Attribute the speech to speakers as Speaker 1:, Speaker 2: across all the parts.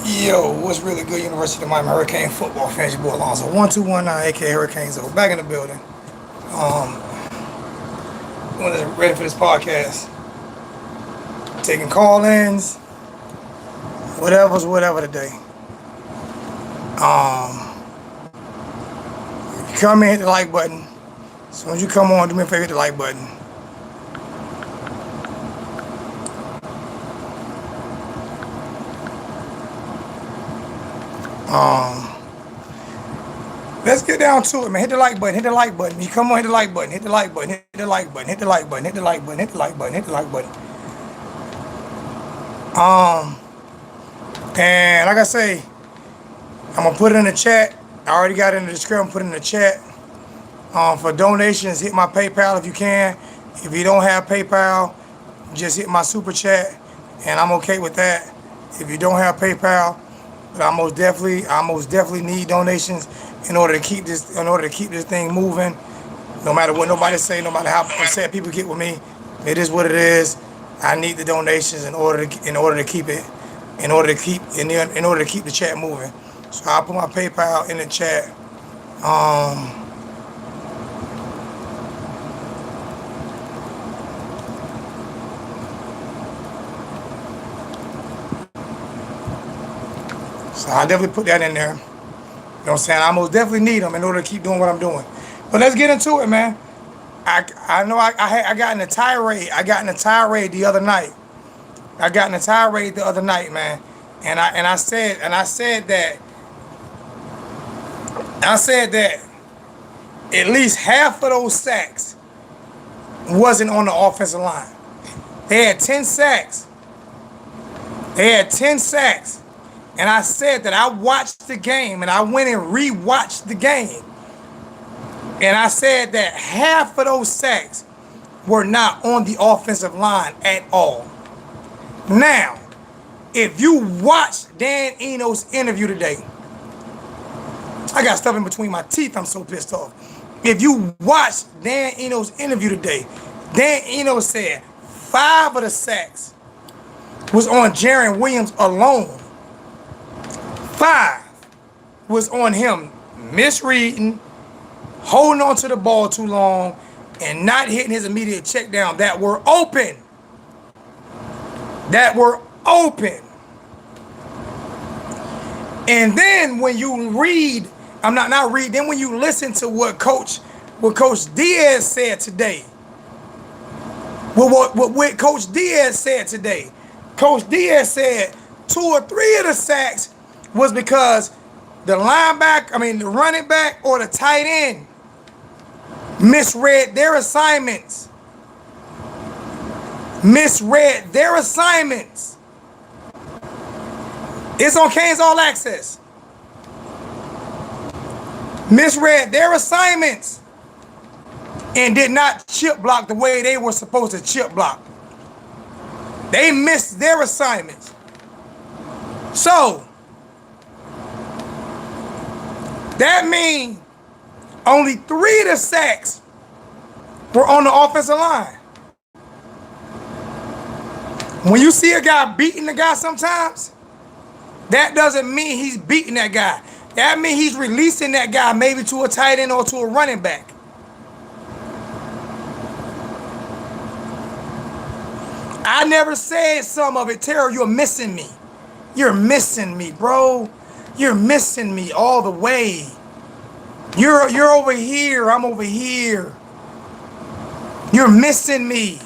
Speaker 1: Yo, what's really good, University of Miami Hurricane football fans? Your boy Alonzo 1219, aka Hurricanes. So back in the building. Um, ready for this podcast. Taking call-ins, whatever today. You come in, hit the like button. As soon as you come on, do me a favor, hit the like button. Let's get down to it, man. Hit the like button, hit the like button. You come on, hit the like button, hit the like button, hit the like button, hit the like button, hit the like button, hit the like button, hit the like button. And like I say, I'm gonna put it in the chat. I already got it in the description, put it in the chat. For donations, hit my PayPal if you can. If you don't have PayPal, just hit my super chat, and I'm okay with that. If you don't have PayPal, but I most definitely need donations in order to keep this thing moving. No matter what nobody say, no matter how upset people get with me, it is what it is. I need the donations in order to keep it, in order to keep the chat moving. So I'll put my PayPal in the chat. So I definitely put that in there. You know what I'm saying? I most definitely need them in order to keep doing what I'm doing. But let's get into it, man. I know I got in a tirade. I got in a tirade the other night. Man. And I said that at least half of those sacks wasn't on the offensive line. They had 10 sacks. And I said that I watched the game and I went and re-watched the game. And I said that half of those sacks were not on the offensive line at all. Now, if you watch Dan Eno's interview today, I got stuff in between my teeth, I'm so pissed off. If you watch Dan Eno's interview today, Dan Eno said 5 of the sacks was on Jarren Williams alone. 5 was on him misreading, holding on to the ball too long, and not hitting his immediate check down that were open. And then when you read, then when you listen to what Coach Diaz said today, what Coach Diaz said today, Coach Diaz said 2 or 3 of the sacks was because the running back or the tight end misread their assignments. It's on Canes All Access. Misread their assignments and did not chip block the way they were supposed to chip block. They missed their assignments. So that means only 3 of the sacks were on the offensive line. When you see a guy beating the guy sometimes, that doesn't mean he's beating that guy. That means he's releasing that guy maybe to a tight end or to a running back. I never said some of it. Terrell, you're missing me. You're missing me, bro. You're missing me all the way. You're over here. I'm over here. You're missing me.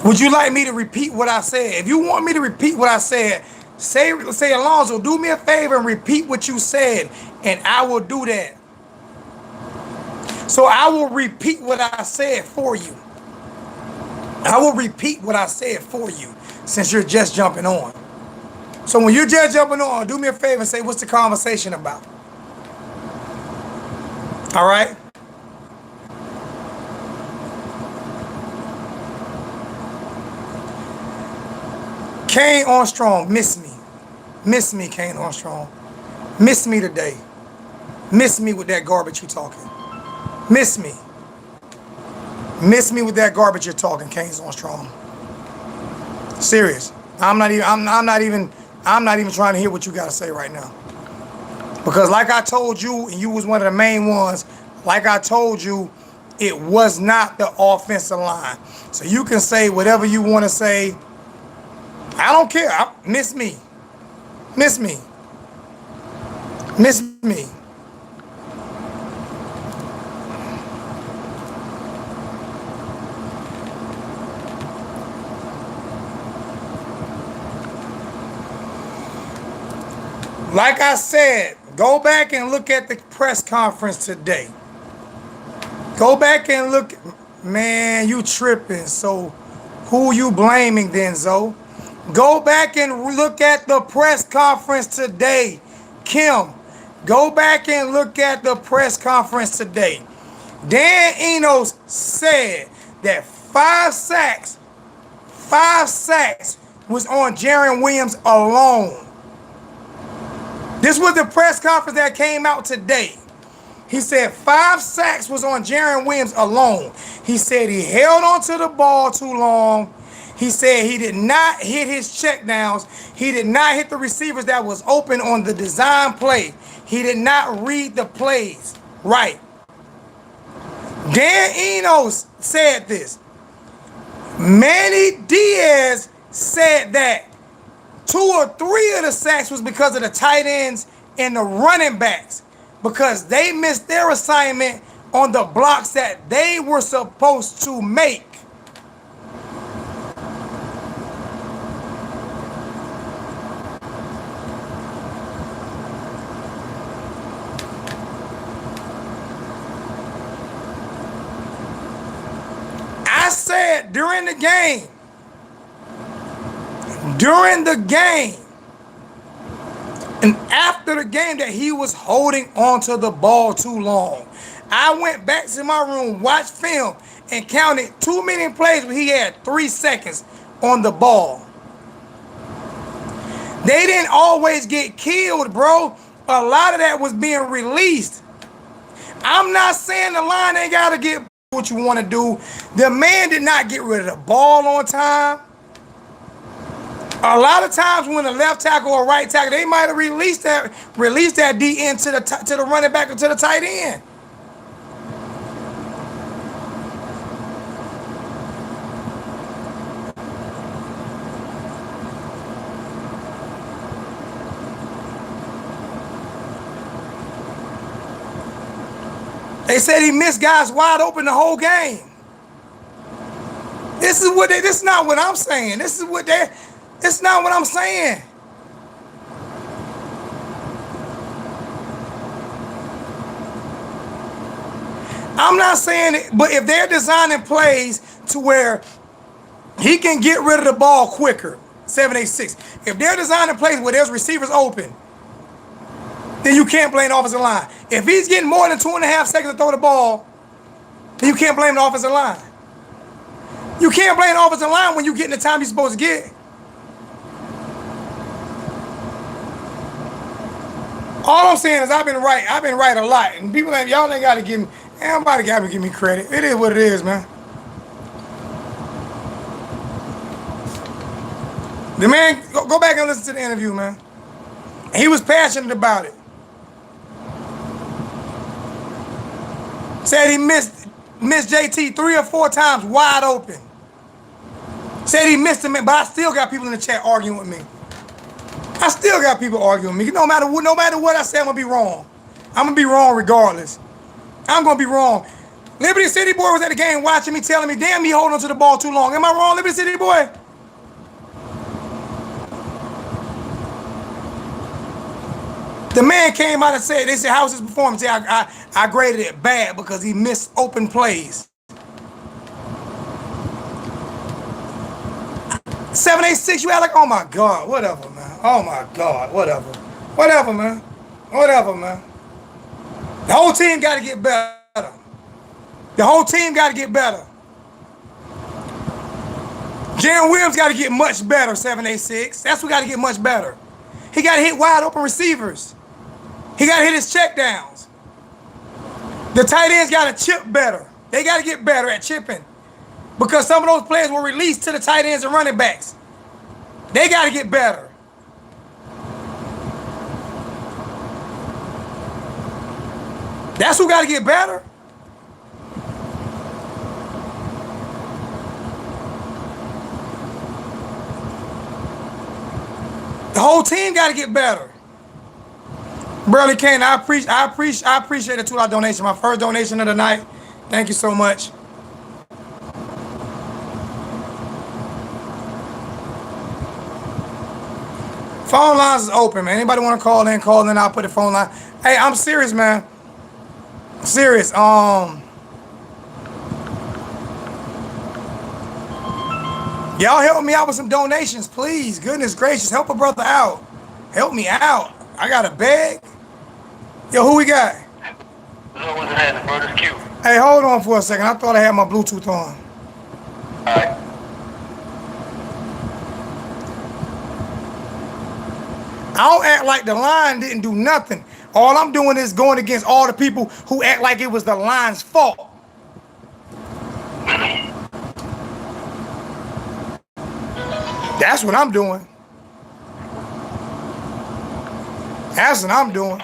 Speaker 1: Would you like me to repeat what I said? If you want me to repeat what I said, say Alonzo, do me a favor and repeat what you said, and I will do that. So I will repeat what I said for you. Since you're just jumping on. So when you're just jumping on, do me a favor and say, what's the conversation about? All right? Kane Armstrong, miss me. Miss me, Kane Armstrong. Miss me today. Miss me with that garbage you talking. Miss me. Miss me with that garbage you're talking, Kane Armstrong. Serious. I'm not even trying to hear what you got to say right now. Because like I told you, and you was one of the main ones, like I told you, it was not the offensive line. So you can say whatever you want to say. I don't care. Miss me. Miss me. Miss me. Like I said, go back and look at the press conference today. Go back and look. Man, you tripping. So who you blaming then, Zoe? Go back and look at the press conference today. Kim, go back and look at the press conference today. Dan Enos said that five sacks was on Jarren Williams alone. This was the press conference that came out today. He said 5 sacks was on Jarren Williams alone. He said he held onto the ball too long. He said he did not hit his checkdowns. He did not hit the receivers that was open on the design play. He did not read the plays right. Dan Enos said this. Manny Diaz said that 2 or 3 of the sacks was because of the tight ends and the running backs, because they missed their assignment on the blocks that they were supposed to make. I said during the game, and after the game, that he was holding onto the ball too long. I went back to my room, watched film, and counted too many plays where he had 3 seconds on the ball. They didn't always get killed, bro. A lot of that was being released. I'm not saying the line ain't got to get what you want to do. The man did not get rid of the ball on time. A lot of times when a left tackle or right tackle, they might have released that D end to the running back or to the tight end. They said he missed guys wide open the whole game. This is not what I'm saying. It's not what I'm saying. I'm not saying it, but if they're designing plays to where he can get rid of the ball quicker, 786. If they're designing plays where there's receivers open, then you can't blame the offensive line. If he's getting more than 2.5 seconds to throw the ball, then you can't blame the offensive line. You can't blame the offensive line when you're getting the time you're supposed to get. All I'm saying is I've been right. I've been right a lot. And people like, y'all ain't got to give me, everybody got to give me credit. It is what it is, man. The man, go back and listen to the interview, man. He was passionate about it. Said he missed JT 3 or 4 times wide open. Said he missed him, but I still got people in the chat arguing with me. I still got people arguing with me. No matter what I say, I'm gonna be wrong. I'm gonna be wrong regardless. I'm gonna be wrong. Liberty City Boy was at the game watching me, telling me, damn, he holding on to the ball too long. Am I wrong, Liberty City Boy? The man came out and said, they said, how's his performance? I graded it bad because he missed open plays. 786, you act like, oh my God, whatever, man. Oh my God, whatever. Whatever, man. Whatever, man. The whole team got to get better. The whole team got to get better. Jarren Williams got to get much better, 786. That's what got to get much better. He got to hit wide open receivers. He got to hit his checkdowns. The tight ends got to chip better. They got to get better at chipping, because some of those players were released to the tight ends and running backs. They got to get better. That's who got to get better. The whole team got to get better. Burley Kane, I appreciate the $2 donation. My first donation of the night. Thank you so much. Phone lines is open, man. Anybody want to call in? Call in. I'll put the phone line. Hey, I'm serious, man. Serious. Y'all help me out with some donations, please. Goodness gracious, help a brother out. Help me out. I got a bag. Yo, who we got?
Speaker 2: What's happening, bro? It's Q.
Speaker 1: Hey, hold on for a second. I thought I had my Bluetooth on.
Speaker 2: All right.
Speaker 1: I don't act like the line didn't do nothing. All I'm doing is going against all the people who act like it was the line's fault. That's what I'm doing. That's what I'm doing.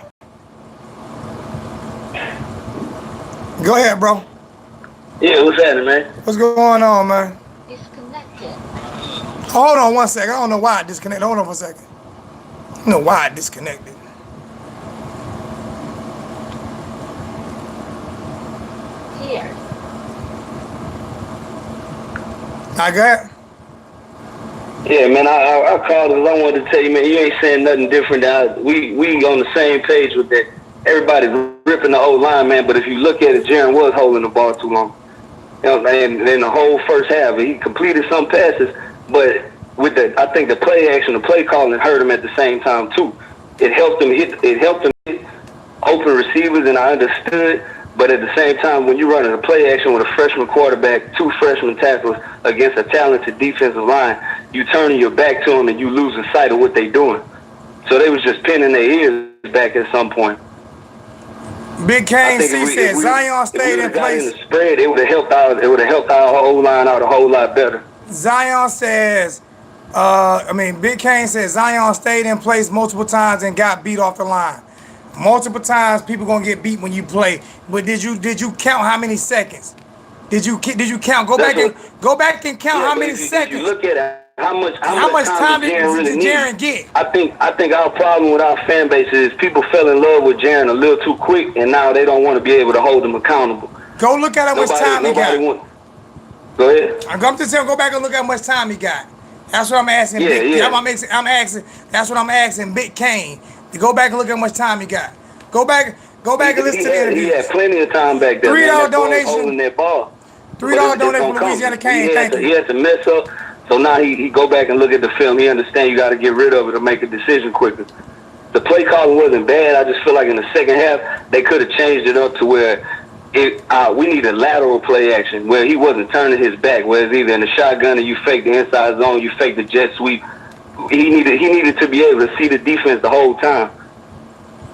Speaker 1: Go ahead, bro.
Speaker 2: Yeah, what's happening, man?
Speaker 1: What's going on, man?
Speaker 3: Disconnected.
Speaker 1: Hold on one second. I don't know why I disconnected. Hold on for a second. I don't know why I disconnected.
Speaker 3: Here.
Speaker 1: I got.
Speaker 2: Yeah, man, I called because I wanted to tell you, man, you ain't saying nothing different. We on the same page with that. Everybody's ripping the old line, man, but if you look at it, Jaren was holding the ball too long. You know, and in the whole first half, he completed some passes, but with I think the play action, the play calling hurt him at the same time too. It helped him hit open receivers, and I understood. But at the same time, when you're running a play action with a freshman quarterback, 2 freshman tackles against a talented defensive line, you turning your back to them and you losing sight of what they're doing. So they was just pinning their ears back at some point.
Speaker 1: Big Kane C said Zion stayed in place.
Speaker 2: In the spread, it would have helped our whole line out a whole lot better.
Speaker 1: Zion says, Big Kane says Zion stayed in place multiple times and got beat off the line. Multiple times, people gonna get beat when you play. But did you count how many seconds? Did you count? Go back and count how many seconds.
Speaker 2: You look at it, how much
Speaker 1: time did
Speaker 2: really
Speaker 1: Jaren get?
Speaker 2: I think our problem with our fan base is people fell in love with Jaren a little too quick, and now they don't want to be able to hold him accountable.
Speaker 1: Go look at how much time he got.
Speaker 2: Go ahead.
Speaker 1: I'm just saying, go back and look at how much time he got. That's what I'm asking. That's what I'm asking Big Kane. To go back and look at how much time he got. Go back and listen to the interview.
Speaker 2: He had plenty of time back there.
Speaker 1: $3 donation.
Speaker 2: Holding that ball.
Speaker 1: $3 donation from Louisiana Kane. Thank you.
Speaker 2: He had to mess up. So now he go back and look at the film. He understand you got to get rid of it to make a decision quicker. The play calling wasn't bad. I just feel like in the second half they could have changed it up to where we need a lateral play action where he wasn't turning his back. Where it's either in the shotgun and you fake the inside zone, you fake the jet sweep. He needed to be able to see the defense the whole time.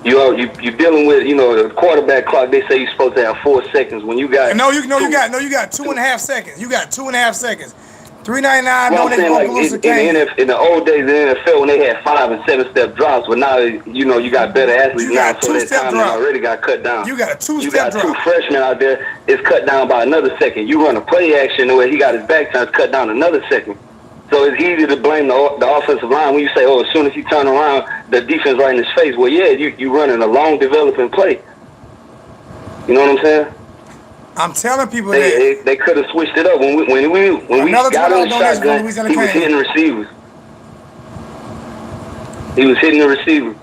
Speaker 2: You're dealing with the quarterback clock. They say you're supposed to have 4 seconds. When you got
Speaker 1: you got 2.5 secones. You got 2.5 seconds. $3.99 donation
Speaker 2: in the old days in the NFL when they had 5 and 7 step drops, but now you got better athletes now, so that time already got cut down.
Speaker 1: You got a 2-step drop.
Speaker 2: You got 2 freshmen out there. It's cut down by another second. You run a play action the way he got his back turned, cut down another second. So it's easy to blame the offensive line when you say, as soon as he turn around, the defense right in his face. Well, yeah, you running a long developing play. You know what I'm saying?
Speaker 1: I'm telling people
Speaker 2: they could have switched it up when we got on the shotgun. He was hitting receivers. He was hitting the receiver.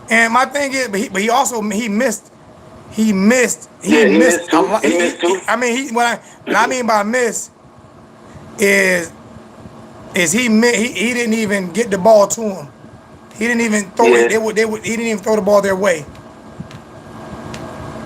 Speaker 1: And my thing is, but he also missed. He missed too. I mean, what I mean by miss is he didn't even get the ball to him. He didn't even throw it. He didn't even throw the ball their way.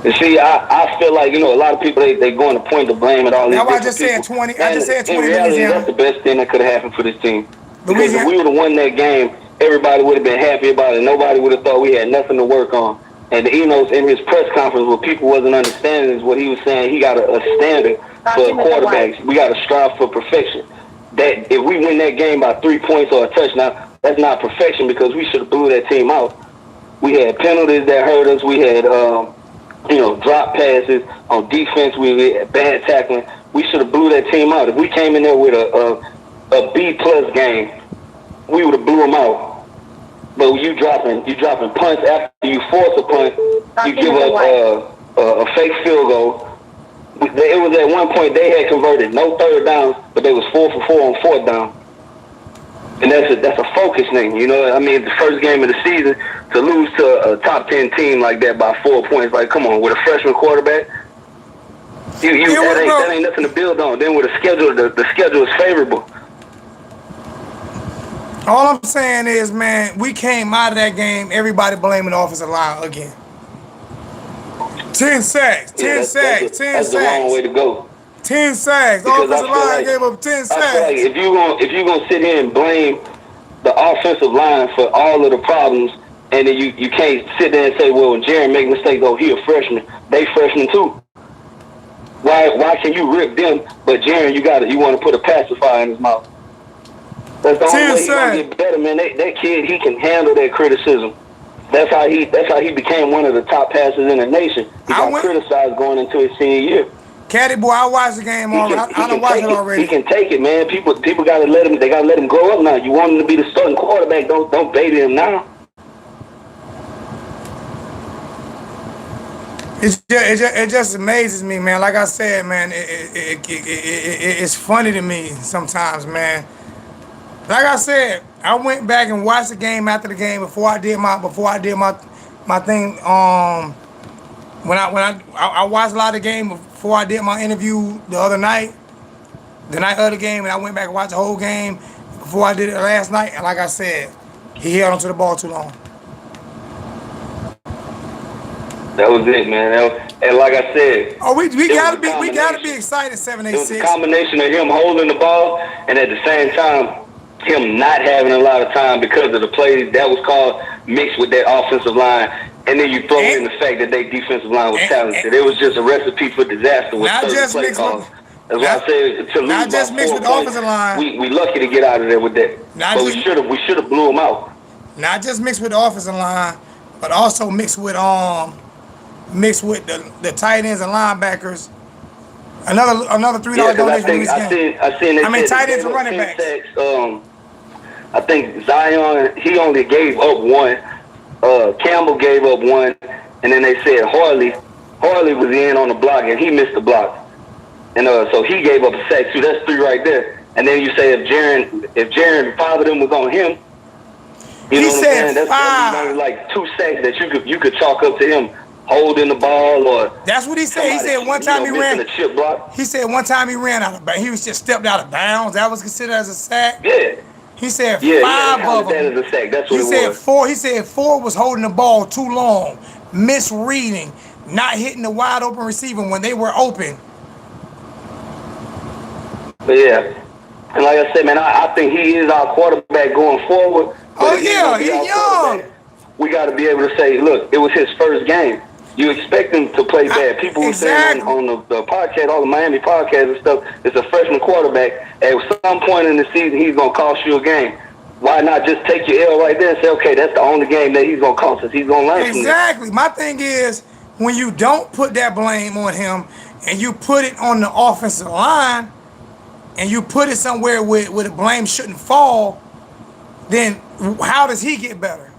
Speaker 2: And see, I feel like, a lot of people, they going to point the blame at all these
Speaker 1: I just said 20. I just said 20.
Speaker 2: In reality, that's the best thing that could have happened for this team. Because if we would have won that game, everybody would have been happy about it. Nobody would have thought we had nothing to work on. And Enos in his press conference, what people wasn't understanding is what he was saying. He got a standard for quarterbacks. We got to strive for perfection. that if we win that game by 3 points or a touchdown, that's not perfection because we should have blew that team out. We had penalties that hurt us. We had, drop passes on defense. We had bad tackling. We should have blew that team out. If we came in there with a B+ game, we would have blew them out. But you dropping punts after you force a punt, you give up a fake field goal. It was at one point they had converted no third downs, but they was 4 for 4 on fourth down. And that's a focus thing, you know. I mean, the first game of the season to lose to a top 10 team like that by 4 points, like come on, with a freshman quarterback, that ain't nothing to build on. Then with a schedule, the schedule is favorable.
Speaker 1: All I'm saying is, man, we came out of that game, everybody blaming the offensive line again. 10 sacks, 10 sacks, 10 sacks.
Speaker 2: That's the wrong way to go.
Speaker 1: 10 sacks. The offensive line gave up 10 sacks.
Speaker 2: I feel like if you're gonna sit here and blame the offensive line for all of the problems, and then you can't sit there and say, well, when Jaren make mistakes, oh, he a freshman. They freshmen too. Why can you rip them, but Jaren, you want to put a pacifier in his mouth? That's the only way he's gonna get better, man. That kid, he can handle that criticism. That's how he became one of the top passers in the nation. He got criticized going into his senior year.
Speaker 1: Caddy boy, I watched the game already. I done watched it already.
Speaker 2: He can take it, man. People gotta let him. They gotta let him grow up now. You want him to be the starting quarterback. Don't baby him now.
Speaker 1: It just amazes me, man. Like I said, man, it's funny to me sometimes, man. Like I said, I went back and watched the game after the game before I did my thing. When I watched a lot of the game before I did my interview the other night, the night of the game, and I went back and watched the whole game before I did it last night. And like I said, he held onto the ball too long.
Speaker 2: That was it, man. And like I said,
Speaker 1: we gotta be excited. 7-8-6.
Speaker 2: It was a combination of him holding the ball and at the same time him not having a lot of time because of the plays that was called, mixed with that offensive line. And then you throw in the fact that their defensive line was talented. It was just a recipe for disaster with certain play calls. That's why I said to lose
Speaker 1: not just mixed with the offensive line.
Speaker 2: We lucky to get out of there with that. But we should have blew them out.
Speaker 1: Not just mixed with the offensive line, but also mixed with the tight ends and linebackers. Another $3 donation in this game. I mean, tight ends and running backs.
Speaker 2: I think Zion, he only gave up one. Campbell gave up one, and then they said Harley was in on the block and he missed the block, and so he gave up a sack too. That's 3 right there. And then you say if Jaren 5 of them was on him, you know what I'm saying? That's only like 2 sacks that you could chalk up to him holding the ball or.
Speaker 1: That's what he said. He said one time he ran
Speaker 2: a chip block.
Speaker 1: He said one time he ran out of bounds. He was just stepped out of bounds. That was considered as a sack.
Speaker 2: Yeah.
Speaker 1: He said 5 of them.
Speaker 2: That is a sack. That's what it was.
Speaker 1: 4. He said 4 was holding the ball too long, misreading, not hitting the wide open receiver when they were open.
Speaker 2: But yeah, and like I said, man, I think he is our quarterback going forward.
Speaker 1: Oh yeah, he's young.
Speaker 2: We got to be able to say, look, it was his first game. You expect him to play bad. People were saying on the podcast, all the Miami podcasts and stuff, it's a freshman quarterback. At some point in the season, he's going to cost you a game. Why not just take your L right there and say, okay, that's the only game that he's going to cost us. He's going to learn from
Speaker 1: Exactly. My thing is, when you don't put that blame on him and you put it on the offensive line and you put it somewhere where the blame shouldn't fall, then how does he get better?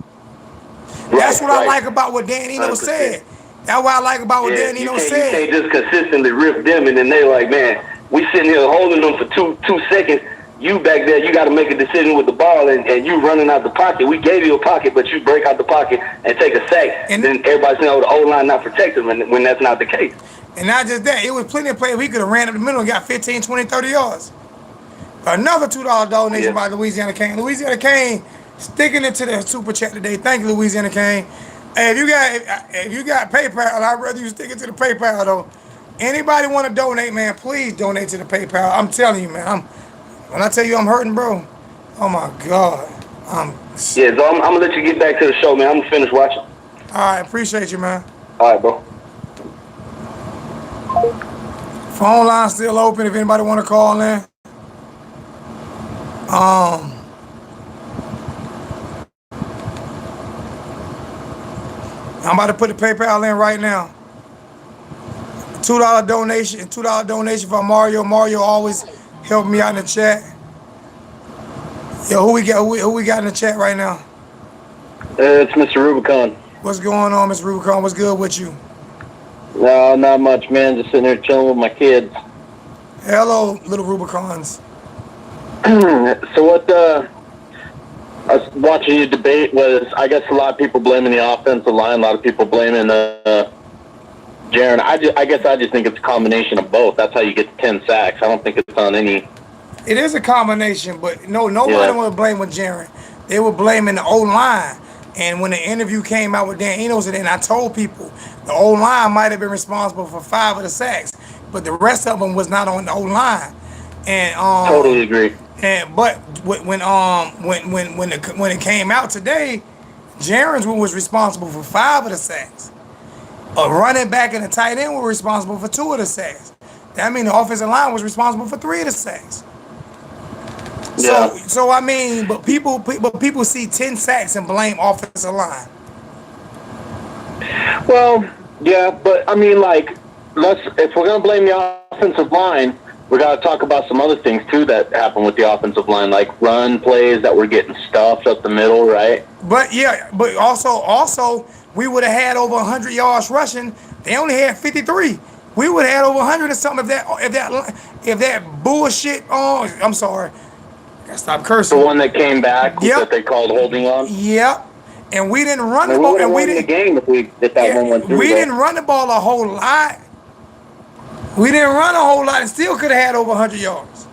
Speaker 1: That's what I like about what Dan Eno said. That's what I like about what Dan Eno said.
Speaker 2: You can't just consistently rip them and then they like, man, we sitting here holding them for two seconds. You back there, you got to make a decision with the ball and you running out the pocket. We gave you a pocket, but you break out the pocket and take a sack. And then everybody's saying, oh, the O-line not protected when that's not the case.
Speaker 1: And not just that, it was plenty of plays we could have ran up the middle and got 15, 20, 30 yards. Another $2 donation by Louisiana Kane. Louisiana Kane sticking it to the super chat today. Thank you, Louisiana Kane. Hey, if you got PayPal, I'd rather you stick it to the PayPal though. Anybody want to donate, man? Please donate to the PayPal. I'm telling you, man. When I tell you I'm hurting, bro. Oh my God.
Speaker 2: So I'm gonna let you get back to the show, man. I'm gonna finish watching.
Speaker 1: All right, appreciate you, man.
Speaker 2: All right, bro.
Speaker 1: Phone line still open if anybody want to call in. Um, I'm about to put the PayPal in right now. $2 donation, $2 donation for Mario. Mario always help me out in the chat. Yo, who we got? Who we got in the chat right now?
Speaker 2: It's Mr. Rubicon.
Speaker 1: What's going on, Mr. Rubicon? What's good with you?
Speaker 2: No, not much, man. Just sitting here chilling with my kids.
Speaker 1: Hello, little Rubicons.
Speaker 2: So what I was watching you debate was, I guess a lot of people blaming the offensive line, a lot of people blaming Jaron. I guess I just think it's a combination of both. That's how you get 10 sacks. I don't think it's on any.
Speaker 1: It is a combination, but nobody was blaming Jaron. They were blaming the O-line. And when the interview came out with Dan Enos, and I told people the O-line might have been responsible for 5 of the sacks, but the rest of them was not on the O-line. And
Speaker 2: Totally agree.
Speaker 1: And but when it came out today, Jaron's was responsible for 5 of the sacks. A running back and a tight end were responsible for 2 of the sacks. That means the offensive line was responsible for 3 of the sacks.
Speaker 2: Yeah.
Speaker 1: So I mean, but people see 10 sacks and blame offensive line.
Speaker 2: Well, yeah, but I mean, like, if we're gonna blame the offensive line, we got to talk about some other things too that happened with the offensive line, like run plays that were getting stuffed up the middle, right?
Speaker 1: But yeah, but also we would have had over 100 yards rushing. They only had 53. We would have had over 100 or something if that bullshit. Oh, I'm sorry. Gotta stop cursing.
Speaker 2: The one that came back that they called holding on.
Speaker 1: Yep. And we didn't run the
Speaker 2: We
Speaker 1: ball.
Speaker 2: would have
Speaker 1: And we
Speaker 2: won the
Speaker 1: didn't.
Speaker 2: game if that one went through.
Speaker 1: We didn't run the ball a whole lot. We didn't run a whole lot and still could have had over 100 yards.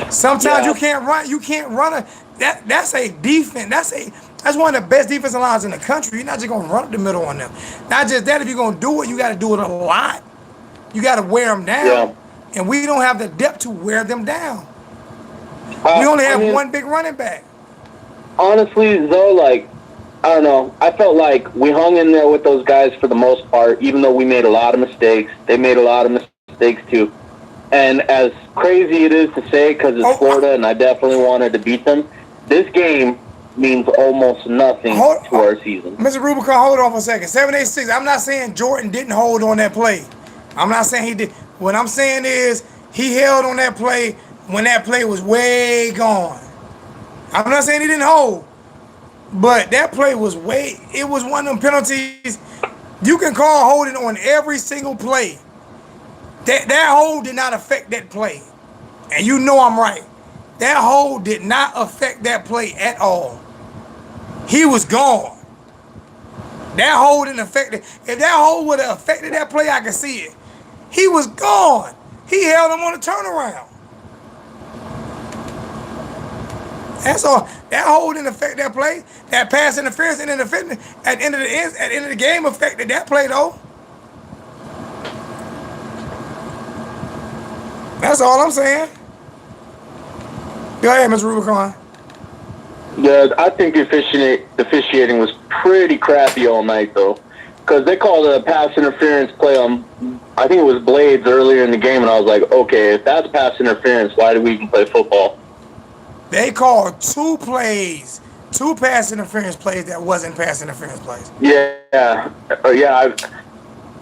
Speaker 1: Sometimes you can't run. You can't run that's a defense. That's one of the best defensive lines in the country. You're not just gonna run up the middle on them. Not just that. If you're gonna do it, you got to do it a lot. You got to wear them down.
Speaker 2: Yeah.
Speaker 1: And we don't have the depth to wear them down. We only have one big running back.
Speaker 2: Honestly, though, like, I don't know. I felt like we hung in there with those guys for the most part, even though we made a lot of mistakes. They made a lot of mistakes, too. And as crazy it is to say, because it's Florida and I definitely wanted to beat them, this game means almost nothing to our season.
Speaker 1: Mr. Rubicon, hold on for a second. 786, I'm not saying Jordan didn't hold on that play. I'm not saying he did. What I'm saying is he held on that play when that play was way gone. I'm not saying he didn't hold. But that play was it was one of them penalties. You can call holding on every single play. That hold did not affect that play. And you know I'm right. That hold did not affect that play at all. He was gone. That hold didn't affect it. If that hold would have affected that play, I could see it. He was gone. He held him on the turnaround. That's all. That hold didn't affect that play. That pass interference and then at the end of the game affected that play though. That's all I'm saying. Go ahead, Mr. Rubicon.
Speaker 2: Yeah, I think the officiating was pretty crappy all night though, because they called a pass interference play on, I think it was Blades earlier in the game, and I was like, okay, if that's pass interference, why do we even play football?
Speaker 1: They called 2 pass interference plays that wasn't pass interference plays.
Speaker 2: Yeah.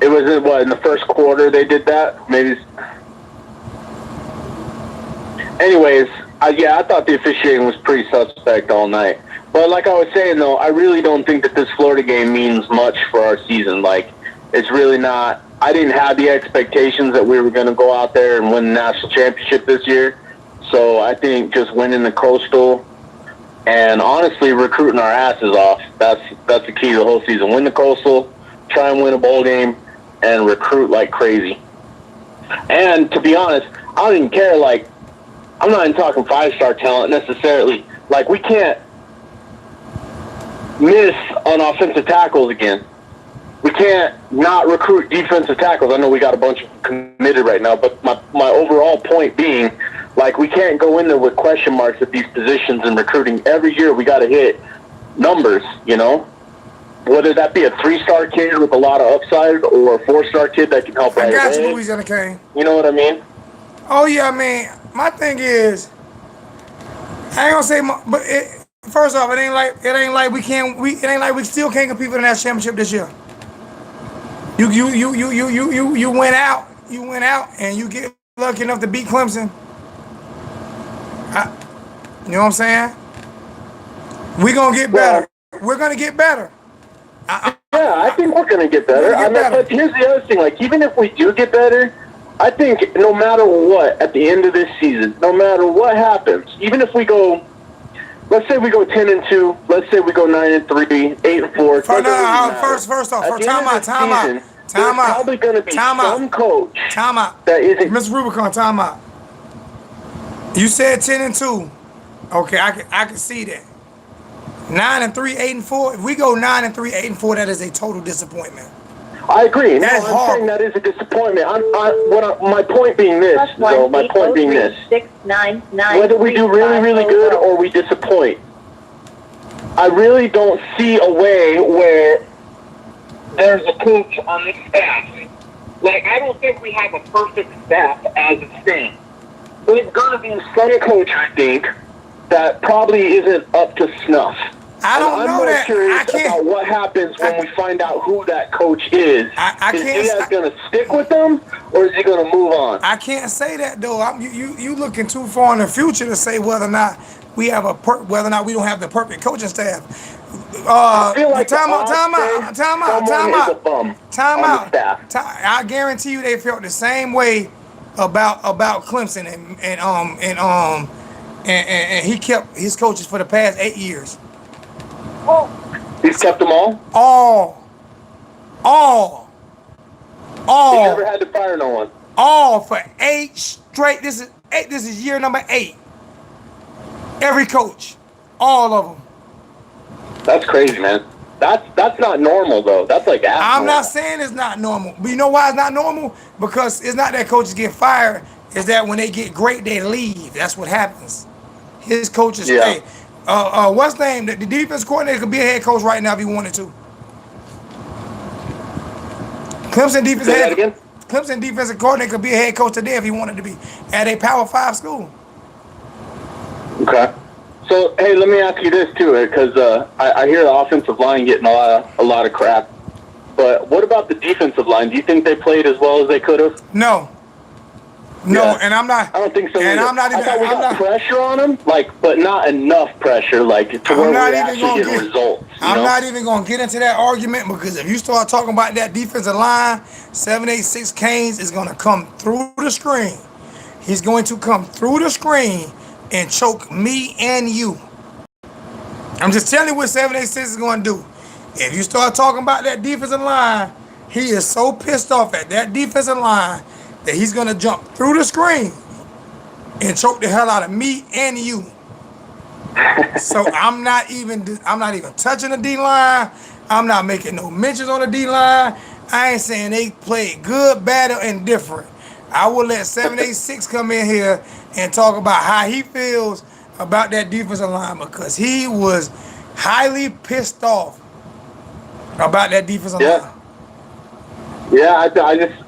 Speaker 2: It was in the first quarter they did that? Maybe. Anyways, I thought the officiating was pretty suspect all night. But like I was saying, though, I really don't think that this Florida game means much for our season. Like, it's really not. I didn't have the expectations that we were going to go out there and win the national championship this year. So I think just winning the Coastal and honestly recruiting our asses off, that's the key to the whole season. Win the Coastal, try and win a bowl game, and recruit like crazy. And to be honest, I don't even care. Like, I'm not even talking 5-star talent necessarily. Like, we can't miss on offensive tackles again. We can't not recruit defensive tackles. I know we got a bunch of committed right now, but my overall point being, like, we can't go in there with question marks at these positions in recruiting. Every year we got to hit numbers, you know? Whether that be a 3-star kid with a lot of upside or a 4-star kid that can help right away.
Speaker 1: I got you, Louisiana King.
Speaker 2: You know what I mean?
Speaker 1: Oh, yeah, I mean, my thing is, I ain't gonna say, but first off, it ain't like we still can't compete for the national championship this year. You went out, and you get lucky enough to beat Clemson. You know what I'm saying? We gonna get better. We're gonna get better.
Speaker 4: I think we're gonna get better. But here's the other thing: like, even if we do get better, I think no matter what, at the end of this season, no matter what happens, even if we go, let's say we go 10-2, let's say we go 9-3, 8-4.
Speaker 1: First off, time out.
Speaker 4: Probably gonna be some coach that isn't.
Speaker 1: Mr. Rubicon, time out. You said 10-2. Okay, I can see that. 9-3, 8-4. If we go 9-3, 8-4, that is a total disappointment.
Speaker 4: I agree.
Speaker 1: That's
Speaker 4: I'm saying that is a disappointment. My point being this. Whether we do really, really good or we disappoint, I really don't see a way where there's a coach on this staff. Like, I don't think we have a perfect staff as it stands. There's going to be some coach, I think, that probably isn't up to snuff.
Speaker 1: I don't know that.
Speaker 4: I'm curious about what happens when we find out who that coach is. Is he going to stick with them, or is he going to move on?
Speaker 1: I can't say that though. You looking too far in the future to say whether or not we have whether or not we don't have the perfect coaching staff.
Speaker 4: I feel like
Speaker 1: time out. I guarantee you they felt the same way about Clemson and he kept his coaches for the past 8 years.
Speaker 4: He's kept them all?
Speaker 1: All.
Speaker 4: He never had to fire no one.
Speaker 1: All for 8 straight. This is year number 8. Every coach. All of them.
Speaker 4: That's crazy, man. That's not normal, though. That's like abnormal.
Speaker 1: I'm not saying it's not normal. But you know why it's not normal? Because it's not that coaches get fired. It's that when they get great, they leave. That's what happens. His coaches stay. What's the name? The defense coordinator could be a head coach right now if he wanted to. Clemson defensive coordinator could be a head coach today if he wanted to be at a Power 5 school.
Speaker 4: Okay. So, hey, let me ask you this too, because I hear the offensive line getting a lot of crap. But what about the defensive line? Do you think they played as well as they could have?
Speaker 1: No.
Speaker 4: Yeah.
Speaker 1: And I'm not.
Speaker 4: I don't think so.
Speaker 1: And
Speaker 4: either.
Speaker 1: I'm not even.
Speaker 4: I thought we got pressure on them, but not enough pressure, to where we actually get results.
Speaker 1: I'm not even going to get into that argument because if you start talking about that defensive line, 786 Canes is going to come through the screen. He's going to come through the screen and choke me and you. I'm just telling you what 786 is going to do. If you start talking about that defensive line, he is so pissed off at that defensive line that he's going to jump through the screen and choke the hell out of me and you. So I'm not even touching the D-line. I'm not making no mentions on the D-line. I ain't saying they played good, bad, or indifferent. I will let 786 come in here and talk about how he feels about that defensive line because he was highly pissed off about that defensive line.
Speaker 4: Yeah,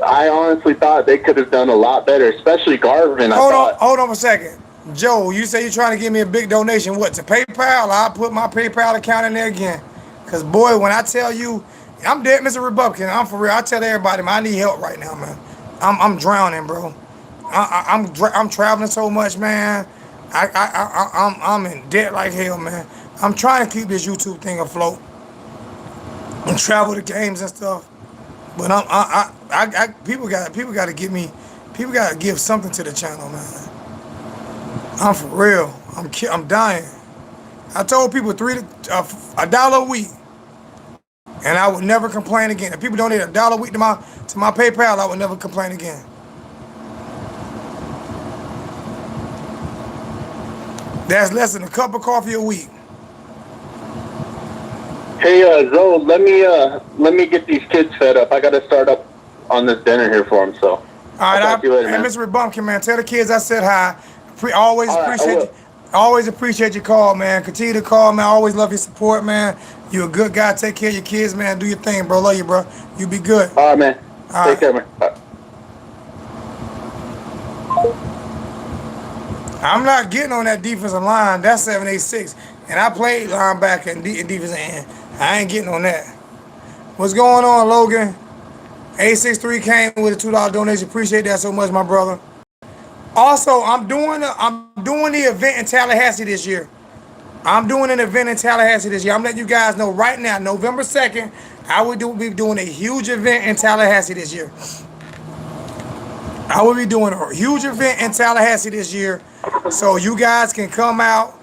Speaker 4: I honestly thought they could have done a lot better, especially Garvin.
Speaker 1: Hold on for a second. Joe, you say you're trying to give me a big donation. What, to PayPal? I'll put my PayPal account in there again. Because, boy, when I tell you, I'm dead, Mr. Republican. I'm for real. I tell everybody, man, I need help right now, man. I'm drowning, bro. I'm traveling so much, man. I'm in debt like hell, man. I'm trying to keep this YouTube thing afloat and travel to games and stuff. But people got to give me, people got to give something to the channel, man. I'm for real. I'm dying. I told people $1 a week, and I would never complain again. If people donate $1 a week to my PayPal, I would never complain again. That's less than a cup of coffee a week.
Speaker 4: Hey, Zoe, let me get these kids fed up. I got to start up on this dinner here for them. So, all
Speaker 1: right,
Speaker 4: I'll talk to you later,
Speaker 1: man.
Speaker 4: Mr.
Speaker 1: Rebumpkin, man, tell the kids I said hi. Always appreciate your call, man. Continue to call, man. I always love your support, man. You're a good guy. Take care of your kids, man. Do your thing, bro. Love you, bro. You be good.
Speaker 4: All right, man. Take care, man. All right.
Speaker 1: I'm not getting on that defensive line. That's 786. And I played linebacker and defensive end. I ain't getting on that. What's going on, Logan? 863 came with a $2 donation. Appreciate that so much, my brother. Also, I'm doing the event in Tallahassee this year. I'm doing an event in Tallahassee this year. I'm letting you guys know right now, November 2nd, I will be doing a huge event in Tallahassee this year. I will be doing a huge event in Tallahassee this year. So you guys can come out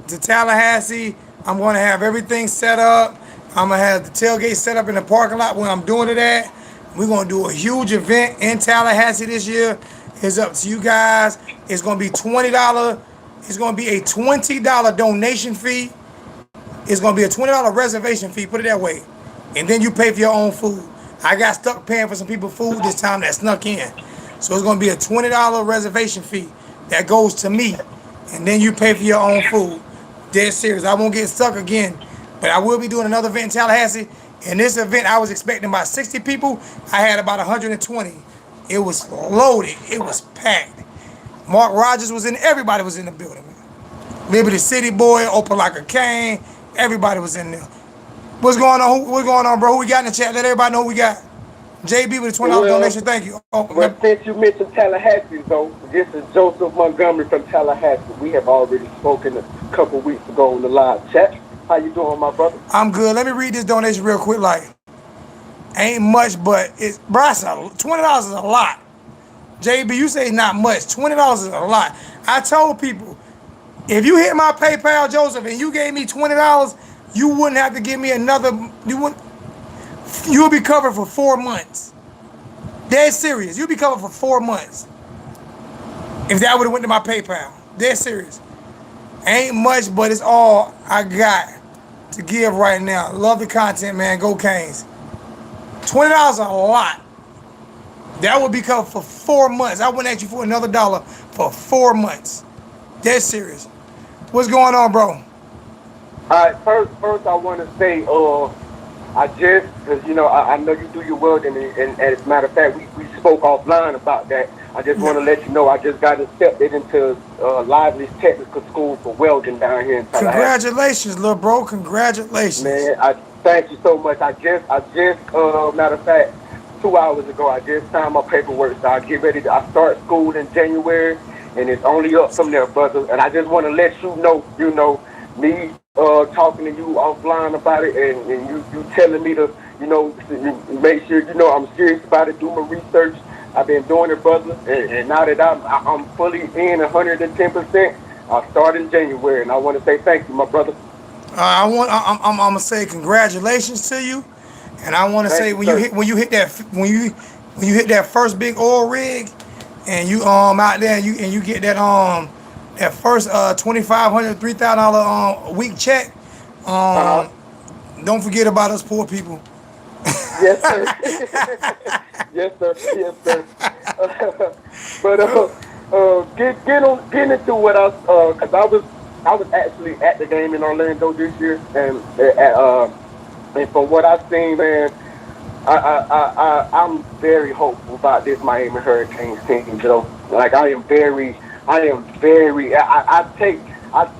Speaker 1: to Tallahassee. I'm going to have everything set up. I'm going to have the tailgate set up in the parking lot where I'm doing it at. We're going to do a huge event in Tallahassee this year. It's up to you guys. It's going to be $20. It's going to be a $20 donation fee. It's going to be a $20 reservation fee, put it that way. And then you pay for your own food. I got stuck paying for some people food this time that snuck in. So it's going to be a $20 reservation fee that goes to me. And then you pay for your own food. Dead serious. I won't get stuck again. But I will be doing another event in Tallahassee. In this event, I was expecting about 60 people. I had about 120. It was loaded. It was packed. Mark Rogers was in. Everybody was in the building. Liberty City Boy, open like a cane. Everybody was in there. What's going on? What's going on, bro? Who we got in the chat? Let everybody know who we got. JB with a $20 donation. Thank you.
Speaker 5: Well, since you mentioned Tallahassee, though, this is Joseph Montgomery from Tallahassee. We have already spoken a couple weeks ago in the live chat. How you doing, my brother?
Speaker 1: I'm good. Let me read this donation real quick. Like, ain't much, but it's, bro, $20 is a lot. JB, you say not much. $20 is a lot. I told people, if you hit my PayPal, Joseph, and you gave me $20, you wouldn't have to give me another. You'll be covered for 4 months. Dead serious. You'll be covered for 4 months. If that would have went to my PayPal. Dead serious. Ain't much, but it's all I got to give right now. Love the content, man. Go Canes. $20 is a lot. That would be covered for 4 months. I wouldn't ask you for another dollar for 4 months. Dead serious. What's going on, bro?
Speaker 5: All right, first I want to say, I just, because, you know, I know you do your welding, and as a matter of fact, we spoke offline about that. I just want to let you know I just got accepted into Lively's Technical School for welding down here in Tallahassee.
Speaker 1: Congratulations, little bro. Congratulations.
Speaker 5: Man, I thank you so much. I just, matter of fact, 2 hours ago, I just signed my paperwork, so I get ready I start school in January, and it's only up from there, brother. And I just want to let you know, me talking to you offline about it, and you telling me to, make sure, I'm serious about it, do my research. I've been doing it, brother, and now that I'm fully in 110%, I'll start in January, and I want to say thank you, my brother.
Speaker 1: I'm gonna say congratulations to you, and I want to say when you hit that first big oil rig, and you out there and you get that first $2,500, $3,000 week check, don't forget about us poor people.
Speaker 5: Yes, sir. Yes, sir. Yes, sir. But get into what because I was actually at the game in Orlando this year, and from what I've seen, man, I'm very hopeful about this Miami Hurricanes team, Joe. Like I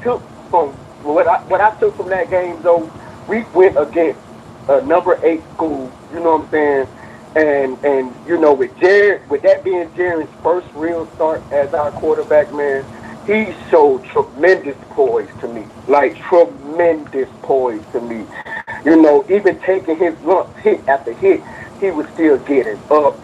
Speaker 5: took from what I took from that game, though. We went against a number 8 school, you know what I'm saying? And with that being Jaren's first real start as our quarterback, man, he showed tremendous poise to me. Like tremendous poise to me. Even taking his lumps hit after hit, he was still getting up,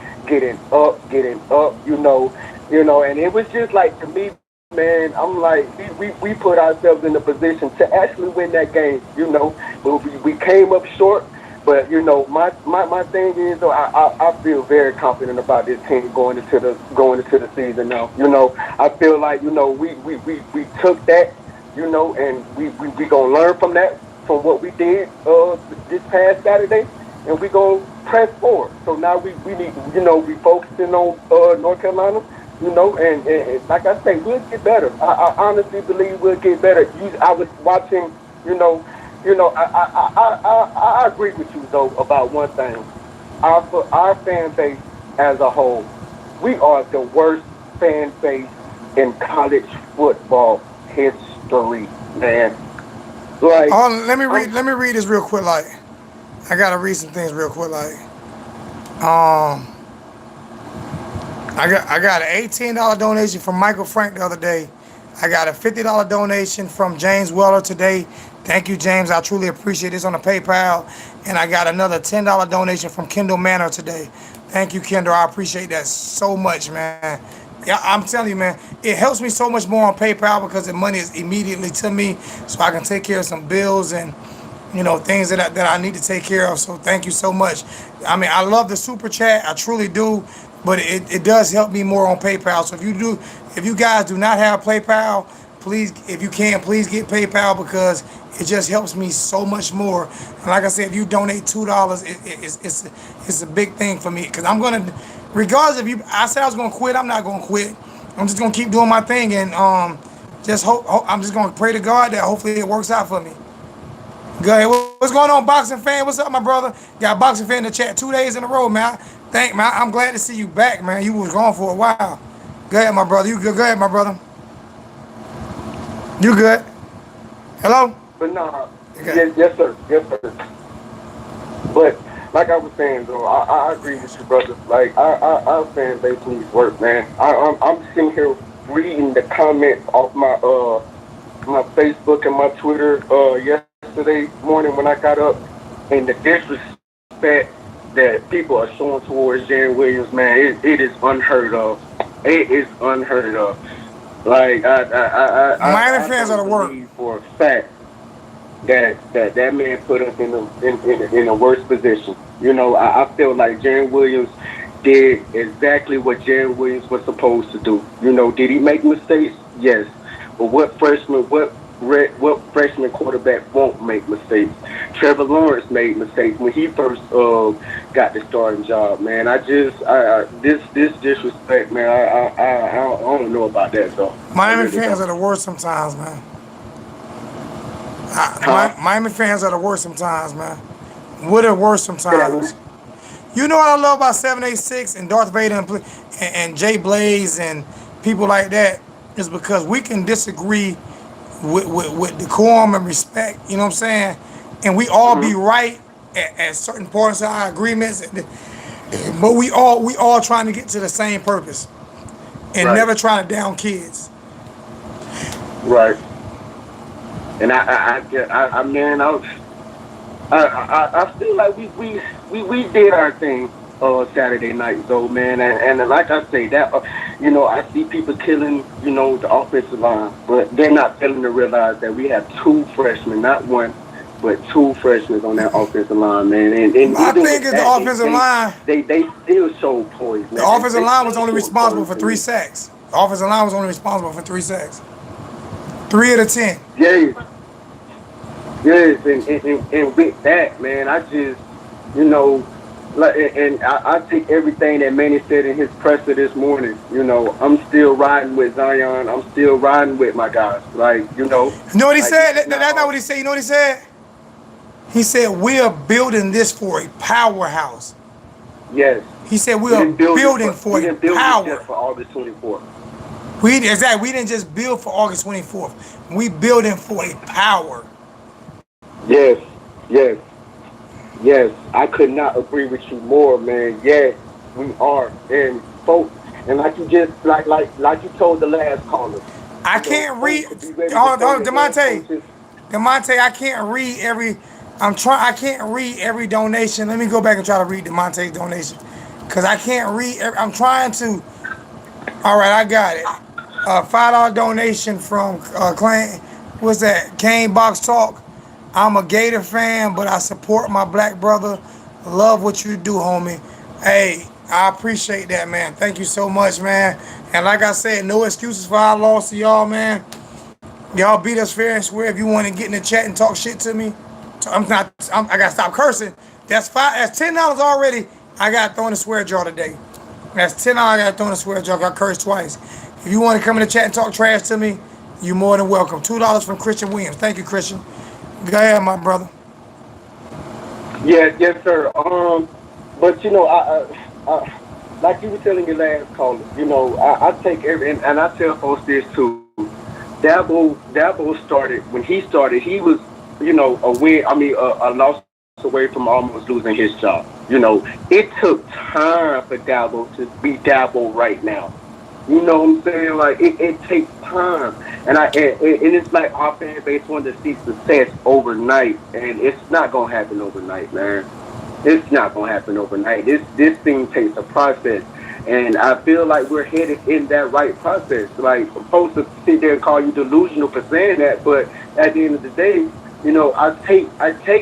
Speaker 5: and it was just like, to me, man, I'm like, we put ourselves in a position to actually win that game, but we came up short. But my thing is, though, I feel very confident about this team going into the season now. I feel like we took that, and we gonna learn from that, from what we did this past Saturday, and we gonna press forward. So now we need, we focusing on North Carolina. And like I say, we'll get better. I honestly believe we'll get better. I was watching, I agree with you, though, about one thing. Our fan base as a whole, we are the worst fan base in college football history, man. Like,
Speaker 1: Oh, let me read this real quick. Like, I gotta read some things real quick. Like, um, I got an $18 donation from Michael Frank the other day. I got a $50 donation from James Weller today. Thank you, James. I truly appreciate this on the PayPal. And I got another $10 donation from Kendall Manor today. Thank you, Kendall. I appreciate that so much, man. Yeah, I'm telling you, man, it helps me so much more on PayPal because the money is immediately to me, so I can take care of some bills and things that I need to take care of. So thank you so much. I mean, I love the super chat, I truly do, but it does help me more on PayPal. So if you guys do not have PayPal, please, if you can, please get PayPal because it just helps me so much more. And like I said, if you donate $2, it's a big thing for me because I'm gonna, regardless if I said I was gonna quit, I'm not gonna quit. I'm just gonna keep doing my thing and just hope. I'm just gonna pray to God that hopefully it works out for me. Go ahead. What's going on, boxing fan? What's up, my brother? Got boxing fan in the chat 2 days in a row, man. Man. I'm glad to see you back, man. You was gone for a while. Go ahead, my brother. You good? Go ahead, my brother. You good? Hello?
Speaker 5: but no,
Speaker 1: Okay.
Speaker 5: yes, sir, yes, sir. But like I was saying, though, I agree with you, brother. Like our fan base needs work, man. I'm sitting here reading the comments off my Facebook and my Twitter yesterday morning when I got up, and the disrespect that people are showing towards Jaron Williams, man, it is unheard of. It is unheard of. Like
Speaker 1: Miami fans are
Speaker 5: don't
Speaker 1: the worst.
Speaker 5: believe for a fact that man put us in a worse position. I feel like Jaron Williams did exactly what Jaron Williams was supposed to do. Did he make mistakes? Yes. But what freshman quarterback won't make mistakes? Trevor Lawrence made mistakes when he first got the starting job. Man, this disrespect, man. I don't know about that though.
Speaker 1: Miami fans are the worst sometimes, man. Miami fans are the worst sometimes, man. We're the worst sometimes. You know what I love about 786 and Darth Vader and Jay Blaze and people like that is because we can disagree with decorum and respect, you know what I'm saying? And we all be right at certain points of our agreements, but we all trying to get to the same purpose and
Speaker 5: Right.
Speaker 1: never trying to down kids.
Speaker 5: Right. And I feel like we did our thing Saturday night though, man, and like I say that I see people killing the offensive line, but they're not failing to realize that we have two freshmen, not one, but two freshmen on that offensive line, man. And
Speaker 1: My
Speaker 5: even
Speaker 1: thing
Speaker 5: with
Speaker 1: is
Speaker 5: that,
Speaker 1: the offensive line.
Speaker 5: they still showed poise, man.
Speaker 1: The offensive
Speaker 5: They
Speaker 1: line was
Speaker 5: still
Speaker 1: only
Speaker 5: showed
Speaker 1: responsible
Speaker 5: poise
Speaker 1: for
Speaker 5: to
Speaker 1: 3
Speaker 5: me.
Speaker 1: sacks. The offensive line was only responsible for 3 sacks. 3 of the 10.
Speaker 5: Yes, and with that, man, I just, like, and I take everything that Manny said in his presser this morning. I'm still riding with Zion. I'm still riding with my guys. Like,
Speaker 1: You know what he
Speaker 5: like
Speaker 1: said?
Speaker 5: it's
Speaker 1: That's not what he said. You know what he said? He said, we are building this for a powerhouse.
Speaker 5: Yes.
Speaker 1: He said, we
Speaker 5: We
Speaker 1: are
Speaker 5: didn't build
Speaker 1: building
Speaker 5: it
Speaker 1: for
Speaker 5: we
Speaker 1: a
Speaker 5: didn't build it
Speaker 1: power.
Speaker 5: just for August 24th.
Speaker 1: We didn't just build for August 24th. We building for a power.
Speaker 5: Yes, yes, yes. I could not agree with you more, man. Yes, we are. And folks, and like you just like you told the last caller,
Speaker 1: I can't
Speaker 5: folks
Speaker 1: read.
Speaker 5: should be ready to
Speaker 1: Hold
Speaker 5: throw
Speaker 1: on,
Speaker 5: their head
Speaker 1: Demonte.
Speaker 5: coaches.
Speaker 1: Demonte, I can't read every. I can't read every donation. Let me go back and try to read Demonte's donation, cause I can't read. I'm trying to. All right, I got it. $5 donation from Clan. What's that? Kane Box Talk. I'm a Gator fan, but I support my black brother. Love what you do, homie. Hey, I appreciate that, man. Thank you so much, man. And like I said, no excuses for our loss to y'all, man. Y'all beat us fair and square. If you want to get in the chat and talk shit to me, I gotta stop cursing. That's $10 already. I got thrown a swear jar today. That's $10. I got thrown a swear jar. I cursed twice. If you want to come in the chat and talk trash to me, you're more than welcome. $2 from Christian Williams. Thank you, Christian. Go ahead, my brother.
Speaker 5: Yes, sir. But like you were telling your last caller, I take and I tell folks this too. Dabo started when he started. He was, a win. I mean, a loss away from almost losing his job. It took time for Dabo to be Dabo right now. You know what I'm saying? Like it takes time, and it's like our fan base wanted to see success overnight, and it's not gonna happen overnight, man. It's not gonna happen overnight. This thing takes a process, and I feel like we're headed in that right process. Like folks to sit there and call you delusional for saying that, but at the end of the day, I take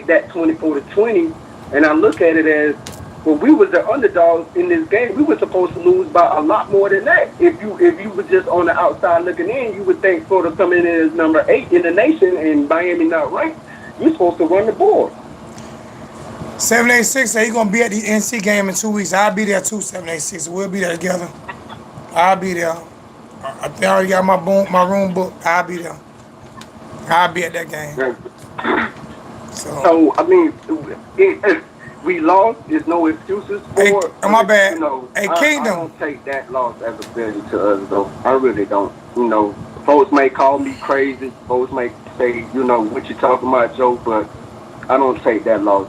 Speaker 5: that 24-20, and I look at it as when we was the underdogs in this game, we were supposed to lose by a lot more than that. If you were just on the outside looking in, you would think Florida coming in as number 8 in the nation and Miami not ranked. You're supposed to run the board.
Speaker 1: 786 said he's gonna be at the NC game in 2 weeks. I'll be there too. 786. We'll be there together. I'll be there. I think I already got my room booked. I'll be there. I'll be at that game.
Speaker 5: So I mean, if we lost, there's no excuses for
Speaker 1: Hey,
Speaker 5: it.
Speaker 1: my bad. Hey,
Speaker 5: I
Speaker 1: Kingdom.
Speaker 5: don't take that loss as a failure to us, though. I really don't. Folks may call me crazy. Folks may say, what you talking about, Joe, but I don't take that loss.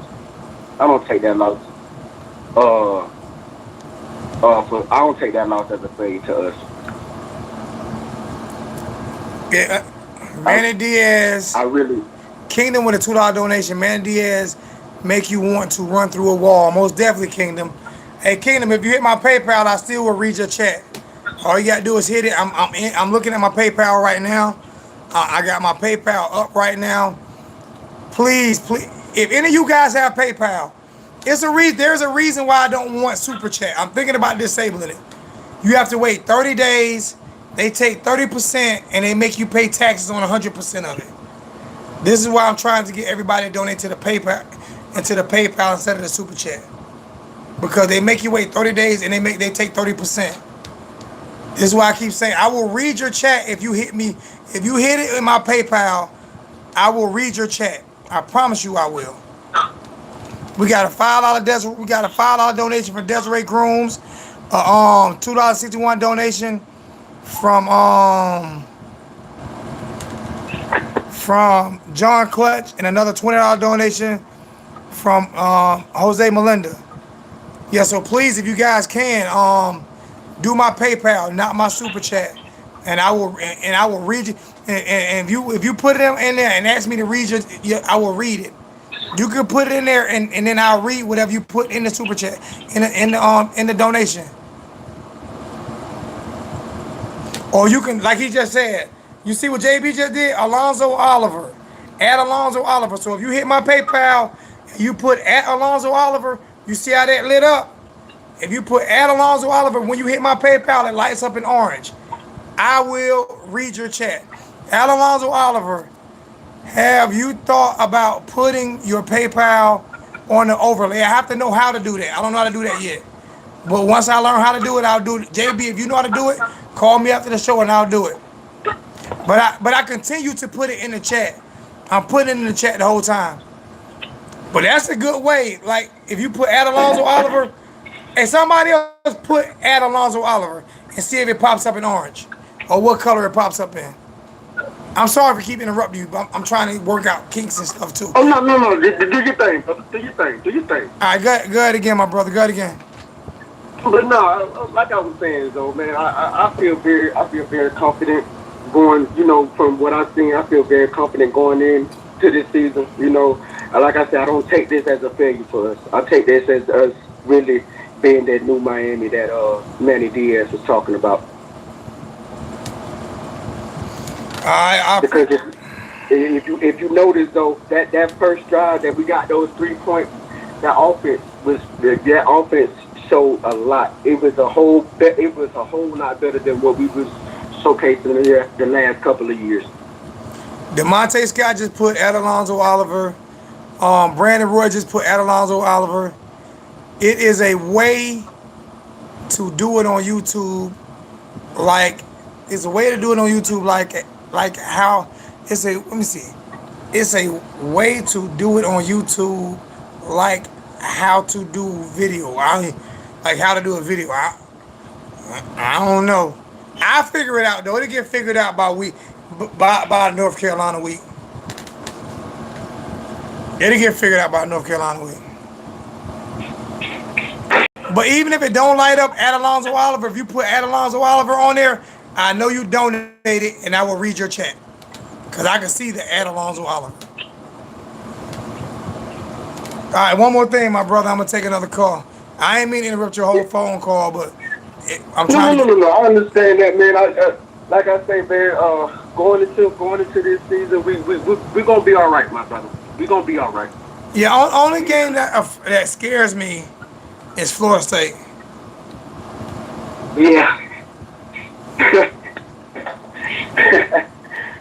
Speaker 5: I don't take that loss. I don't take that loss as a failure to us.
Speaker 1: Yeah, Manny Diaz.
Speaker 5: I really.
Speaker 1: Kingdom with a $2 donation. Manny Diaz make you want to run through a wall. Most definitely, Kingdom. Hey, Kingdom, if you hit my PayPal, I still will read your chat. All you gotta do is hit it. I'm looking at my PayPal right now. I got my PayPal up right now. Please, if any of you guys have PayPal, there's a reason why I don't want Super Chat. I'm thinking about disabling it. You have to wait 30 days. They take 30% and they make you pay taxes on 100% of it. This is why I'm trying to get everybody to donate to the PayPal instead of the Super Chat. Because they make you wait 30 days and they take 30%. This is why I keep saying I will read your chat if you hit me. If you hit it in my PayPal, I will read your chat. I promise you I will. We got a $5 donation from Desiree Grooms, $2.61 donation from John Clutch, and another $20 donation from Jose Melinda. Yeah, so please, if you guys can, do my PayPal, not my Super Chat, and I will read you. And if you put it in there and ask me to read I will read it. You can put it in there, and then I'll read whatever you put in the Super Chat in the donation. Or you can, like he just said, you see what JB just did? Alonzo Oliver. Add Alonzo Oliver. So if you hit my PayPal, and you put at Alonzo Oliver, you see how that lit up? If you put at Alonzo Oliver, when you hit my PayPal, it lights up in orange. I will read your chat. At Alonzo Oliver, have you thought about putting your PayPal on the overlay? I have to know how to do that. I don't know how to do that yet. But once I learn how to do it, I'll do it. JB, if you know how to do it, call me after the show and I'll do it. But I continue to put it in the chat. I'm putting it in the chat the whole time. But that's a good way. Like, if you put at Alonzo Oliver, and somebody else put at Alonzo Oliver and see if it pops up in orange or what color it pops up in. I'm sorry for keep interrupting you, but I'm trying to work out kinks and stuff too.
Speaker 5: Oh, no. Do your thing, brother. Do your thing.
Speaker 1: All right, go ahead again, my brother. Go ahead again.
Speaker 5: But no, like I was saying though, man, I feel very confident going. From what I've seen, I feel very confident going into this season. Like I said, I don't take this as a failure for us. I take this as us really being that new Miami that Manny Diaz was talking about. Because if you notice though, that first drive that we got those 3 points, that offense showed a lot. It was a whole lot better than what we was showcasing the last couple of years.
Speaker 1: DeMonte Scott just put at Alonzo Oliver. Brandon Roy just put at Alonzo Oliver. It is a way to do it on YouTube. It's a way to do it on YouTube. Like how it's a. Let me see. It's a way to do it on YouTube. Like how to do video. like how to do a video. I don't know. I figure it out though. It'll get figured out by North Carolina week. It'll get figured out by North Carolina week. But even if it don't light up at Alonzo Oliver, if you put at Alonzo Oliver on there, I know you donated and I will read your chat. Because I can see the at Alonzo Oliver. All right, one more thing, my brother. I'm going to take another call. I ain't mean to interrupt your whole phone call, but I'm trying to...
Speaker 5: No. I understand that, man. Like I say, man, going into this season, we're going to be all right, my brother. We're going to be all right.
Speaker 1: Yeah, only game that scares me is Florida State.
Speaker 5: Yeah.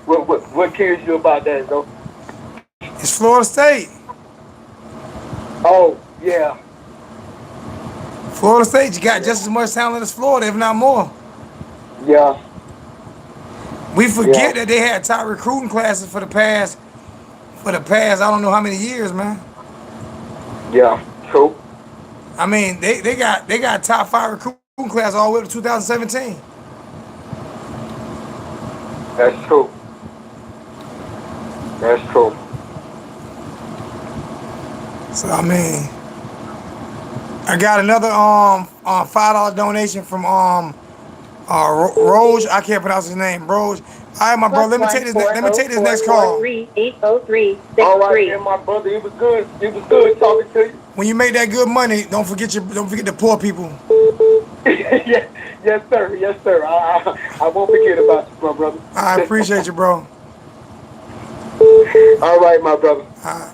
Speaker 5: What cares you about that, though?
Speaker 1: It's Florida State.
Speaker 5: Oh, yeah.
Speaker 1: Florida State, you got just as much talent as Florida, if not more.
Speaker 5: Yeah.
Speaker 1: We forget that they had top recruiting classes for the past, I don't know how many years, man.
Speaker 5: Yeah, true.
Speaker 1: I mean, they got top 5 recruiting class all the way up to 2017.
Speaker 5: That's true. That's true.
Speaker 1: So I mean, I got another $5 donation from Roj. I can't pronounce his name. Roj. All right, my brother. Let me take this next call.
Speaker 6: 803-63.
Speaker 5: All right, and my brother, it was good. It was good talking to you.
Speaker 1: When you make that good money, don't forget the poor people.
Speaker 5: Yes, sir. Yes, sir. I won't forget about you, my brother.
Speaker 1: I appreciate you, bro.
Speaker 5: All right, my brother.
Speaker 1: All right.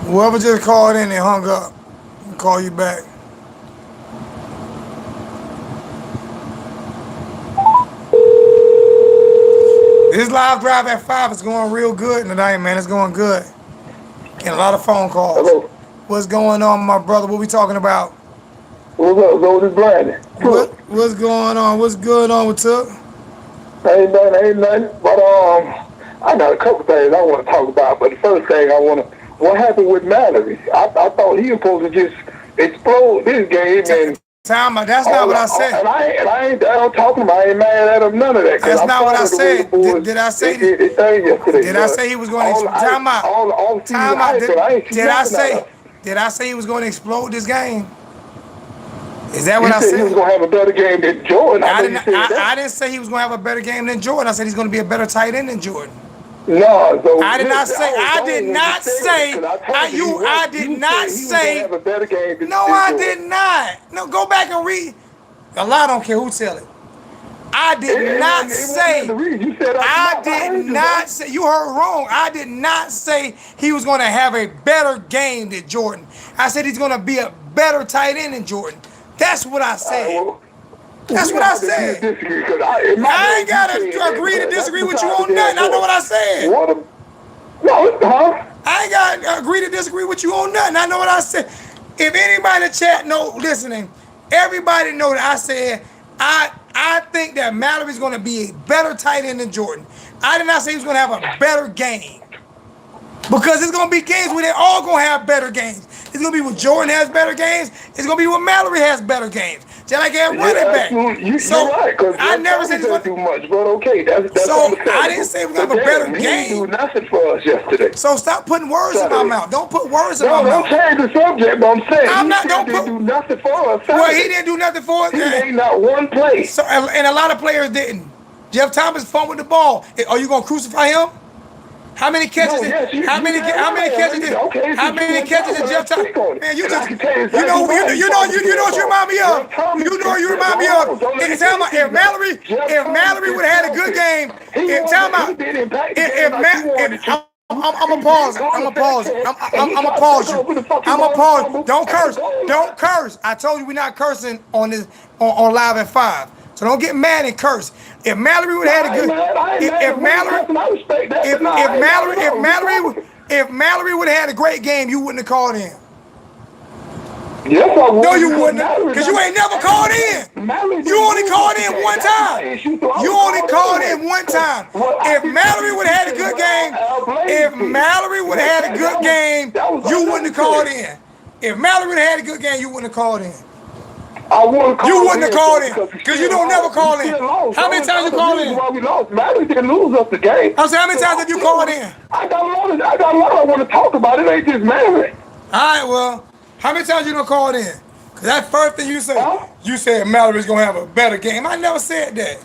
Speaker 1: Whoever just called in and hung up, I'll call you back. This live drive at 5 is going real good tonight, man. It's going good. Getting a lot of phone calls.
Speaker 4: Hello.
Speaker 1: What's going on, my brother? What we talking about?
Speaker 4: What's up, Golden Brandon?
Speaker 1: What's going on? What's going on with Tuck?
Speaker 4: Ain't nothing. But I got a couple things I want to talk about. But the first thing what happened with Mallory? I thought he was supposed to just explode this game and.
Speaker 1: Time out. That's not what I said.
Speaker 4: And I ain't talking about. I ain't mad at him. None of that.
Speaker 1: That's not what I said. Did I say? Did I say he was going to time out? Time out. Did I say he was going to explode this game? Is that what I said?
Speaker 4: He was going to have a better game than Jordan.
Speaker 1: I didn't say he was going to have a better game than Jordan. I said he's going to be a better tight end than Jordan.
Speaker 4: No, so
Speaker 1: I did not say. I did not say. I did not say. No, I did not. No, go back and read. Allah don't care who tell it. I did not say. I did not say. You heard wrong. I did not say he was going to have a better game than Jordan. I said he's going to be a better tight end than Jordan. That's what I said. That's what I said. I ain't got to agree to disagree with you on nothing. I know what I said. I ain't got to agree to disagree with you on nothing. I know what I said. If anybody in the chat listening, everybody know that I said I think that Mallory's going to be a better tight end than Jordan. I did not say he was going to have a better game. Because it's going to be games where they're all going to have better games. It's going to be when Jordan has better games. It's going to be when Mallory has better games. Just like at running back.
Speaker 4: You're right, because
Speaker 1: I never said he's going to
Speaker 4: do much, but okay. That's
Speaker 1: so I didn't say we're going to have a better game.
Speaker 4: He didn't do nothing for us yesterday.
Speaker 1: So stop putting words in my mouth. Don't put words in my mouth.
Speaker 4: Don't change the subject, but I'm saying
Speaker 1: he
Speaker 4: didn't do nothing for us.
Speaker 1: Well, he didn't do nothing for us.
Speaker 4: He made not one play.
Speaker 1: So, and a lot of players didn't. Jeff Thomas fumbled the ball. Are you going to crucify him? How many catches? How many catches did Jeff Thomas? Man, you know what you remind me of. You know what you remind me of. If Mallory would have had a good game, I'm gonna pause. Don't curse. I told you we're not cursing on live at 5. So don't get mad and curse. If Mallory would have had a good, if Mallory would have had a great game, you wouldn't have called in.
Speaker 4: Yes, I would.
Speaker 1: No, you wouldn't,
Speaker 4: Mallory
Speaker 1: because you ain't never called in.
Speaker 4: Mallory
Speaker 1: You only
Speaker 4: didn't
Speaker 1: called
Speaker 4: lose
Speaker 1: in
Speaker 4: the
Speaker 1: one
Speaker 4: game. That's
Speaker 1: time.
Speaker 4: my issue, so I
Speaker 1: You
Speaker 4: was
Speaker 1: only
Speaker 4: called
Speaker 1: called
Speaker 4: anyway.
Speaker 1: in one time.
Speaker 4: Well, I
Speaker 1: If
Speaker 4: think
Speaker 1: Mallory would have had a good game, if Mallory would have had a good game, you wouldn't have called in. If Mallory would have had a good game, you wouldn't have called in.
Speaker 4: I wouldn't call
Speaker 1: You wouldn't have called in
Speaker 4: because
Speaker 1: because you don't never call in. How many times you call in?
Speaker 4: Why we lost? Mallory didn't lose us the game.
Speaker 1: I'm saying, how many times have you called in?
Speaker 4: I got a lot I want to talk about. It ain't just Mallory.
Speaker 1: All right, well, how many times you done called in? Because that first thing you said Mallory's going to have a better game. I never said that.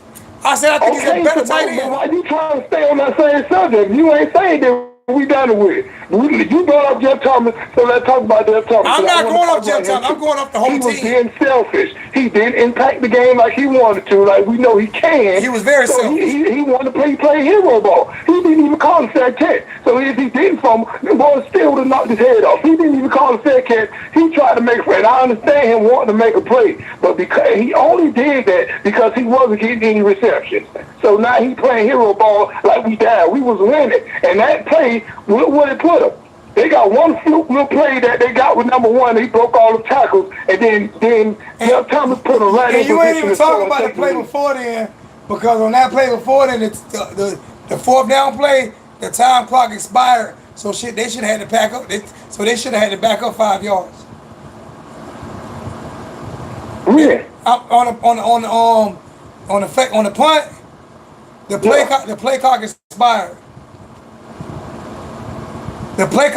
Speaker 1: I said I think he's a better tight end.
Speaker 4: Why you trying to stay on that same subject? You ain't saying that we done with. You brought up Jeff Thomas, so let's talk about Jeff Thomas.
Speaker 1: I'm not going off Jeff Thomas. I'm going off the whole team.
Speaker 4: He was being selfish. He didn't impact the game like he wanted to, like we know he can.
Speaker 1: He was very selfish.
Speaker 4: He wanted to play hero ball. He didn't even call it fair catch. So if he didn't fumble, the ball still would have knocked his head off. He didn't even call it fair catch. He tried to make a play. And I understand him wanting to make a play, but because he only did that because he wasn't getting any receptions. So now he playing hero ball like we died. We was winning. And that play, what it put him. They got one fluke little play that they got with number one. He broke all the tackles, and then Jeff Thomas put him right in.
Speaker 1: And you ain't even talking about the play before then, because on that play before then, the fourth down play, the time clock expired. So they should have had to back up. So they should have had to back up 5 yards.
Speaker 4: Yeah.
Speaker 1: On the punt, the play clock expired. The play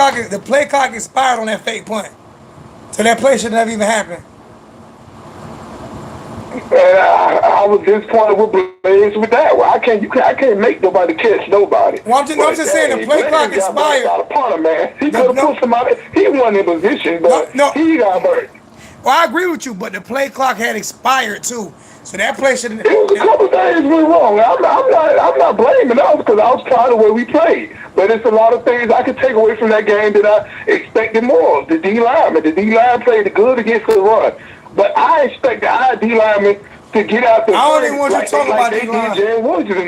Speaker 1: clock expired on that fake punt. So that play should never even happen.
Speaker 4: And I was disappointed with Blaze with that. Well, I can't make nobody catch nobody.
Speaker 1: Well, I'm just saying the play clock expired.
Speaker 4: Punter, man. He could have put somebody. He wasn't in position, but he got hurt.
Speaker 1: Well, I agree with you, but the play clock had expired too. So that play should have.
Speaker 4: It was a couple things went wrong. I'm not blaming us because I was proud of the way we played. But it's a lot of things I could take away from that game that I expected more. The D line played good against the run, but I expected our D linemen to get out the.
Speaker 1: I don't even want you to talk about D line.
Speaker 4: And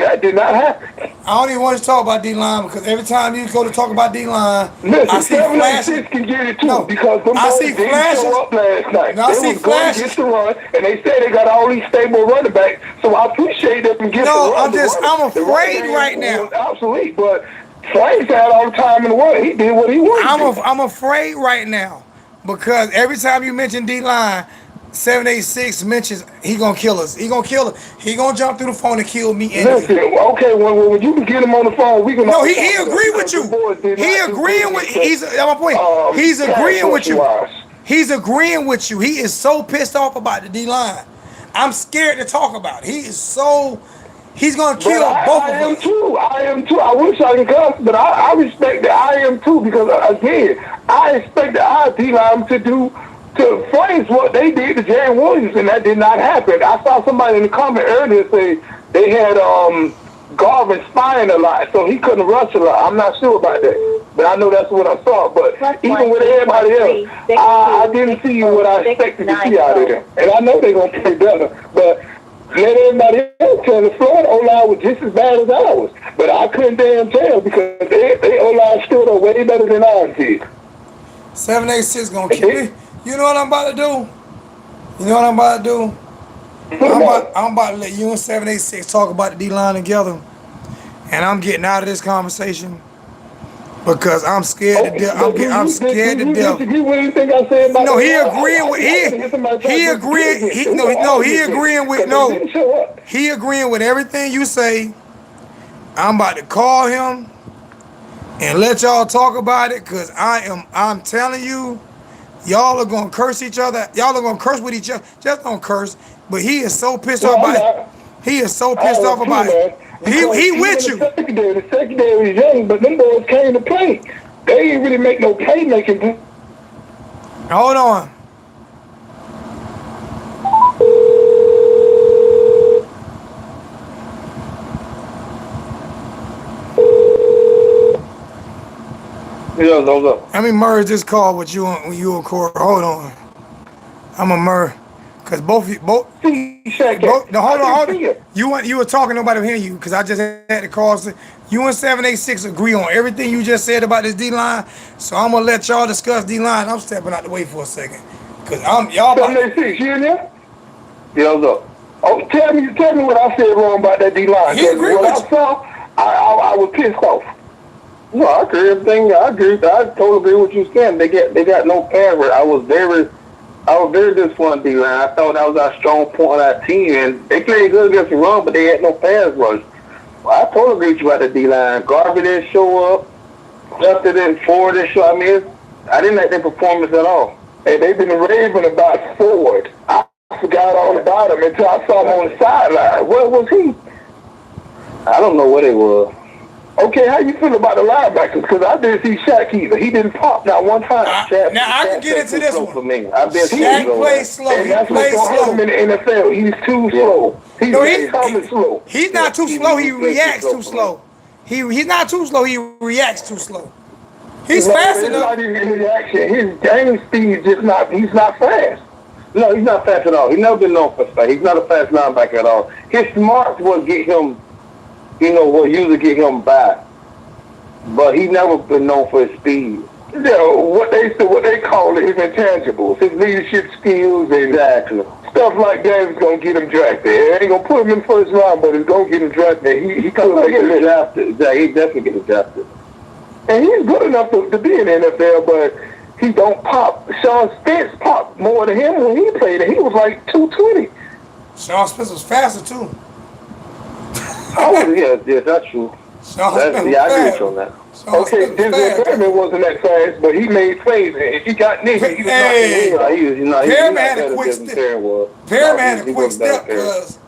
Speaker 4: that did not happen.
Speaker 1: I don't even want to talk about D line because every time you go to talk about D line, I see flashes.
Speaker 4: Can get it too because them boys didn't show up last night.
Speaker 1: No, I see flashes.
Speaker 4: Against the run, and they say they got all these stable running backs. So I appreciate them against the run.
Speaker 1: I'm afraid right now.
Speaker 4: Obsolete, but Frank's had all the time in the world. He did what he wanted.
Speaker 1: I'm afraid right now because every time you mention D line, 786 mentions he gonna kill us. He gonna kill us. He gonna jump through the phone and kill me.
Speaker 4: Listen, okay, when you can get him on the phone, we can.
Speaker 1: No, he agree with you. He agreeing with. He's at my point. He's agreeing with you. He's agreeing with you. He is so pissed off about the D line. I'm scared to talk about it. He's gonna kill both of us.
Speaker 4: I am too. I wish I could come, but I respect that I am too because again, I expected our D line to do. To phrase what they did to Jaron Williams, and that did not happen. I saw somebody in the comment earlier say they had Garvin spying a lot, so he couldn't rush a lot. I'm not sure about that, but I know that's what I saw. But even with everybody else, I didn't see what I expected to see out of them. And I know they're going to play better, but let everybody else tell the Florida O-line was just as bad as ours. But I couldn't damn tell because they O-line stood up way better than ours did.
Speaker 1: 786 going to kill me. You know what I'm about to do? I'm about to let you and 786 talk about the D-line together. And I'm getting out of this conversation because I'm scared to death. I'm scared to death.
Speaker 4: Disagree with anything I said about
Speaker 1: he agreeing with everything you say. I'm about to call him and let y'all talk about it because I'm telling you. Y'all are gonna curse each other. Y'all are gonna curse with each other. Just don't curse. But he is so pissed off about it. He is so pissed off about it. He with you.
Speaker 4: The secondary was young, but them boys came to play. They didn't really make no playmaking.
Speaker 1: Hold on.
Speaker 4: Yeah, up.
Speaker 1: Let me merge this call with you and Corey. Hold on. I'm a merge. Cause both. No, hold on. You were talking, nobody hear you. Cause I just had to call. You and 786 agree on everything you just said about this D line. So I'm gonna let y'all discuss D line. I'm stepping out the way for a second. Cause y'all.
Speaker 4: Sunday 6, you in there? Yeah, look. Oh, tell me what I said wrong about that D line.
Speaker 1: He agree
Speaker 4: What
Speaker 1: with
Speaker 4: I saw, I was pissed off. No, I agree everything. I agree. I totally agree with you saying. They got no pass rush. I was very disappointed D line. I thought that was our strong point on our team, and they played good against the run, but they had no pass rush. Well, I totally agree with you about the D line. Garvey didn't show up. Lefty didn't. Ford didn't show. I mean, I didn't like their performance at all. And they've been raving about Ford. I forgot all about him until I saw him on the sideline. Where was he? I don't know what it was. Okay, how you feel about the linebackers? Because I didn't see Shaq either. He didn't pop not one time.
Speaker 1: Now I can get into this one.
Speaker 4: For me. I've been
Speaker 1: Shaq plays slow.
Speaker 4: And that's what's going to hurt him in the NFL. He's too slow. He's slow.
Speaker 1: He's not too slow. He reacts too slow. He's not too slow. He reacts too slow. He's fast enough.
Speaker 4: Not even reaction. His game speed is just not. He's not fast. No, he's not fast at all. He's never been known for fast. He's not a fast linebacker at all. His smarts will get him. Will usually get him by, but he's never been known for his speed. What they call it, his intangibles, his leadership skills, and stuff like that is gonna get him drafted. It ain't gonna put him in first round, but it's gonna get him drafted. He could get drafted. Yeah, he definitely get drafted. And he's good enough to be in the NFL, but he don't pop. Sean Spence popped more than him when he played, and he was like 220.
Speaker 1: Sean Spence was faster too.
Speaker 4: Yeah, that's true. I agree with you on that. Okay, Denzel Perryman wasn't that fast, but he made plays. If he got niggas, he was
Speaker 1: Perryman had a quick step. Perryman had a quick step because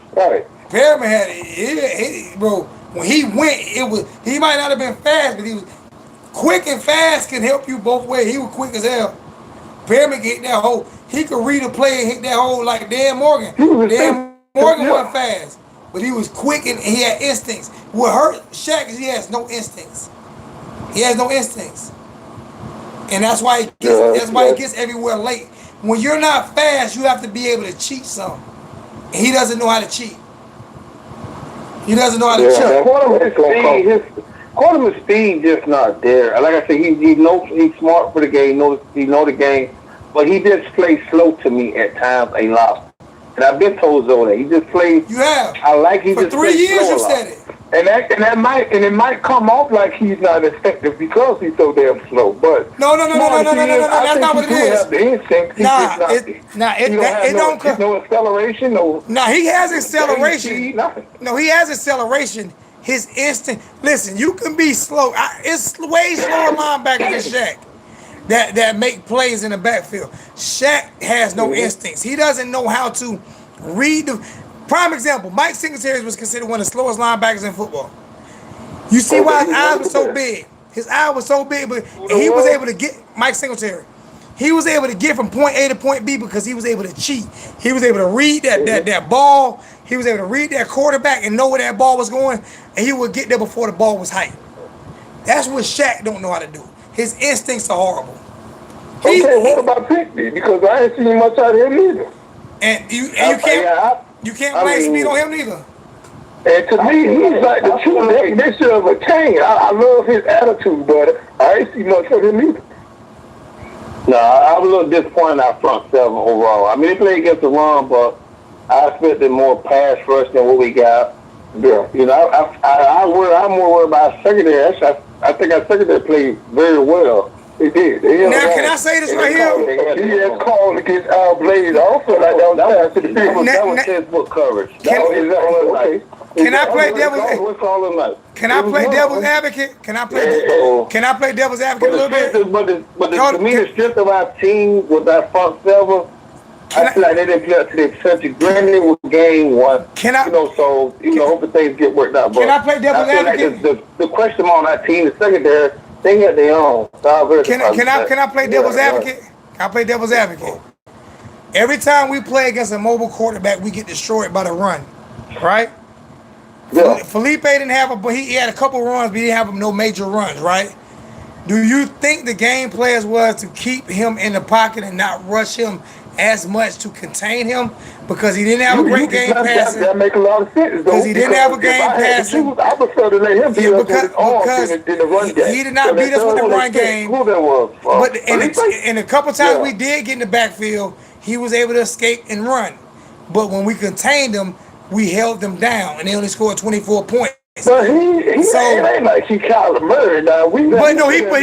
Speaker 1: Perryman had it, bro. When he went, he might not have been fast, but he was quick and fast can help you both ways. He was quick as hell. Perryman could hit that hole. He could read a play and hit that hole like Dan Morgan. Dan Morgan wasn't fast. But he was quick and he had instincts. What hurt Shaq is he has no instincts. He has no instincts. And that's why he gets everywhere late. When you're not fast, you have to be able to cheat some. And he doesn't know how to cheat. He doesn't know how to cheat.
Speaker 4: Quarterman's speed just not there. Like I said, he's smart for the game, he know the game, but he just plays slow to me at times a lot. And I've been told so that he just plays.
Speaker 1: You have.
Speaker 4: I like he
Speaker 1: for
Speaker 4: just
Speaker 1: 3 years. You said it.
Speaker 4: And it might come off like he's not effective because he's so damn slow. But
Speaker 1: no. That's not what it is.
Speaker 4: Have the instinct.
Speaker 1: It don't come.
Speaker 4: No acceleration. No.
Speaker 1: He has acceleration.
Speaker 4: Speed, nothing.
Speaker 1: No, he has acceleration. His instinct. Listen, you can be slow. It's way slower linebackers than Shaq. That make plays in the backfield. Shaq has no instincts. He doesn't know how to read the prime example. Mike Singletary was considered one of the slowest linebackers in football. You see why his eyes were so big. His eye was so big, but he was able to get Mike Singletary. He was able to get from point A to point B because he was able to cheat. He was able to read that ball. He was able to read that quarterback and know where that ball was going, and he would get there before the ball was hyped. That's what Shaq don't know how to do. His instincts are horrible.
Speaker 4: What about Pickney? Because I ain't seen much out of him either.
Speaker 1: And you can't blame speed on him neither.
Speaker 4: And to me, he's like the true. They should have attained. I love his attitude, but I ain't see much of him either. No, I was a little disappointed in our front seven overall. I mean, they played against the run, but I expected more pass rush than what we got. Yeah, I'm more worried about our secondary. Actually, I think our secondary played very well. They did.
Speaker 1: Now, can I say this right here?
Speaker 4: He has called against our Blades. Also, that was textbook coverage. Can
Speaker 1: I play devil's advocate? Can I play devil's advocate a little bit?
Speaker 4: But to me, the strength of our team with our front seven, I feel like they didn't play up to the exception. Granted, with game one, hoping things get worked out. But
Speaker 1: can I play devil's advocate?
Speaker 4: Like the question on our team, the secondary, they got their own.
Speaker 1: Can I play devil's advocate? Can I play devil's advocate? Every time we play against a mobile quarterback, we get destroyed by the run, right? Yeah. Felipe didn't have he had a couple runs, but he didn't have no major runs, right? Do you think the game plan was to keep him in the pocket and not rush him as much to contain him because he didn't have a great game passing.
Speaker 4: That make a lot of sense, though.
Speaker 1: Because he didn't have a game passing.
Speaker 4: I prefer to let him beat us with his arms than the run game.
Speaker 1: He did not beat us with the run game.
Speaker 4: Who that was?
Speaker 1: But in a couple times we did get in the backfield, he was able to escape and run. But when we contained him, we held them down, and they only scored 24 points.
Speaker 4: But he ain't like he Kyler Murray now.
Speaker 1: But he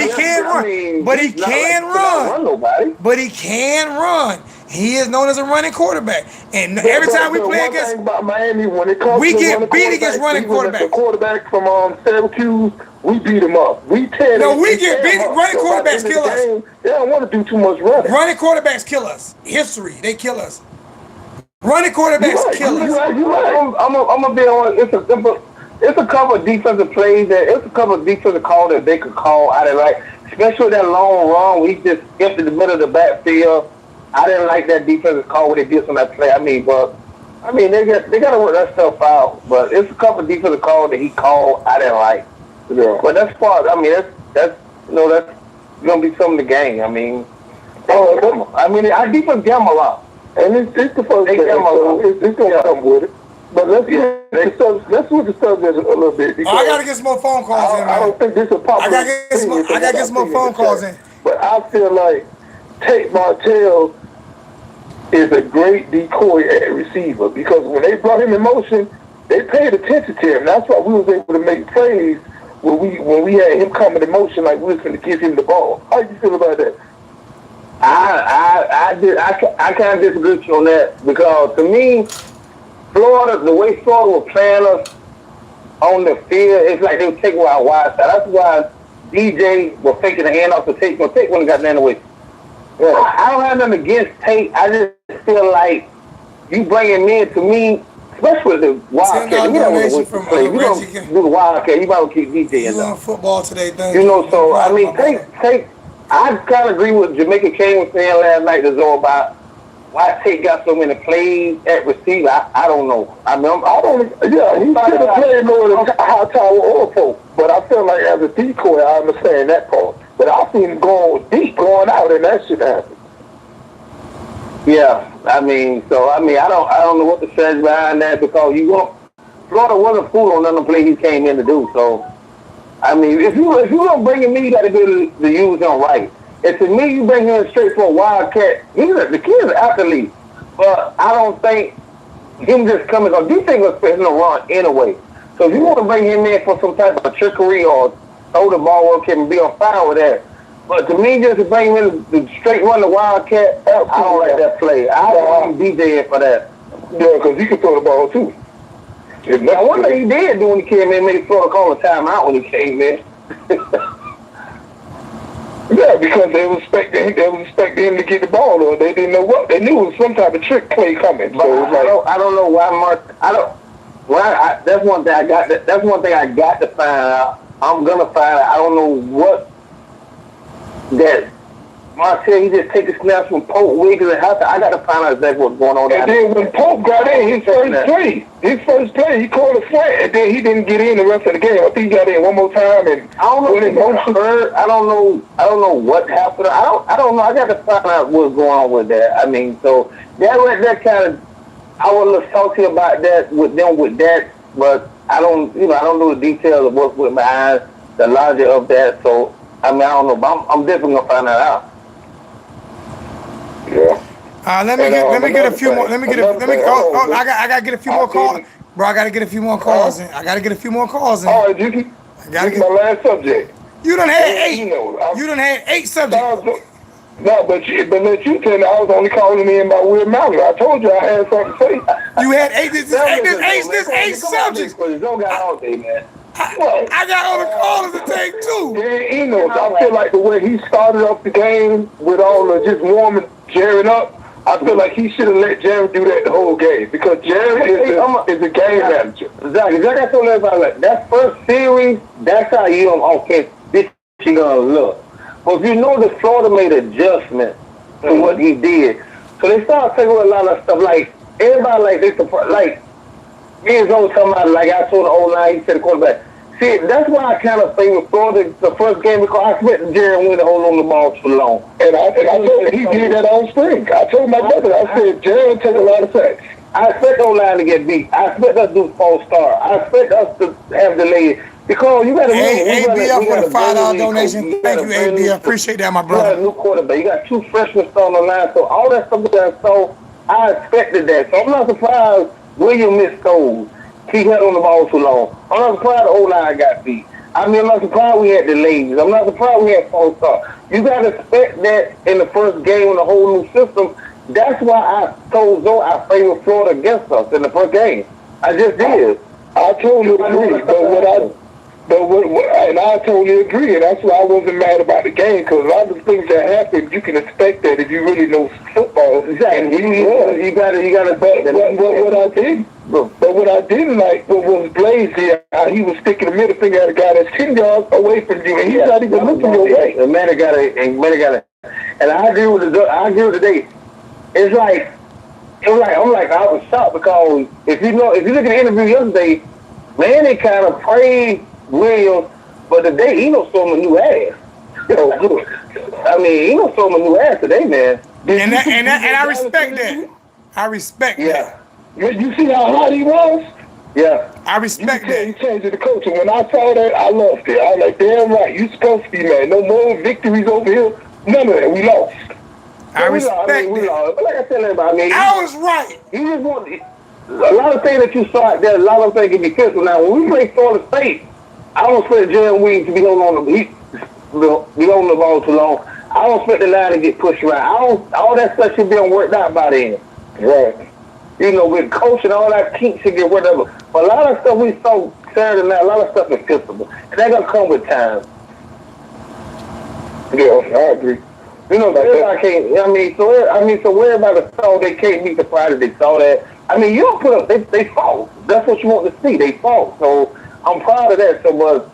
Speaker 1: can run. But he can run. But he can run. He is known as a running quarterback. And every time we play against
Speaker 4: about Miami, when it comes
Speaker 1: we
Speaker 4: to
Speaker 1: get beat against running quarterbacks.
Speaker 4: The quarterback from Syracuse, we beat him up. We get beat.
Speaker 1: Running quarterbacks kill us.
Speaker 4: They don't want to do too much running.
Speaker 1: Running quarterbacks kill us. History, they kill us. Running quarterbacks kill us.
Speaker 2: I'm gonna be on. It's a couple of defensive plays it's a couple of defensive calls that they could call. I didn't like, especially that long run where he just emptied the middle of the backfield. I didn't like that defensive call when they did some of that play. they got to work that stuff out. But it's a couple of defensive calls that he called I didn't like. Yeah. But that's part. That's gonna be some of the game. Our defense gamble a lot,
Speaker 4: and it's the first game. It's gonna come with it. But let's switch the subject a little bit.
Speaker 1: I gotta get some more phone calls in.
Speaker 4: I don't think this is a popular.
Speaker 1: I gotta get some more phone calls in.
Speaker 4: But I feel like Tate Martell is a great decoy at receiver because when they brought him in motion, they paid attention to him. That's why we was able to make plays when we had him coming in motion like we was going to give him the ball. How you feel about that?
Speaker 2: I kind of disagree with you on that because to me, Florida, the way Florida was playing us on the field, it's like they were taking our wide side. That's why DJ was faking the handoff to Tate. Tate wouldn't have gotten away. Yeah. I don't have nothing against Tate. I just feel like you bringing men to me, especially with the Wildcat. You don't want to play. You don't do the Wildcat. You might want to keep DJ in there.
Speaker 1: Football today,
Speaker 2: Tate. I kind of agree with Jamaica King was saying last night to Zoe about why Tate got so many plays at receiver. I don't know.
Speaker 4: He should have played more than high tower or folk. But I feel like as a decoy, I understand that part. But I seen him going deep, going out, and that shit happen.
Speaker 2: Yeah, I don't know what the strategy behind that because Florida wasn't fooled on none of the play he came in to do. So, if you don't bring him in, you got to be able to use him right. And to me, you bring him straight for a Wildcat. The kid's an athlete, but I don't think him just coming on defense was for him to run anyway. So if you want to bring him in for some type of trickery or throw the ball up and be on fire with that. But to me, just to bring him in the straight run the Wildcat, I don't like that play. I don't want DJ in for that.
Speaker 4: Yeah, because he can throw the ball too.
Speaker 2: I wonder he did do when he came in, made Florida call a timeout when he came in.
Speaker 4: Yeah, because they was expecting him to get the ball, or they didn't know what. They knew it was some type of trick play coming. So
Speaker 2: I don't know why that's one thing I got. That's one thing I got to find out. I'm gonna find out. I don't know what that Martell. He just take the snaps from Pope Wiggins and I got to find out exactly what's going on.
Speaker 4: And then when Pope got in his first play, he called a flat, and then he didn't get in the rest of the game. I think he got in one more time, and
Speaker 2: I don't know if he got hurt. I don't know what happened. I don't know. I got to find out what's going on with that. So that kind of, I was a little salty about that with that, but I don't know the details of what's behind the logic of that. So I don't know, but I'm definitely gonna find that out.
Speaker 4: Yeah.
Speaker 1: Let me get a few more. I gotta get a few more calls, bro. I gotta get a few more calls in.
Speaker 4: All right, Juki. This is my last subject.
Speaker 1: You done had 8. You done had 8 subjects.
Speaker 4: No, but let you tell me I was only calling in about Will Mallory. I told you I had something to say.
Speaker 1: You had 8. This 8 subjects.
Speaker 2: Don't got all day, man.
Speaker 1: I got other callers to take too.
Speaker 4: Yeah, I feel like the way he started off the game with all the just warming Jared up, I feel like he should have let Jared do that the whole game because Jared is a game manager.
Speaker 2: Exactly. I told everybody, that first series, that's how you on offense, this is gonna look. But if you know that Florida made adjustments to what he did, so they started taking away a lot of stuff. Like everybody, me and Zoe talking about, like I told the old line, he said the quarterback,
Speaker 4: See, that's why I kind of favor Florida the first game because I expected Jerry Wynn to hold on the ball too long.
Speaker 5: And I told him he did that on spring. I told my brother, I said, Jerry take a lot of sacks.
Speaker 4: I expect O-line to get beat. I expect us to do false start. I expect us to have delays. Because you got to remember,
Speaker 1: ABF with a $5 donation. Thank you, ABF. Appreciate that, my brother.
Speaker 4: You got a new quarterback. You got 2 freshmen starting on the line. So all that stuff that so I expected that. So I'm not surprised William missed those. He held on the ball too long. I'm not surprised the O-line got beat. I mean, I'm not surprised we had delays. I'm not surprised we had false start. You got to expect that in the first game in a whole new system. That's why I told Zoe I favor Florida against us in the first game. I just did.
Speaker 5: I totally agree. And I totally agree, and that's why I wasn't mad about the game, because a lot of the things that happen, you can expect that if you really know football.
Speaker 4: Exactly. You got to bet that.
Speaker 5: But what I didn't like was Blaze here. How he was sticking the middle finger at a guy that's 10 yards away from you, and he's not even looking your way.
Speaker 4: The man got it. And I agree with the day. It's like I was shocked because if you look at the interview yesterday, Manny kind of praised Williams, but today he don't show him a new ass. So good. I mean, he don't show him a new ass today, man.
Speaker 1: And I respect that. I respect that.
Speaker 5: You see how hot he was?
Speaker 4: Yeah.
Speaker 1: I respect that.
Speaker 5: He changed the coach, and when I saw that, I loved it. I was like, damn right, you supposed to be mad. No more victories over here. None of that. We lost.
Speaker 1: I respect that.
Speaker 4: We lost. But like I said, everybody,
Speaker 1: I was right.
Speaker 4: He just wanted a lot of things that you saw out there. A lot of things can be canceled. Now, when we play Florida State, I don't expect Jerry Williams to be holding on the ball too long. I don't expect the line to get pushed around. All that stuff should be worked out by then.
Speaker 5: Right.
Speaker 4: You know, with coach and all that kinks should get whatever. But a lot of stuff we saw Saturday night, a lot of stuff is fixable. And that's going to come with time.
Speaker 5: Yeah, I agree.
Speaker 4: You know, everybody can't, so everybody saw they can't meet the Friday, they saw that. I mean, you don't put up, they fought. That's what you want to see. They fought. So I'm proud of that. So, but,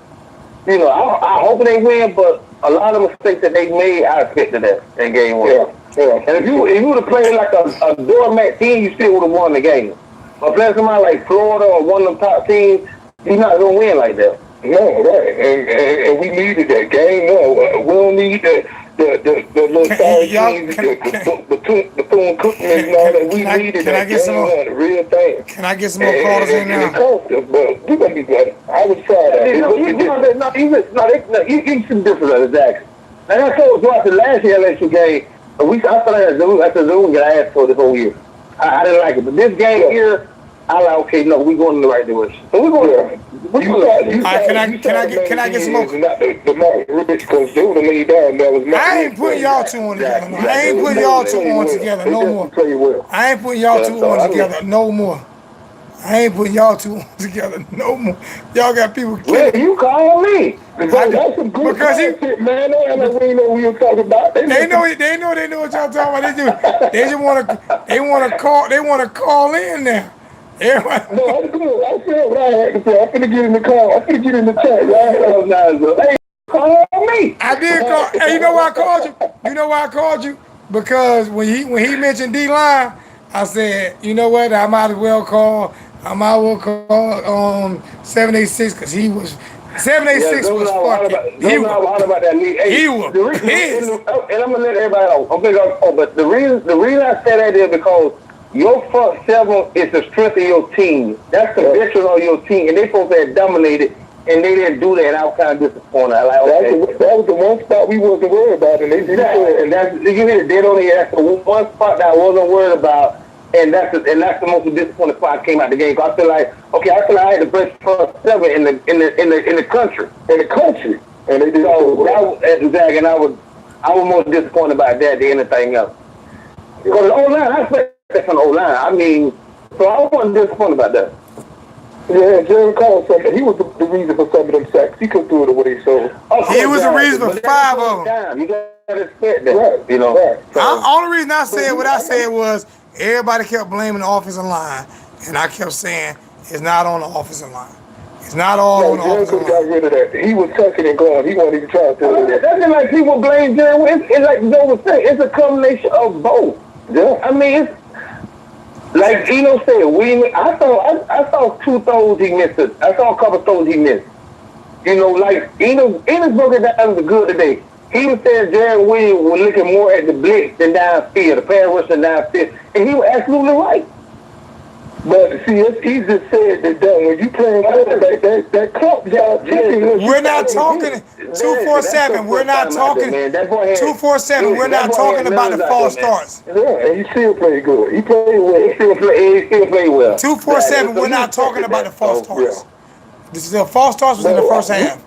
Speaker 4: you know, I hope they win, but a lot of mistakes that they made, I expected that in game 1.
Speaker 5: Yeah.
Speaker 4: And if you would have played like a doormat team, you still would have won the game. But playing somebody like Florida or one of them top teams, you're not going to win like that.
Speaker 5: No, right. And we needed that game. No, we don't need the little sorry teams, the Bethune-Cookman and all that. We needed that game 1, the real thing.
Speaker 1: Can I get some more callers in now?
Speaker 5: It cost us, but we're going to be better. I was proud of it.
Speaker 4: You can see the difference of the Jackson. Like I told you after last year LSU game, I thought that's a Zoom that I asked for this whole year. I didn't like it. But this game here, I like, okay, no, we're going in the right direction. So we're going
Speaker 1: Can I get some more?
Speaker 5: The Martin Rich, because they would have laid down. That was
Speaker 1: I ain't putting y'all two on together. No. I ain't putting y'all two on together no more. I ain't putting y'all two on together no more. I ain't putting y'all two on together no more. Y'all got people killing.
Speaker 4: Well, you call me.
Speaker 5: That's some good shit, man. We know what you were talking about.
Speaker 1: They know what y'all talking about. They just want to call in now. Everybody.
Speaker 5: No, I'm good. I said what I had to say. I'm finna get in the call. I'm finna get in the chat. Right?
Speaker 4: Hey, call me.
Speaker 1: I did call. Hey, you know why I called you? You know why I called you? Because when he mentioned D-line, I said, you know what? I might as well call 786 because he was 786 was fucking. He was pissed.
Speaker 4: And I'm gonna let everybody know. But the reason I said that is because your front seven is the strength of your team. That's the veteran of your team, and they supposed to have dominated, and they didn't do that. And I was kind of disappointed.
Speaker 5: That was the one spot we wasn't worried about, and they did that.
Speaker 4: And that's you hit it dead on the ass. That's the one spot that I wasn't worried about. And that's the most disappointing spot I came out the game. I feel like I had the best front seven in the country.
Speaker 5: And they did
Speaker 4: exactly. And I was more disappointed about that than anything else. Because the O-line, I expect that from the O-line. I mean, so I wasn't disappointed about that.
Speaker 5: Yeah, Jerry called something. He was the reason for some of them sacks. He couldn't do it the way he showed.
Speaker 1: He was the reason for 5 of them.
Speaker 4: You gotta expect that.
Speaker 5: Right.
Speaker 4: You know.
Speaker 5: Right.
Speaker 1: So, only reason I said what I said was everybody kept blaming the offensive line, and I kept saying it's not on the offensive line. It's not all on the offensive line.
Speaker 5: Got rid of that. He was tucking and going. He wasn't even trying to tell you that.
Speaker 4: That's just like people blame Jerry. It's like Joe was saying. It's a combination of both.
Speaker 5: Yeah.
Speaker 4: I mean, it's like Eno said. I saw 2 throws he missed. I saw a couple throws he missed. You know, like Enos broke it down the good today. He was saying Jared Williams was looking more at the blitz than downfield, the pass rush than downfield, and he was absolutely right. But see, it's easy to say that when you playing that club job.
Speaker 1: We're not talking 247. We're not talking 247. We're not talking about the false starts.
Speaker 4: Yeah, and he still played good. He played well. He still played well.
Speaker 1: 247. We're not talking about the false starts. This is the false starts was in the first half.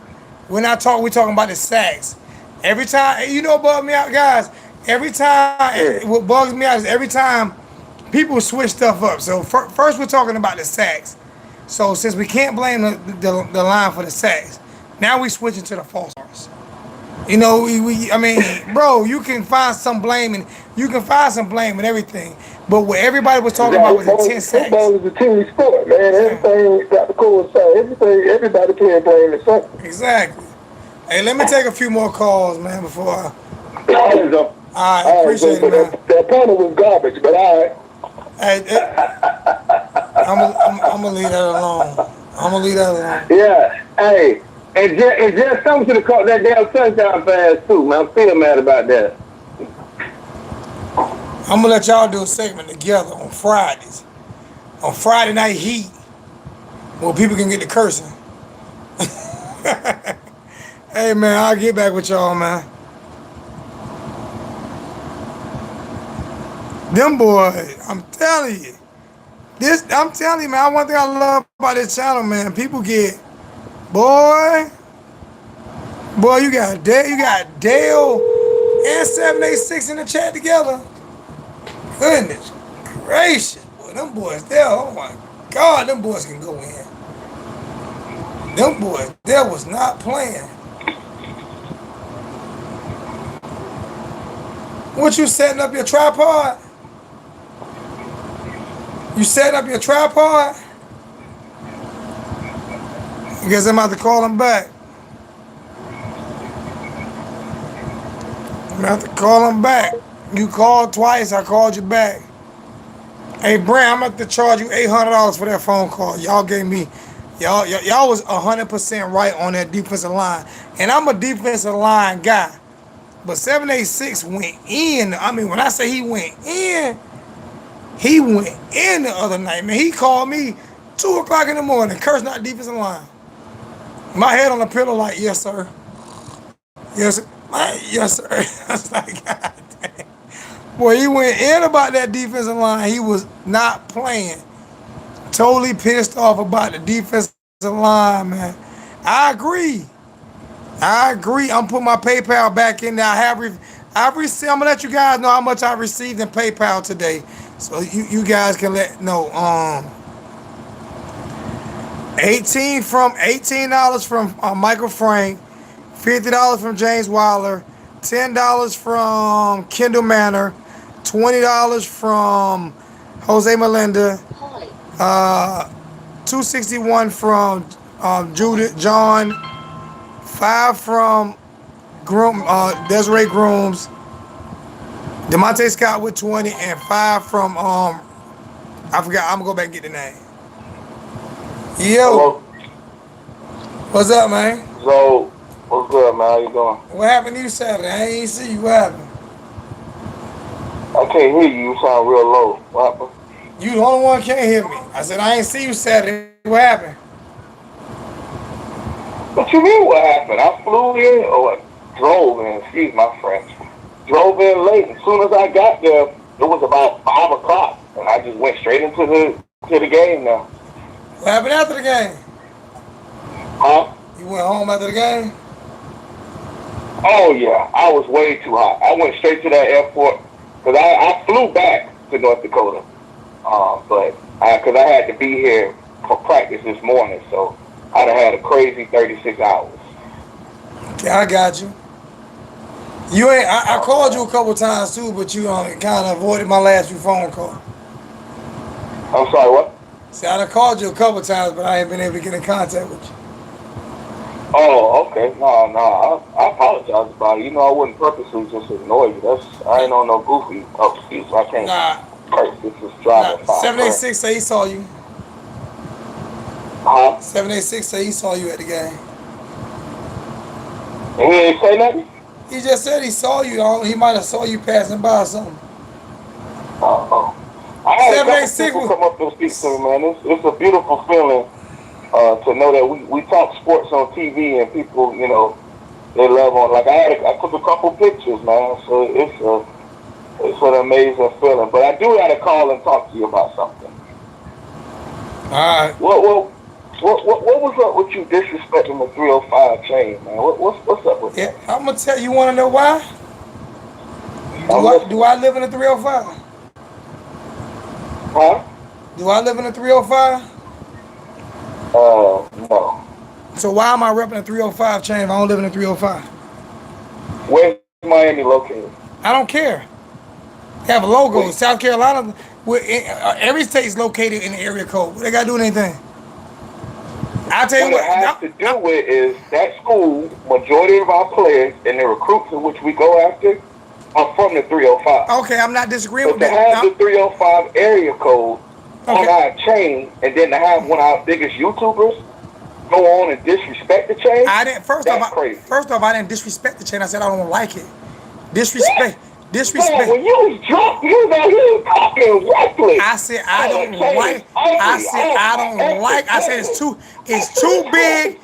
Speaker 1: We're not talking. We're talking about the sacks. Every time, you know, what bugs me out, guys. Every time, what bugs me out is every time people switch stuff up. So first we're talking about the sacks. So since we can't blame the line for the sacks, now we switching to the false starts. You know, I mean, bro, you can find some blame and everything. But what everybody was talking about was the 10 sacks.
Speaker 4: Football is a team sport, man. Everything got the cool side. Everybody can blame it something.
Speaker 1: Exactly. Hey, let me take a few more calls, man, before I...
Speaker 4: All
Speaker 1: right, appreciate it, man.
Speaker 4: The opponent was garbage, but all right.
Speaker 1: Hey, I'm gonna leave that alone.
Speaker 4: Yeah. Hey, and just something should have caught that damn touchdown pass too, man. I'm still mad about that.
Speaker 1: I'm gonna let y'all do a segment together on Fridays. On Friday Night Heat, where people can get the cursing. Hey, man, I'll get back with y'all, man. Them boys, I'm telling you. Man, one thing I love about this channel, man, people get, boy, you got Dale and 786 in the chat together. Goodness gracious, boy, them boys there, oh my God, them boys can go in. Them boys there was not playing. What, you setting up your tripod? You setting up your tripod? I guess I'm about to call him back. I'm about to call him back. You called twice, I called you back. Hey, Brand, I'm about to charge you $800 for that phone call. Y'all gave me, y'all was 100% right on that defensive line. And I'm a defensive line guy. But 786 went in. I mean, when I say he went in the other night, man. He called me 2 o'clock in the morning, cursing out defensive line. My head on the pillow like, yes, sir. Yes, sir. Yes, sir. I was like, God damn. Boy, he went in about that defensive line. He was not playing. Totally pissed off about the defensive line, man. I agree. I'm putting my PayPal back in there. I've received. I'm gonna let you guys know how much I received in PayPal today, so you guys can know. $18 from Michael Frank, $50 from James Wilder, $10 from Kendall Manor, $20 from Jose Melinda, $261 from John. 5 from Desiree Grooms, DeMonte Scott with 20, and 5 from I forgot. I'm gonna go back and get the name. Yo,
Speaker 4: hello.
Speaker 1: What's up, man?
Speaker 4: So, what's good, man? How you doing?
Speaker 1: What happened to you Saturday? I ain't see you. What happened?
Speaker 4: I can't hear you. You sound real low. What happened?
Speaker 1: You the only one can't hear me. I said I ain't see you Saturday. What happened?
Speaker 4: What you mean what happened? I flew in or drove in, excuse my French. Drove in late. As soon as I got there, it was about 5 o'clock. And I just went straight into the game now.
Speaker 1: What happened after the game?
Speaker 4: Huh?
Speaker 1: You went home after the game?
Speaker 4: Oh yeah, I was way too hot. I went straight to that airport because I flew back to North Dakota. But because I had to be here for practice this morning, so I'd have had a crazy 36 hours.
Speaker 1: Okay, I got you. You ain't. I called you a couple times too, but you kind of avoided my last few phone calls.
Speaker 4: I'm sorry, what?
Speaker 1: See, I done called you a couple times, but I ain't been able to get in contact with you.
Speaker 4: Oh, okay. No, I apologize about it. You know, I wouldn't purposely just ignore you. I ain't on no goofy excuse. I can't.
Speaker 1: Nah.
Speaker 4: This is driving.
Speaker 1: 786 say he saw you.
Speaker 4: Huh?
Speaker 1: 786 say he saw you at the game.
Speaker 4: And he ain't say nothing?
Speaker 1: He just said he saw you. He might have saw you passing by or something.
Speaker 4: Uh-oh. I had a couple
Speaker 1: 786
Speaker 4: people come up and speak to me, man. It's a beautiful feeling to know that we talk sports on TV and people, you know, they love on. Like I took a couple pictures, man. So it's an amazing feeling. But I do got to call and talk to you about something.
Speaker 1: All right.
Speaker 4: What was up with you disrespecting the 305 chain, man? What's up with that?
Speaker 1: I'm gonna tell you. You want to know why? Do I live in a 305?
Speaker 4: Huh?
Speaker 1: Do I live in a 305?
Speaker 4: No.
Speaker 1: So why am I repping a 305 chain if I don't live in a 305?
Speaker 4: Where's Miami located?
Speaker 1: I don't care. They have a logo. Wait. South Carolina, every state's located in the area code. What they got to do with anything? I'll tell you
Speaker 4: what it has to do with is that school, majority of our players and the recruits in which we go after are from the 305.
Speaker 1: Okay, I'm not disagreeing with
Speaker 4: that. But to have the 305 area code on our chain, and then to have one of our biggest YouTubers go on and disrespect the chain,
Speaker 1: First off, I didn't disrespect the chain. I said I don't like it. Disrespect.
Speaker 4: Man, when you was drunk, you was out here talking reckless.
Speaker 1: I said I don't like. I said it's too big.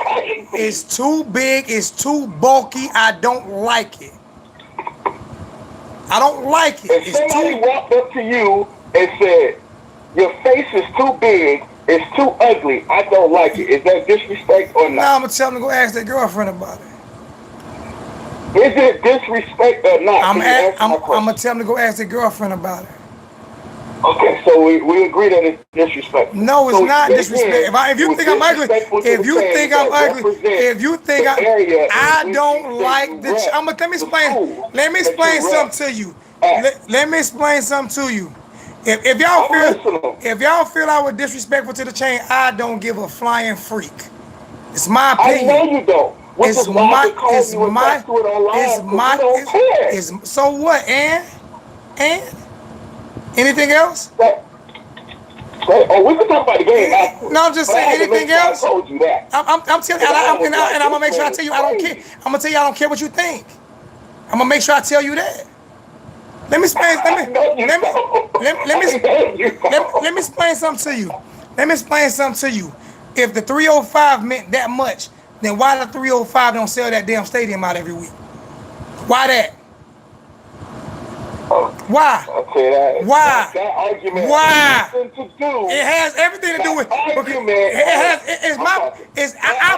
Speaker 1: It's too big. It's too bulky. I don't like it. I don't like it.
Speaker 4: If somebody walked up to you and said, your face is too big, it's too ugly, I don't like it. Is that disrespect or not?
Speaker 1: No, I'm going to tell them to go ask their girlfriend about it.
Speaker 4: Is it disrespect or not?
Speaker 1: I'm going to tell them to go ask their girlfriend about it.
Speaker 4: Okay, so we agree that it's disrespectful.
Speaker 1: No, it's not disrespect. If you think I'm ugly, I don't like the. Let me explain something to you. Let me explain something to you. If y'all feel I was disrespectful to the chain, I don't give a flying freak. It's my opinion.
Speaker 4: I know you don't.
Speaker 1: So what? And anything else?
Speaker 4: Oh, we can talk about the game.
Speaker 1: No, I'm just saying. Anything else?
Speaker 4: I told you that.
Speaker 1: I'm telling you, and I'm gonna make sure I tell you I don't care. I'm gonna tell you I don't care what you think. I'm gonna make sure I tell you that. Let me explain. Let me explain something to you. Let me explain something to you. If the 305 meant that much, then why the 305 don't sell that damn stadium out every week? Why that? Why?
Speaker 4: Okay,
Speaker 1: why?
Speaker 4: That argument
Speaker 1: why?
Speaker 4: has nothing to do.
Speaker 1: It has everything to do with. I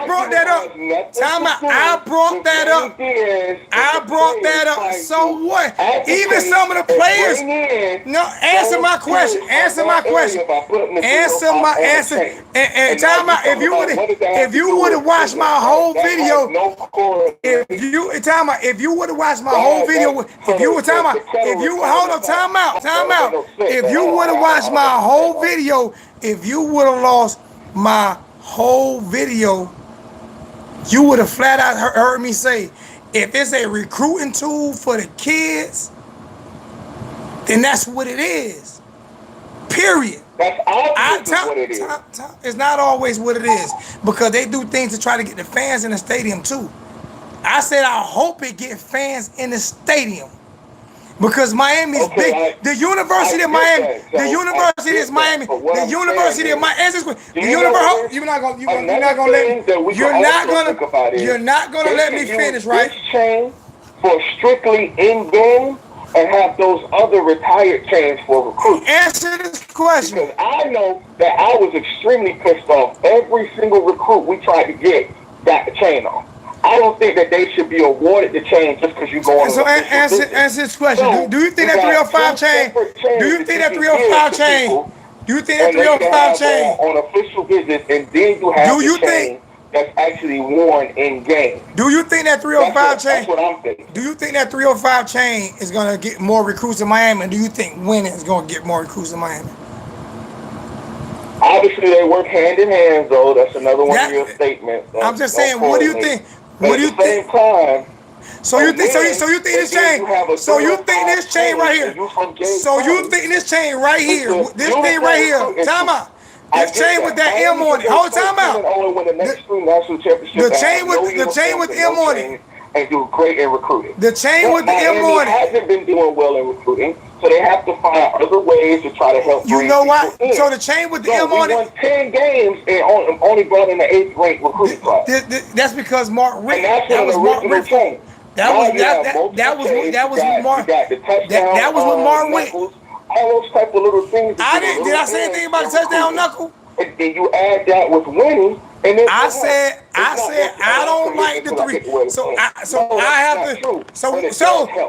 Speaker 1: brought that up. I brought that up. So what? Even some of the players. No, answer my question. Answer. And time out. If you would have watched my whole video. If you would have watched my whole video. Time out. If you would have watched my whole video, if you would have lost my whole video, you would have flat out heard me say, if it's a recruiting tool for the kids, then that's what it is. Period.
Speaker 4: That's what it is.
Speaker 1: It's not always what it is, because they do things to try to get the fans in the stadium too. I said I hope it get fans in the stadium. Because Miami's big. The University of Miami. The University of Miami. The University of Miami. You're not gonna let me finish, right?
Speaker 4: Chain for strictly in game and have those other retired chains for recruits.
Speaker 1: Answer this question.
Speaker 4: Because I know that I was extremely pissed off. Every single recruit we tried to get got the chain on. I don't think that they should be awarded the chain just because you go on.
Speaker 1: So answer this question. So do you think that 305 chain? Do you think that 305 chain? Do you think that 305 chain
Speaker 4: on official visits, and then you have the chain that's actually worn in game?
Speaker 1: Do you think that 305 chain?
Speaker 4: That's what I'm thinking.
Speaker 1: Do you think that 305 chain is gonna get more recruits in Miami? And do you think winning is gonna get more recruits in Miami?
Speaker 4: Obviously, they work hand in hand, though. That's another one of your statements.
Speaker 1: I'm just saying. What do you think?
Speaker 4: What do you think?
Speaker 1: So you think this chain? So you think this chain right here? So you think this chain right here? This thing right here? Time out. This chain with that M on it. Hold time out. The chain with M on it.
Speaker 4: and do great in recruiting.
Speaker 1: The chain with the M
Speaker 4: Miami
Speaker 1: on it.
Speaker 4: hasn't been doing well in recruiting, so they have to find other ways to try to help.
Speaker 1: You know what?
Speaker 4: In.
Speaker 1: So the chain with the M
Speaker 4: we
Speaker 1: on
Speaker 4: won
Speaker 1: it.
Speaker 4: 10 games and only brought in the 8th ranked recruiting class.
Speaker 1: That's because Mark Rick.
Speaker 4: And that's
Speaker 1: That was Mark
Speaker 4: original
Speaker 1: Rick.
Speaker 4: chain.
Speaker 1: That was
Speaker 4: Now you have multiple chains.
Speaker 1: that was
Speaker 4: You
Speaker 1: with Mark.
Speaker 4: got the touchdown.
Speaker 1: That was with Mark Rick.
Speaker 4: Knuckles, all those type of little things.
Speaker 1: I didn't. Did I say anything about the touchdown knuckle?
Speaker 4: And then you add that with winning, and then
Speaker 1: I said I don't like the three.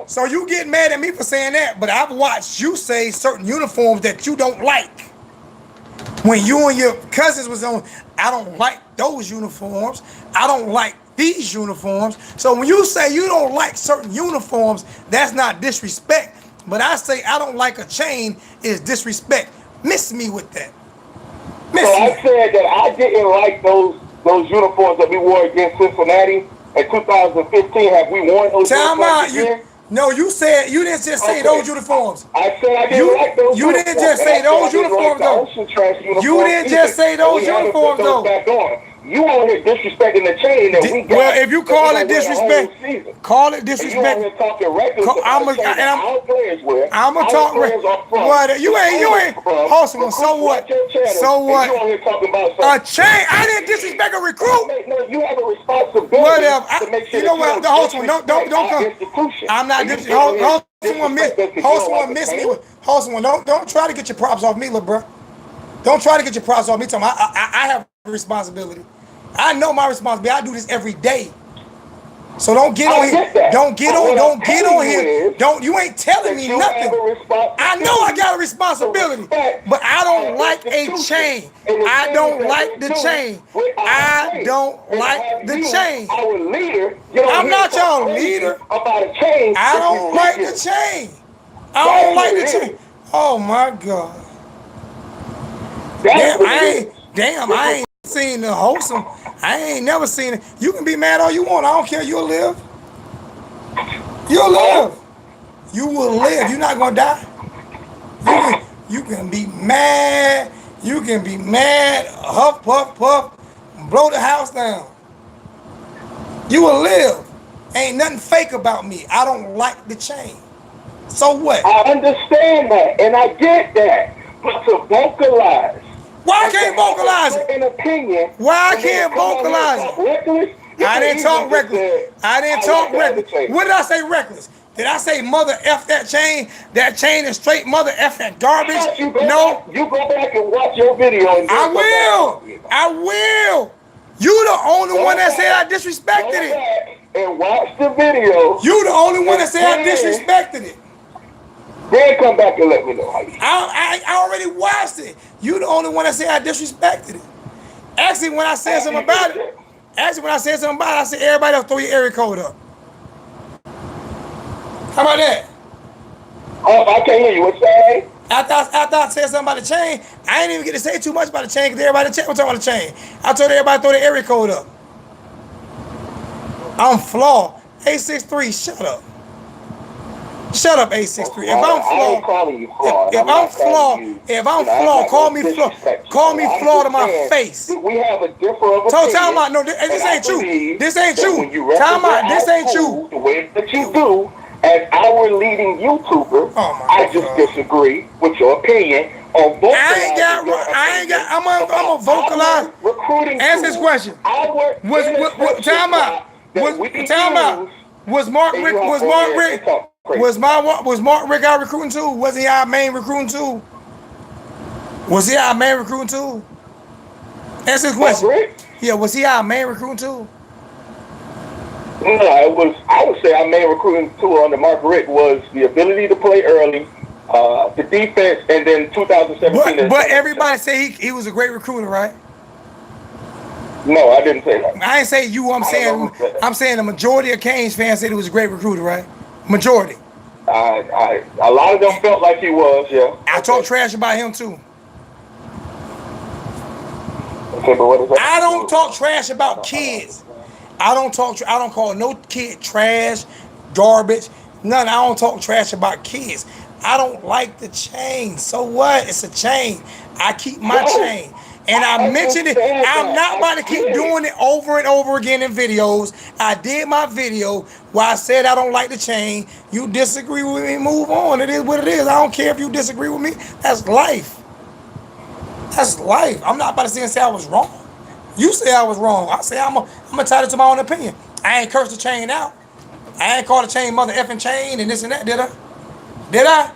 Speaker 1: So you get mad at me for saying that, but I've watched you say certain uniforms that you don't like. When you and your cousins was on, I don't like those uniforms. I don't like these uniforms. So when you say you don't like certain uniforms, that's not disrespect. But I say I don't like a chain is disrespect. Miss me with that.
Speaker 4: So I said that I didn't like those uniforms that we wore against Cincinnati in 2015. Have we worn those uniforms again?
Speaker 1: No, you said you didn't just say those uniforms.
Speaker 4: I said I didn't like those.
Speaker 1: You didn't just say those uniforms though. You didn't just say those uniforms though.
Speaker 4: You on here disrespecting the chain that we got.
Speaker 1: Well, if you call it disrespect, call it disrespect.
Speaker 4: You talking reckless
Speaker 1: I'm gonna talk. What you ain't. Awesome. So what? So what? A chain. I didn't disrespect a recruit.
Speaker 4: No, you have a responsibility.
Speaker 1: Whatever.
Speaker 4: To make sure
Speaker 1: you know what? The host one. Don't come. I'm not. Host one. Don't try to get your props off me, little bro. Don't try to get your props off me. I have a responsibility. I know my responsibility. I do this every day. So don't get on here. Don't get on here. You ain't telling me nothing. I know I got a responsibility, but I don't like a chain. I don't like the chain. I don't like the chain. I'm not your leader. I don't like the chain. I don't like the chain. Oh my God. Damn, I ain't seen the wholesome. I ain't never seen it. You can be mad all you want. I don't care. You'll live. You'll live. You will live. You're not gonna die. You can be mad. You can be mad. Huff, puff, puff. Blow the house down. You will live. Ain't nothing fake about me. I don't like the chain. So what?
Speaker 4: I understand that, and I get that. But to vocalize.
Speaker 1: Why I can't vocalize it?
Speaker 4: An opinion.
Speaker 1: Why I can't vocalize it? I didn't talk reckless. I didn't talk reckless. What did I say reckless? Did I say mother F that chain? That chain is straight mother F that garbage? No.
Speaker 4: You go back and watch your video. And
Speaker 1: I will. You the only one that said I disrespected it.
Speaker 4: And watch the video.
Speaker 1: You the only one that said I disrespected it.
Speaker 4: Then come back and let me know how you feel.
Speaker 1: I already watched it. You the only one that said I disrespected it. Actually, when I said something about it, I said everybody else throw your area code up. How about that?
Speaker 4: Oh, I can't hear you. What you say?
Speaker 1: After I said something about the chain, I didn't even get to say too much about the chain because everybody was talking about the chain. I told everybody to throw their area code up. I'm flawed. 863, shut up. Shut up, 863. If I'm flawed, call me flawed. Call me flawed to my face.
Speaker 4: We have a different.
Speaker 1: So tell me, no, this ain't true. This ain't true. Tell me, this ain't true.
Speaker 4: The way that you do, as our leading YouTuber, I just disagree with your opinion on vocalizing.
Speaker 1: I'm a vocalize. Answer this question. Was Mark Rick our recruiting tool? Was he our main recruiting tool? Answer this question. Yeah, was he our main recruiting tool?
Speaker 4: No, I would say our main recruiting tool under Mark Rick was the ability to play early, the defense, and then 2017.
Speaker 1: But everybody say he was a great recruiter, right?
Speaker 4: No, I didn't say that.
Speaker 1: I ain't say you. I'm saying the majority of Canes fans said he was a great recruiter, right? Majority.
Speaker 4: A lot of them felt like he was, yeah.
Speaker 1: I talk trash about him too.
Speaker 4: Okay, but what is that?
Speaker 1: I don't talk trash about kids. I don't call no kid trash, garbage, none. I don't talk trash about kids. I don't like the chain. So what? It's a chain. I keep my chain. And I mentioned it. I'm not about to keep doing it over and over again in videos. I did my video where I said I don't like the chain. You disagree with me, move on. It is what it is. I don't care if you disagree with me. That's life. That's life. I'm not about to sit and say I was wrong. You say I was wrong. I say I'm entitled to my own opinion. I ain't cursed the chain out. I ain't called the chain mother effing chain and this and that, did I? Did I?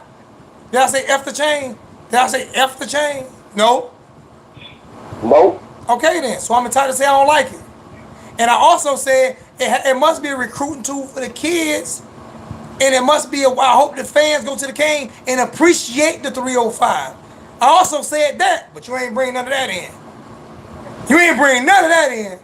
Speaker 1: Did I say F the chain? Did I say F the chain? No.
Speaker 4: Nope.
Speaker 1: Okay then, so I'm entitled to say I don't like it. And I also said it must be a recruiting tool for the kids, and it must be I hope the fans go to the game and appreciate the 305. I also said that, but you ain't bring none of that in. You ain't bring none of that in.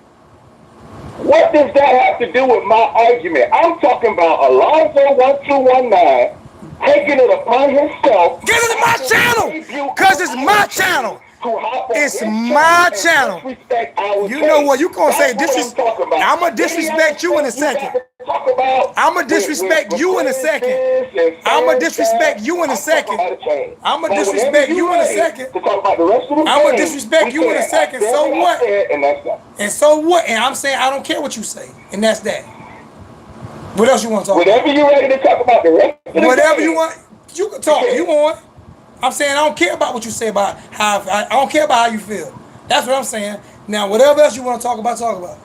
Speaker 4: What does that have to do with my argument? I'm talking about Alonzo 1219 taking it upon himself.
Speaker 1: Get it in my channel, cause it's my channel. It's my channel. You know what? You gonna say I'ma disrespect you in a second. I'ma disrespect you in a second. I'ma disrespect you in a second. I'ma disrespect you in a second. I'ma disrespect you in a second. So what? And so what? And I'm saying I don't care what you say. And that's that. What else you want to talk about?
Speaker 4: Whatever you ready to talk about the rest of the
Speaker 1: Whatever
Speaker 4: game.
Speaker 1: you want, you can talk. You want. I'm saying I don't care about what you say about how I don't care about how you feel. That's what I'm saying. Now, whatever else you want to talk about, talk about.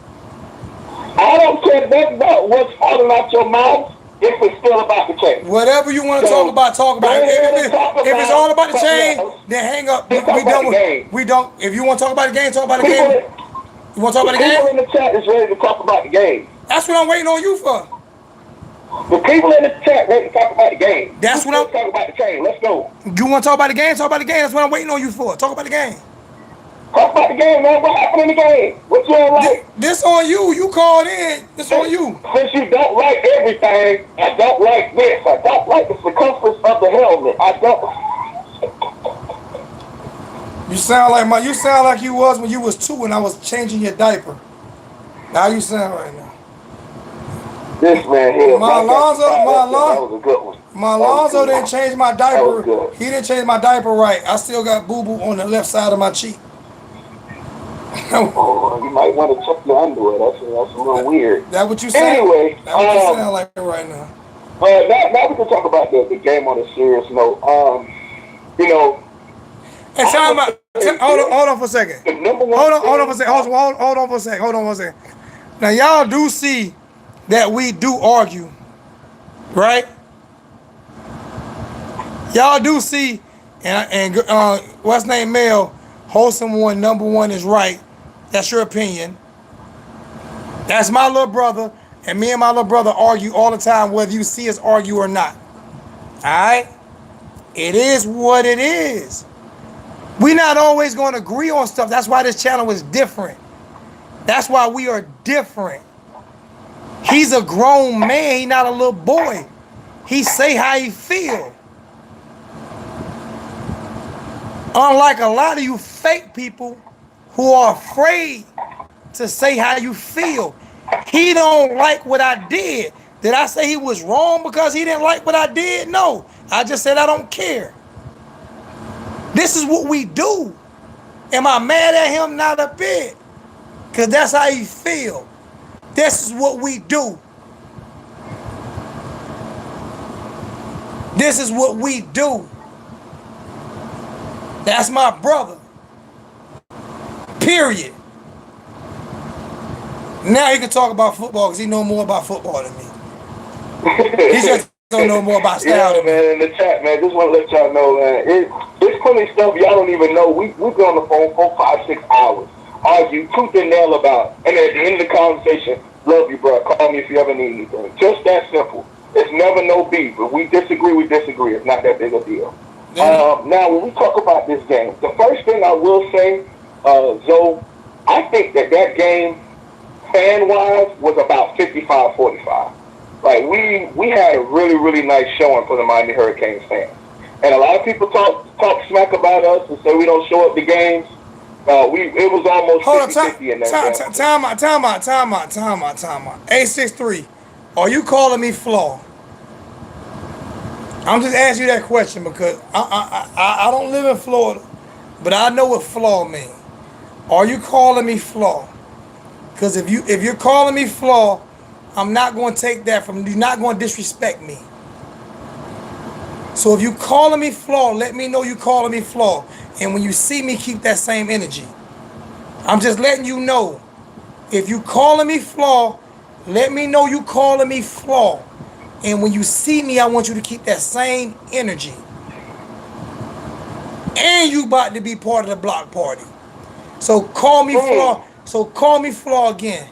Speaker 4: I don't care nothing about what's falling out your mouth if it's still about the chain.
Speaker 1: Whatever you want to talk about, talk about. If it's all about the chain, then hang up. We don't. We don't. If you want to talk about the game, talk about the game. You want to talk about the game?
Speaker 4: People in the chat is ready to talk about the game.
Speaker 1: That's what I'm waiting on you for.
Speaker 4: The people in the chat ready to talk about the game.
Speaker 1: That's what I'm
Speaker 4: talking about the chain. Let's go.
Speaker 1: You want to talk about the game? Talk about the game. That's what I'm waiting on you for. Talk about the game.
Speaker 4: Talk about the game, man. What happened in the game? What you don't like?
Speaker 1: This on you. You called in. This on you.
Speaker 4: Since you don't like everything, I don't like this. I don't like the circumference of the helmet. I don't.
Speaker 1: You sound like you was when you was 2 and I was changing your diaper. Now you sound right now.
Speaker 4: This man here.
Speaker 1: My Alonzo
Speaker 4: that was a good one.
Speaker 1: My Alonzo didn't change my diaper.
Speaker 4: Good.
Speaker 1: He didn't change my diaper right. I still got boo-boo on the left side of my cheek.
Speaker 4: Oh, you might want to check your underwear. That's a little weird.
Speaker 1: That what you sound?
Speaker 4: Anyway,
Speaker 1: that what you sound like right now.
Speaker 4: Now we can talk about the game on a serious note. You know.
Speaker 1: Hey, hold on for a second. Hold on for a second. Hold on for a second. Now y'all do see that we do argue, right? Y'all do see, and what's name Mel, wholesome one, number one is right. That's your opinion. That's my little brother, and me and my little brother argue all the time, whether you see us argue or not. All right? It is what it is. We're not always going to agree on stuff. That's why this channel is different. That's why we are different. He's a grown man. He's not a little boy. He say how he feel. Unlike a lot of you fake people who are afraid to say how you feel. He don't like what I did. Did I say he was wrong because he didn't like what I did? No. I just said I don't care. This is what we do. Am I mad at him? Not a bit. Because that's how he feel. This is what we do. This is what we do. That's my brother. Period. Now he can talk about football because he know more about football than me. He just don't know more about style.
Speaker 4: Yeah, man, in the chat, man, just want to let y'all know, man, it's plenty of stuff y'all don't even know. We've been on the phone 4, 5, 6 hours. Argue tooth and nail about. And at the end of the conversation, love you, bro. Call me if you ever need anything. Just that simple. It's never no beef. If we disagree, we disagree. It's not that big a deal. Now, when we talk about this game, the first thing I will say, Zoe, I think that game, fan-wise, was about 55-45. Like, we had a really, really nice showing for the Miami Hurricanes fans. And a lot of people talk smack about us and say we don't show up the games. It was almost 50-50 in that game.
Speaker 1: Time out. 863, are you calling me flaw? I'm just asking you that question because I don't live in Florida, but I know what flaw means. Are you calling me flaw? Because if you're calling me flaw, I'm not going to take that from you. You're not going to disrespect me. So if you calling me flaw, let me know you calling me flaw. And when you see me, keep that same energy. I'm just letting you know. If you calling me flaw, let me know you calling me flaw. And when you see me, I want you to keep that same energy. And you about to be part of the block party. So call me flaw. So call me flaw again.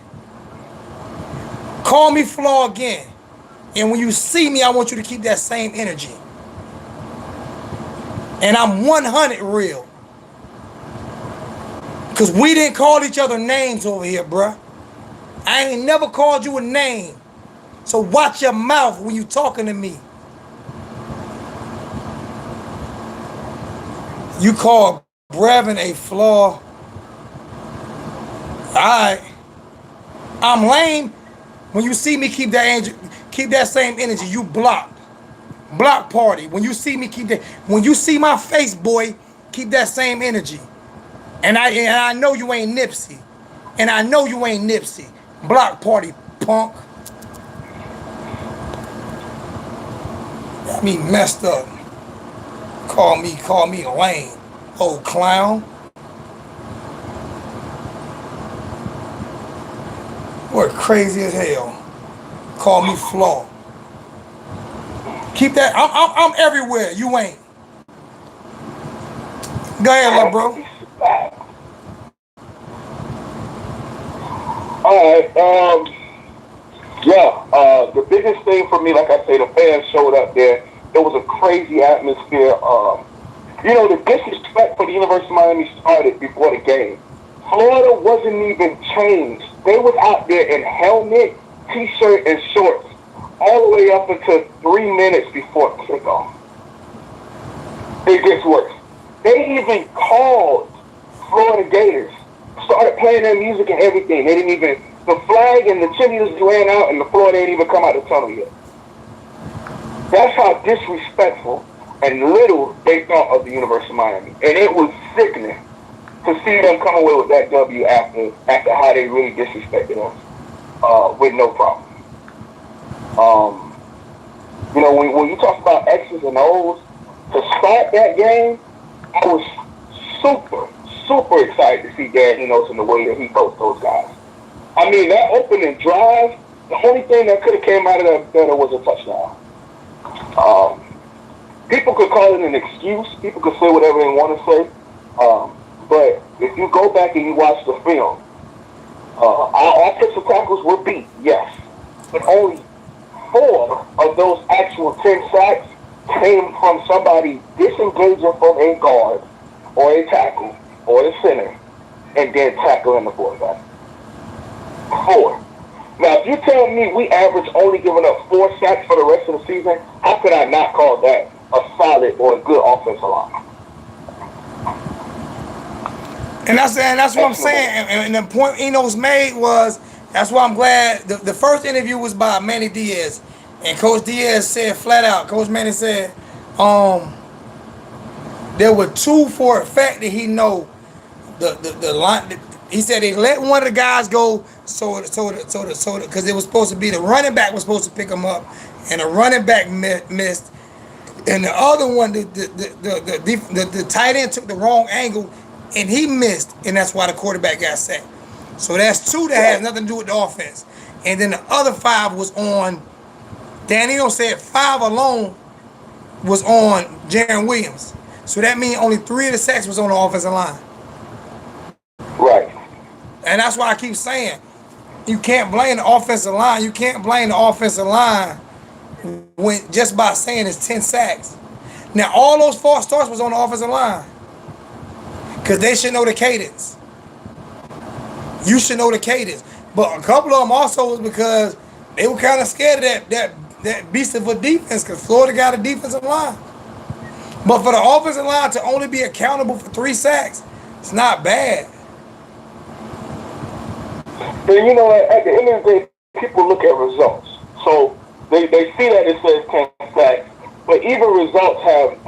Speaker 1: Call me flaw again. And when you see me, I want you to keep that same energy. And I'm 100 real. Because we didn't call each other names over here, bruh. I ain't never called you a name. So watch your mouth when you talking to me. You call Brevin a flaw. Alright. I'm lame. When you see me, keep that same energy. You block. Block party. When you see me, keep that. When you see my face, boy, keep that same energy. And I know you ain't Nipsey. And I know you ain't Nipsey. Block party, punk. Got me messed up. Call me lame. Old clown. What crazy as hell. Call me flaw. Keep that. I'm everywhere. You ain't. Go ahead, little bro.
Speaker 4: All right. The biggest thing for me, like I say, the fans showed up there. It was a crazy atmosphere. The disrespect for the University of Miami started before the game. Florida wasn't even changed. They was out there in helmet, t-shirt, and shorts all the way up until 3 minutes before kickoff. It gets worse. They even called Florida Gators, started playing their music and everything. They didn't even, the flag and the cheerleaders ran out and the floor didn't even come out the tunnel yet. That's how disrespectful and little they thought of the University of Miami. And it was sickening to see them come away with that W after how they really disrespected us with no problem. When you talk about X's and O's, to start that game, I was super excited to see Dan Enos and the way that he coached those guys. I mean, that opening drive, the only thing that could have came out of that better was a touchdown. People could call it an excuse. People could say whatever they want to say. But if you go back and you watch the film, our offensive tackles were beat, yes. But only 4 of those actual 10 sacks came from somebody disengaging from a guard or a tackle or a center and then tackling the quarterback. 4. Now, if you tell me we average only giving up 4 sacks for the rest of the season, how could I not call that a solid or a good offensive line?
Speaker 1: And that's what I'm saying. And the point Enos made was, that's why I'm glad. The first interview was by Manny Diaz. And Coach Diaz said flat out, Coach Manny said, there were 2 for a fact that he know the line. He said they let one of the guys go so because it was supposed to be the running back was supposed to pick him up, and the running back missed, and the other one the tight end took the wrong angle and he missed, and that's why the quarterback got sacked. So that's 2 that has nothing to do with the offense, and then the other 5 was on. Danilo said 5 alone was on Jaron Williams. So that means only 3 of the sacks was on the offensive line.
Speaker 4: Right.
Speaker 1: And that's why I keep saying, you can't blame the offensive line. You can't blame the offensive line when just by saying it's 10 sacks. Now, all those false starts was on the offensive line. Because they should know the cadence. You should know the cadence. But a couple of them also was because they were kind of scared of that beast of a defense, because Florida got a defensive line. But for the offensive line to only be accountable for 3 sacks, it's not bad.
Speaker 4: But at the end of the day, people look at results. So they see that it says 10 sacks, but even results have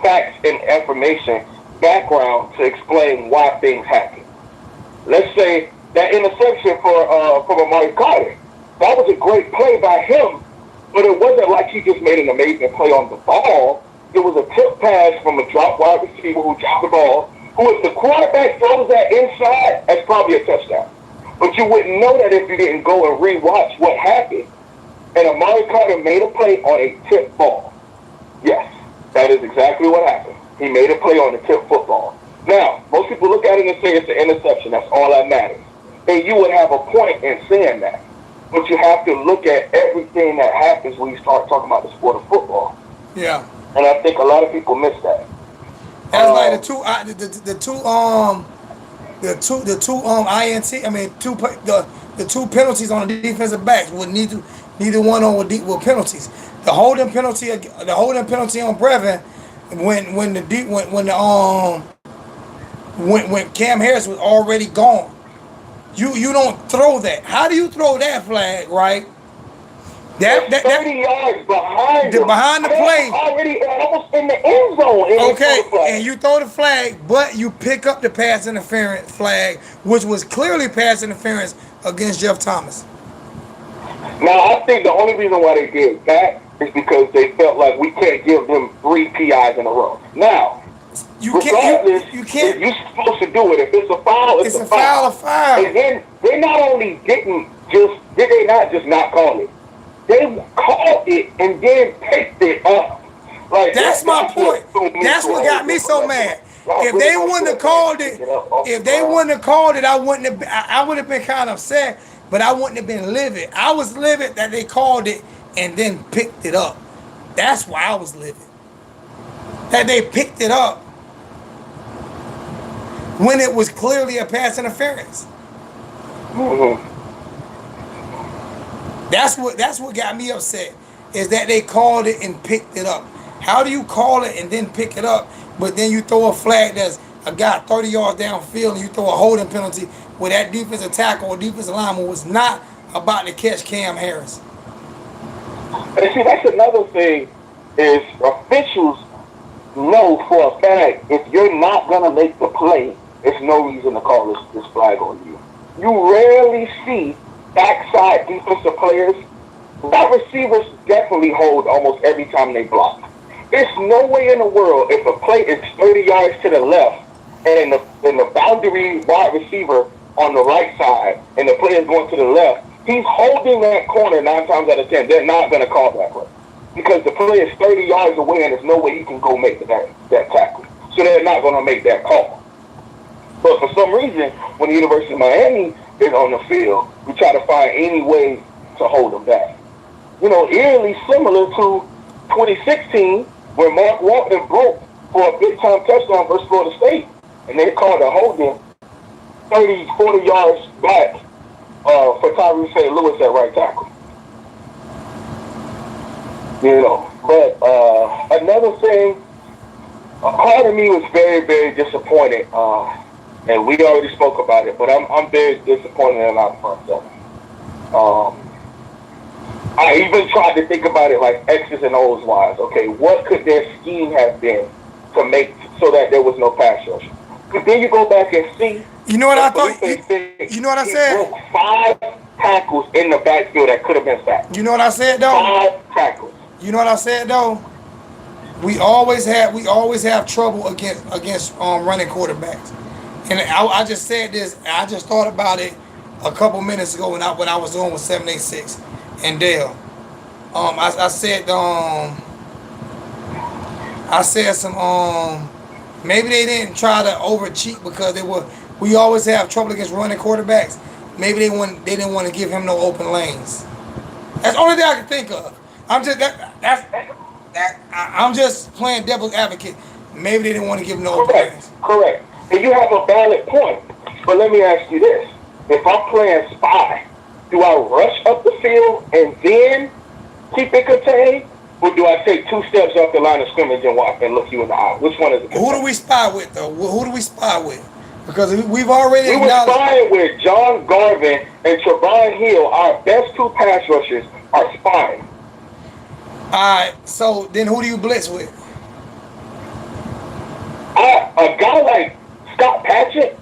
Speaker 4: facts and information, background to explain why things happen. let's say that interception from Amari Carter. That was a great play by him, but it wasn't like he just made an amazing play on the ball. It was a tip pass from a drop wide receiver who dropped the ball, who if the quarterback throws that inside, that's probably a touchdown. But you wouldn't know that if you didn't go and rewatch what happened. And Amari Carter made a play on a tip ball. Yes, that is exactly what happened. He made a play on a tip football. Now, most people look at it and say it's an interception. That's all that matters. And you would have a point in saying that. But you have to look at everything that happens when you start talking about the sport of football.
Speaker 1: Yeah.
Speaker 4: And I think a lot of people miss that.
Speaker 1: That's like the two penalties on the defensive backs with neither one on with penalties. The holding penalty on Brevin when Cam Harris was already gone. You don't throw that. How do you throw that flag, right?
Speaker 4: That 30 yards behind
Speaker 1: the play,
Speaker 4: already almost in the end zone.
Speaker 1: Okay, and you throw the flag, but you pick up the pass interference flag, which was clearly pass interference against Jeff Thomas.
Speaker 4: Now, I think the only reason why they did that is because they felt like we can't give them 3 PIs in a row. Now, regardless, you're supposed to do it. If it's a foul, it's a foul. And then they not only did they not just not call it, they called it and then picked it up. Like
Speaker 1: that's my point. That's what got me so mad. If they wouldn't have called it, I would have been kind of upset, but I wouldn't have been livid. I was livid that they called it and then picked it up. That's why I was livid. That they picked it up when it was clearly a pass interference.
Speaker 4: Mm-hmm.
Speaker 1: That's what got me upset, is that they called it and picked it up. How do you call it and then pick it up, but then you throw a flag that's a guy 30 yards downfield and you throw a holding penalty where that defensive tackle or defensive lineman was not about to catch Cam Harris?
Speaker 4: And see, that's another thing, is officials know for a fact if you're not going to make the play, there's no reason to call this flag on you. You rarely see backside defensive players. Wide receivers definitely hold almost every time they block. There's no way in the world, if a play is 30 yards to the left and the boundary wide receiver on the right side and the player is going to the left, he's holding that corner 9 times out of 10. They're not going to call that play because the play is 30 yards away and there's no way he can go make that tackle. So they're not going to make that call. But for some reason, when the University of Miami is on the field, we try to find any way to hold them back. You know, eerily similar to 2016, where Mark Walton broke for a big-time touchdown versus Florida State, and they called a holding 30, 40 yards back for Tyrese St. Louis at right tackle. You know, but another thing, a part of me was very, very disappointed, and we already spoke about it, but I'm very disappointed in our front seven. I even tried to think about it like X's and O's wise. Okay, what could their scheme have been to make so that there was no pass rush? But then you go back and see.
Speaker 1: You know what I thought? You know what I said?
Speaker 4: He broke 5 tackles in the backfield that could have been sacked.
Speaker 1: You know what I said though?
Speaker 4: 5 tackles.
Speaker 1: You know what I said though? We always have trouble against running quarterbacks. And I just said this. I just thought about it a couple minutes ago when I was on with 786 and Dale. I said some maybe they didn't try to over cheat because we always have trouble against running quarterbacks. Maybe they didn't want to give him no open lanes. That's the only thing I can think of. I'm just playing devil's advocate. Maybe they didn't want to give him no open lanes.
Speaker 4: Correct. And you have a valid point. But let me ask you this. If I'm playing spy, do I rush up the field and then keep it contained? Or do I take 2 steps off the line of scrimmage and walk and look you in the eye? Which one is it?
Speaker 1: Who do we spy with, though? Who do we spy with? Because we've already
Speaker 4: We were spying with John Garvin and Trevon Hill. Our best 2 pass rushers are spying.
Speaker 1: All right, so then who do you blitz with?
Speaker 4: A guy like Scott Patchett,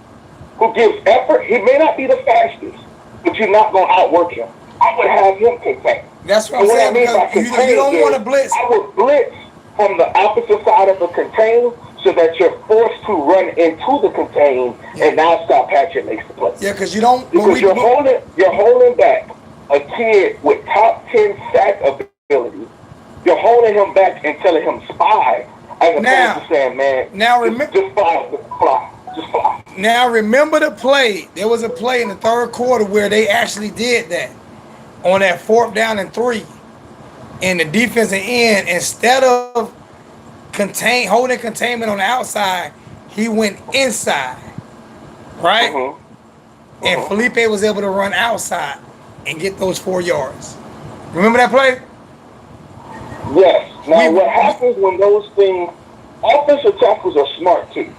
Speaker 4: who gives effort. He may not be the fastest, but you're not going to outwork him. I would have him contain.
Speaker 1: That's what I'm
Speaker 4: And what I
Speaker 1: saying,
Speaker 4: mean by
Speaker 1: because
Speaker 4: contain
Speaker 1: you don't
Speaker 4: is
Speaker 1: want to blitz.
Speaker 4: I would blitz from the opposite side of the contain so that you're forced to run into the contain, and now Scott Patrick makes the play.
Speaker 1: Yeah, because you don't.
Speaker 4: Because you're holding back a kid with top 10 sack ability. You're holding him back and telling him spy, as opposed to saying, man, just fly. Just fly.
Speaker 1: Now remember the play. There was a play in the third quarter where they actually did that on that 4th down and 3. And the defensive end, instead of holding containment on the outside, he went inside, right? And Felipe was able to run outside and get those 4 yards. Remember that play?
Speaker 4: Yes. Now, what happens when those things, offensive tackles are smart too.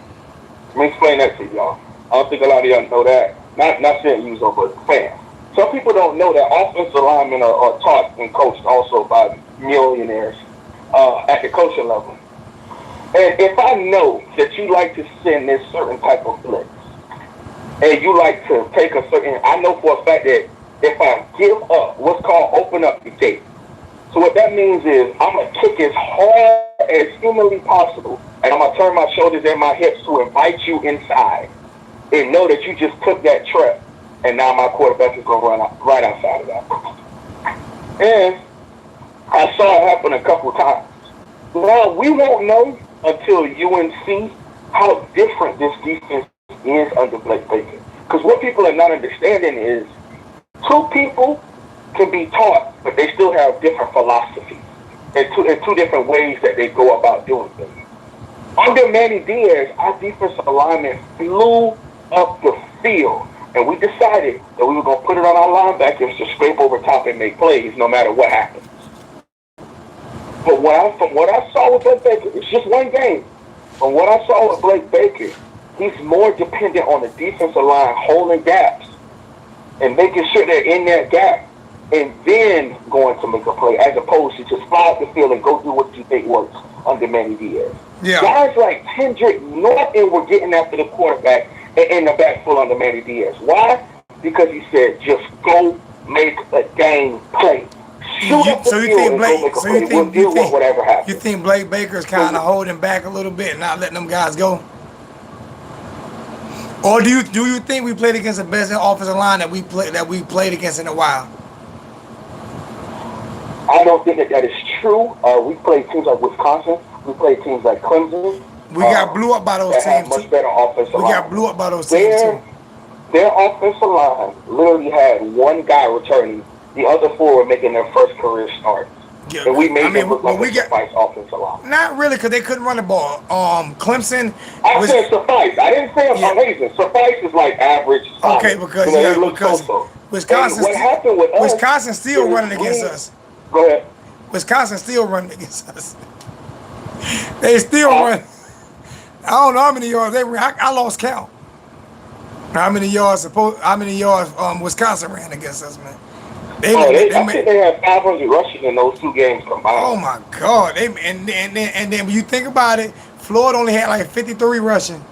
Speaker 4: Let me explain that to y'all. I don't think a lot of y'all know that. Not saying you but fans. Some people don't know that offensive linemen are taught and coached also by millionaires at the coaching level. And if I know that you like to send this certain type of blitz, and you like to take a certain, I know for a fact that if I give up what's called open up the gate. So what that means is I'm going to kick as hard as humanly possible, and I'm going to turn my shoulders and my hips to invite you inside and know that you just took that trap, and now my quarterback is going to run out, right outside of that. And I saw it happen a couple times. Now, we won't know until UNC how different this defense is under Blake Baker. Because what people are not understanding is 2 people can be taught, but they still have different philosophies and two different ways that they go about doing things. Under Manny Diaz, our defensive alignment flew up the field, and we decided that we were going to put it on our linebackers to scrape over top and make plays no matter what happens. But from what I saw with Blake Baker, it's just one game. From what I saw with Blake Baker, he's more dependent on the defensive line holding gaps and making sure they're in that gap and then going to make a play, as opposed to just fly out the field and go do what you think works under Manny Diaz.
Speaker 1: Yeah.
Speaker 4: Guys like Kendrick Norton were getting after the quarterback in the backfield under Manny Diaz. Why? Because he said, just go make a dang play. You
Speaker 1: think Blake Baker's kind of holding back a little bit and not letting them guys go? Or do you think we played against the best offensive line that we played against in a while?
Speaker 4: I don't think that is true. We played teams like Wisconsin. We played teams like Clemson.
Speaker 1: We got blew up by those teams
Speaker 4: much better offensive line.
Speaker 1: We got blew up by those teams too.
Speaker 4: Their offensive line literally had one guy returning. The other 4 were making their first career start. Yeah, and we made them look like a suffice offensive line.
Speaker 1: Not really, because they couldn't run the ball. Clemson.
Speaker 4: I said suffice. I didn't say amazing. Suffice is like average.
Speaker 1: Okay, because Wisconsin.
Speaker 4: What happened with us?
Speaker 1: Wisconsin still running against us.
Speaker 4: Go ahead.
Speaker 1: Wisconsin still running against us. They still run. I don't know how many yards they ran. I lost count. How many yards Wisconsin ran against us, man?
Speaker 4: I think they had 500 rushing in those 2 games combined.
Speaker 1: Oh my God! And then when you think about it, Florida only had like 53 rushing.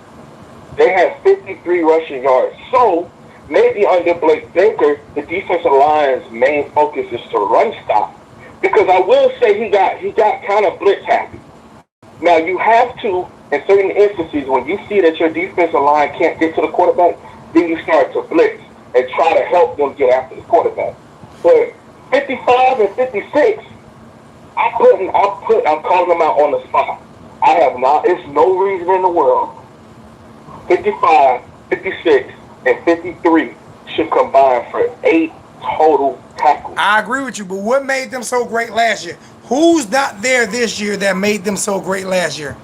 Speaker 4: They had 53 rushing yards. So maybe under Blake Baker, the defensive line's main focus is to run stop. Because I will say he got kind of blitz happy. Now you have to, in certain instances, when you see that your defensive line can't get to the quarterback, then you start to blitz and try to help them get after the quarterback. But 55 and 56, I'm calling them out on the spot. It's no reason in the world 55, 56, and 53 should combine for 8 total tackles.
Speaker 1: I agree with you, but what made them so great last year? Who's not there this year that made them so great last year?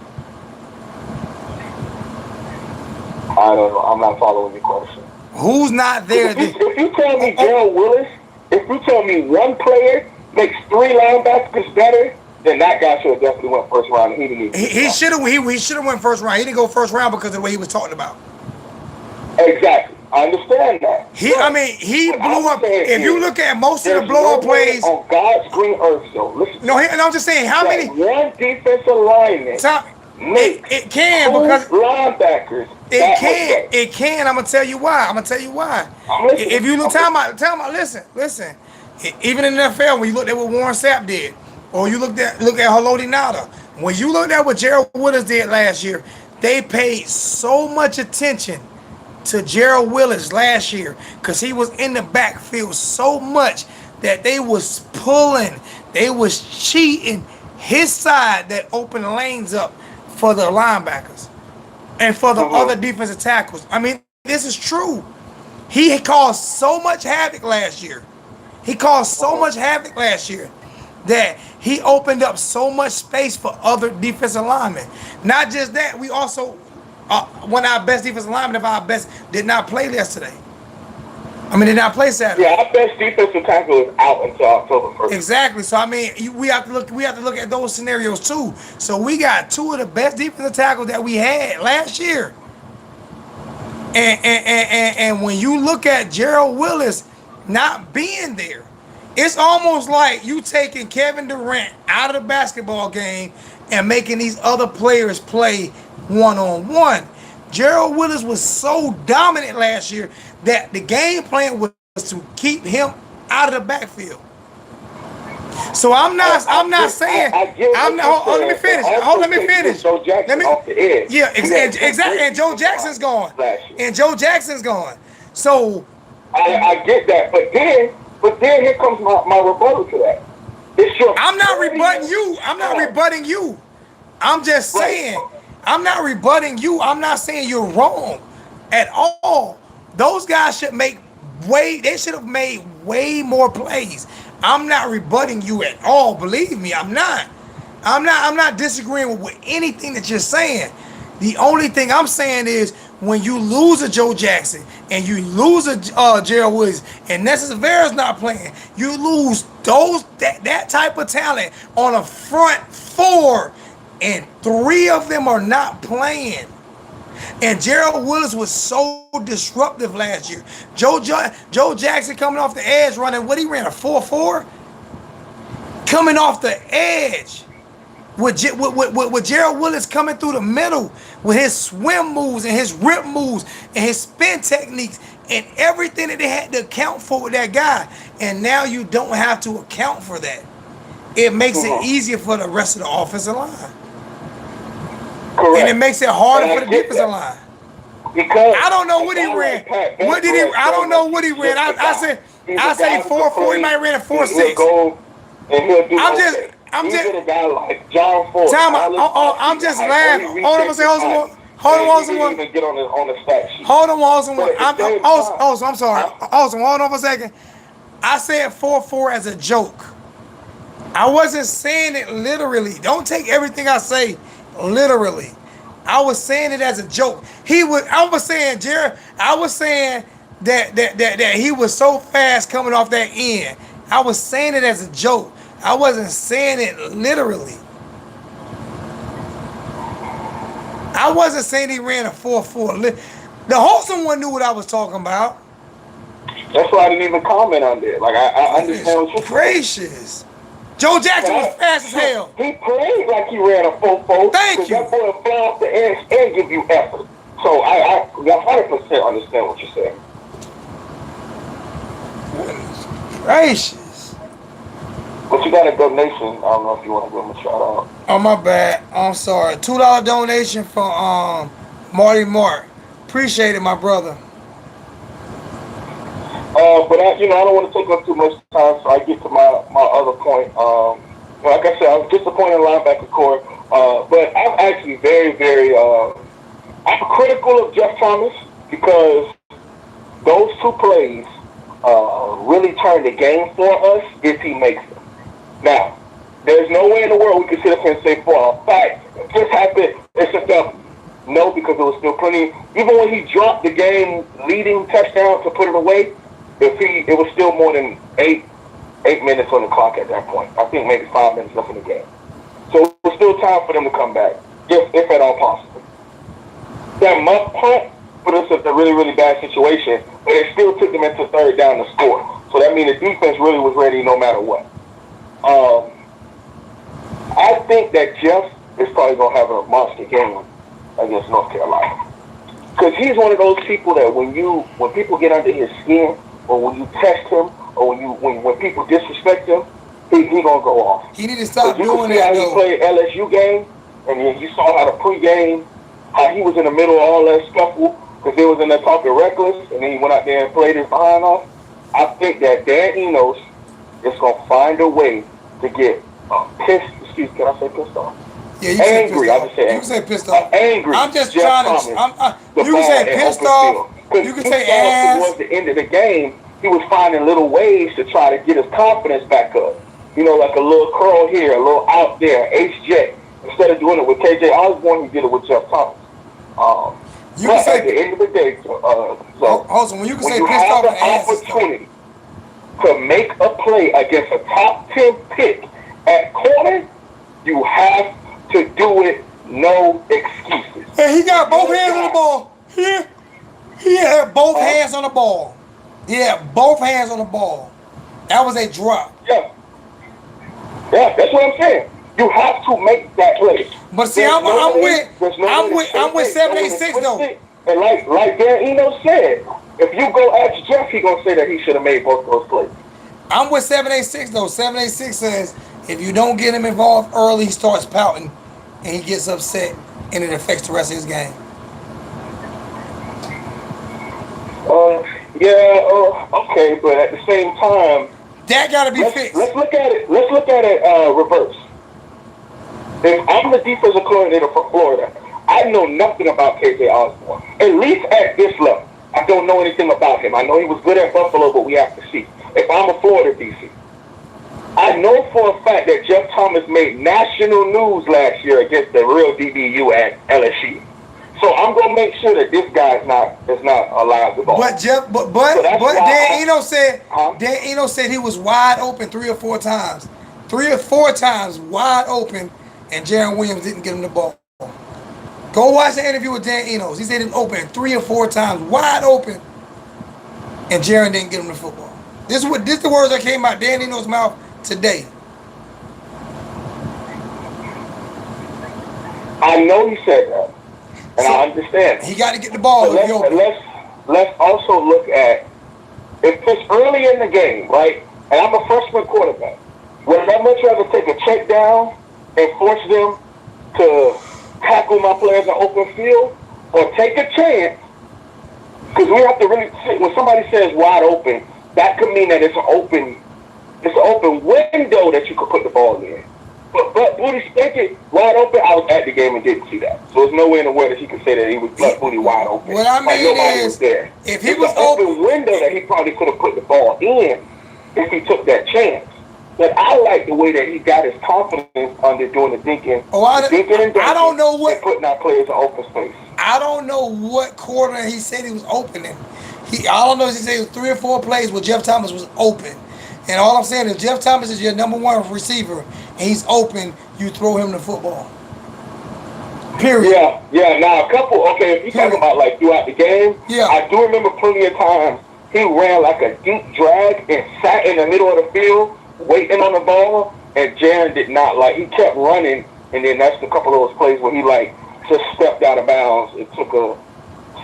Speaker 4: I don't know. I'm not following your question.
Speaker 1: Who's not there?
Speaker 4: If you tell me Darrell Willis, if you tell me one player makes 3 linebackers better, then that guy should have definitely went first round. He
Speaker 1: should have went first round. He didn't go first round because of the way he was talking about.
Speaker 4: Exactly. I understand that.
Speaker 1: He blew up. If you look at most of the blow up plays
Speaker 4: on God's green earth, though. Listen.
Speaker 1: No, and I'm just saying how many
Speaker 4: one defensive lineman makes
Speaker 1: it can
Speaker 4: two
Speaker 1: because
Speaker 4: linebackers.
Speaker 1: it can. I'm gonna tell you why. If you look, listen. Even in the NFL, when you looked at what Warren Sapp did, or you look at Haloti Nada, when you looked at what Gerald Willis did last year, they paid so much attention to Gerald Willis last year because he was in the backfield so much that they was pulling, they was cheating his side that opened lanes up for the linebackers and for the other defensive tackles. I mean, this is true. He caused so much havoc last year. That he opened up so much space for other defensive linemen. Not just that, we also, one of our best defensive linemen of our best did not play yesterday. Did not play Saturday.
Speaker 4: Yeah, our best defensive tackle is out until October 1st.
Speaker 1: Exactly. So we have to look at those scenarios too. So we got two of the best defensive tackles that we had last year. And when you look at Gerald Willis not being there, it's almost like you taking Kevin Durant out of the basketball game and making these other players play one-on-one. Gerald Willis was so dominant last year that the game plan was to keep him out of the backfield. So I'm not saying. Let me finish. Let me finish. Yeah, exactly. And Joe Jackson's gone. So
Speaker 4: I get that, but then here comes my rebuttal to that.
Speaker 1: I'm not rebutting you. I'm just saying. I'm not rebutting you. I'm not saying you're wrong at all. Those guys should they should have made way more plays. I'm not rebutting you at all. Believe me, I'm not. I'm not disagreeing with anything that you're saying. The only thing I'm saying is when you lose a Joe Jackson and you lose a Gerald Willis and Nessus Vera's not playing, you lose that type of talent on a front four, and three of them are not playing. And Gerald Willis was so disruptive last year. Joe Jackson coming off the edge running, he ran a 4.4? Coming off the edge. With Gerald Willis coming through the middle with his swim moves and his rip moves and his spin techniques and everything that they had to account for with that guy. And now you don't have to account for that. It makes it easier for the rest of the offensive line. Correct. And it makes it harder for the defensive line.
Speaker 4: Because
Speaker 1: I don't know what he ran. I don't know what he ran. I said he 4.4. He might have ran a 4.6. I'm just
Speaker 4: a guy like John Ford.
Speaker 1: I'm just laughing. Hold on a second. Hold on.
Speaker 4: Get on the stat sheet.
Speaker 1: Hold on. I'm sorry. Hold on for a second. I said 4.4 as a joke. I wasn't saying it literally. Don't take everything I say literally. I was saying it as a joke. I was saying that he was so fast coming off that end. I was saying it as a joke. I wasn't saying it literally. I wasn't saying he ran a 4.4. The wholesome one knew what I was talking about.
Speaker 4: That's why I didn't even comment on that. Like I understand what you're
Speaker 1: gracious. Joe Jackson was fast as hell.
Speaker 4: He played like he ran a 4.4.
Speaker 1: Thank you.
Speaker 4: That boy will fly off the edge and give you effort. So I 100% understand what you're saying.
Speaker 1: Goodness gracious.
Speaker 4: But you got a donation. I don't know if you want to give him a shout out.
Speaker 1: Oh, my bad. I'm sorry. $2 donation from Marty Mark. Appreciate it, my brother.
Speaker 4: But I don't want to take up too much time, so I get to my other point. Like I said, I was disappointed in linebacker core, but I'm actually very, very I'm critical of Jeff Thomas because those two plays really turn the game for us if he makes them. Now, there's no way in the world we can sit up here and say for a fact this happened. It's a W. No, because there was still plenty. Even when he dropped the game-leading touchdown to put it away, it was still more than eight minutes on the clock at that point. I think maybe 5 minutes left in the game. So it was still time for them to come back, if at all possible. That muff punt put us in a really, really bad situation, but it still took them into third down to score. So that means the defense really was ready no matter what. I think that Jeff is probably going to have a monster game against North Carolina. Because he's one of those people that when people get under his skin, or when you test him, or when people disrespect him, he gonna go off.
Speaker 1: He need to stop
Speaker 4: you
Speaker 1: doing
Speaker 4: can see
Speaker 1: that
Speaker 4: how
Speaker 1: though.
Speaker 4: he played LSU game, and then you saw how the pregame, how he was in the middle of all that scuffle because they was in there talking reckless, and then he went out there and played his behind off. I think that Dan Enos is gonna find a way to get pissed. Can I say pissed off?
Speaker 1: Yeah, you
Speaker 4: angry. I would say angry.
Speaker 1: You can say pissed off.
Speaker 4: Angry.
Speaker 1: I'm just
Speaker 4: Jeff
Speaker 1: trying
Speaker 4: Thomas,
Speaker 1: to. You can say pissed off. You can say ass.
Speaker 4: Towards the end of the game, he was finding little ways to try to get his confidence back up. You know, like a little curl here, a little out there, ace jet. Instead of doing it with KJ Osborne, he did it with Jeff Thomas.
Speaker 1: You can say
Speaker 4: at the end of the day,
Speaker 1: also when you can say
Speaker 4: you
Speaker 1: pissed
Speaker 4: have
Speaker 1: off,
Speaker 4: the opportunity to make a play against a top 10 pick at corner, you have to do it. No excuses.
Speaker 1: And he got both hands on the ball. He had both hands on the ball. He had both hands on the ball. That was a drop.
Speaker 4: Yeah, that's what I'm saying. You have to make that play.
Speaker 1: But see, I'm with 786 though.
Speaker 4: And like Dan Eno said, if you go ask Jeff, he gonna say that he should have made both those plays.
Speaker 1: I'm with 786 though. 786 says if you don't get him involved early, he starts pouting and he gets upset and it affects the rest of his game.
Speaker 4: Okay, but at the same time,
Speaker 1: that gotta be fixed.
Speaker 4: Let's look at it reverse. If I'm the defensive coordinator for Florida, I know nothing about KJ Osborne. At least at this level, I don't know anything about him. I know he was good at Buffalo, but we have to see. If I'm a Florida DC, I know for a fact that Jeff Thomas made national news last year against the real DBU at LSU. So I'm gonna make sure that this guy is not allowed to ball.
Speaker 1: But Dan Eno said he was wide open 3 or 4 times. 3 or 4 times wide open, and Jaron Williams didn't get him the ball. Go watch the interview with Dan Enos. He said he was open 3 or 4 times, wide open, and Jaron didn't get him the football. This is the words that came out Dan Enos' mouth today.
Speaker 4: I know he said that, and I understand.
Speaker 1: He got to get the ball.
Speaker 4: Let's also look at if it's early in the game, right? And I'm a freshman quarterback. Would I much rather take a check down and force them to tackle my players in open field, or take a chance? Because we have to really when somebody says wide open, that could mean that it's an open window that you could put the ball in. But Booty Spinkett wide open, I was at the game and didn't see that. So there's no way in the world that he could say that he was Booty wide open.
Speaker 1: What I mean is,
Speaker 4: there.
Speaker 1: If he was
Speaker 4: an open window that he probably could have put the ball in if he took that chance. But I like the way that he got his confidence under doing the dinking.
Speaker 1: I don't know what
Speaker 4: and putting out players in open space.
Speaker 1: I don't know what quarter he said he was opening. All I know is he said it was 3 or 4 plays where Jeff Thomas was open. And all I'm saying is Jeff Thomas is your number 1 receiver and he's open, you throw him the football. Period.
Speaker 4: Yeah. Now if you're talking about like throughout the game, I do remember plenty of times he ran like a deep drag and sat in the middle of the field waiting on the ball, and Jaron did not he kept running, and then that's a couple of those plays where he just stepped out of bounds and took a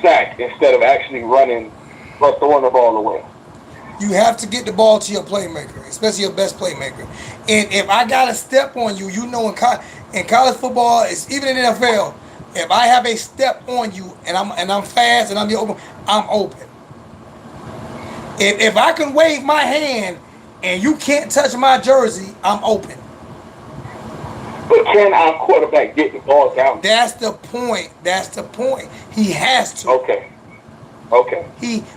Speaker 4: sack instead of actually running or throwing the ball away.
Speaker 1: You have to get the ball to your playmaker, especially your best playmaker. And if I got to step on you, in college football, even in the NFL, if I have a step on you and I'm fast and I'm open. If I can wave my hand and you can't touch my jersey, I'm open.
Speaker 4: But can our quarterback get the ball down?
Speaker 1: That's the point. He has to.
Speaker 4: Okay.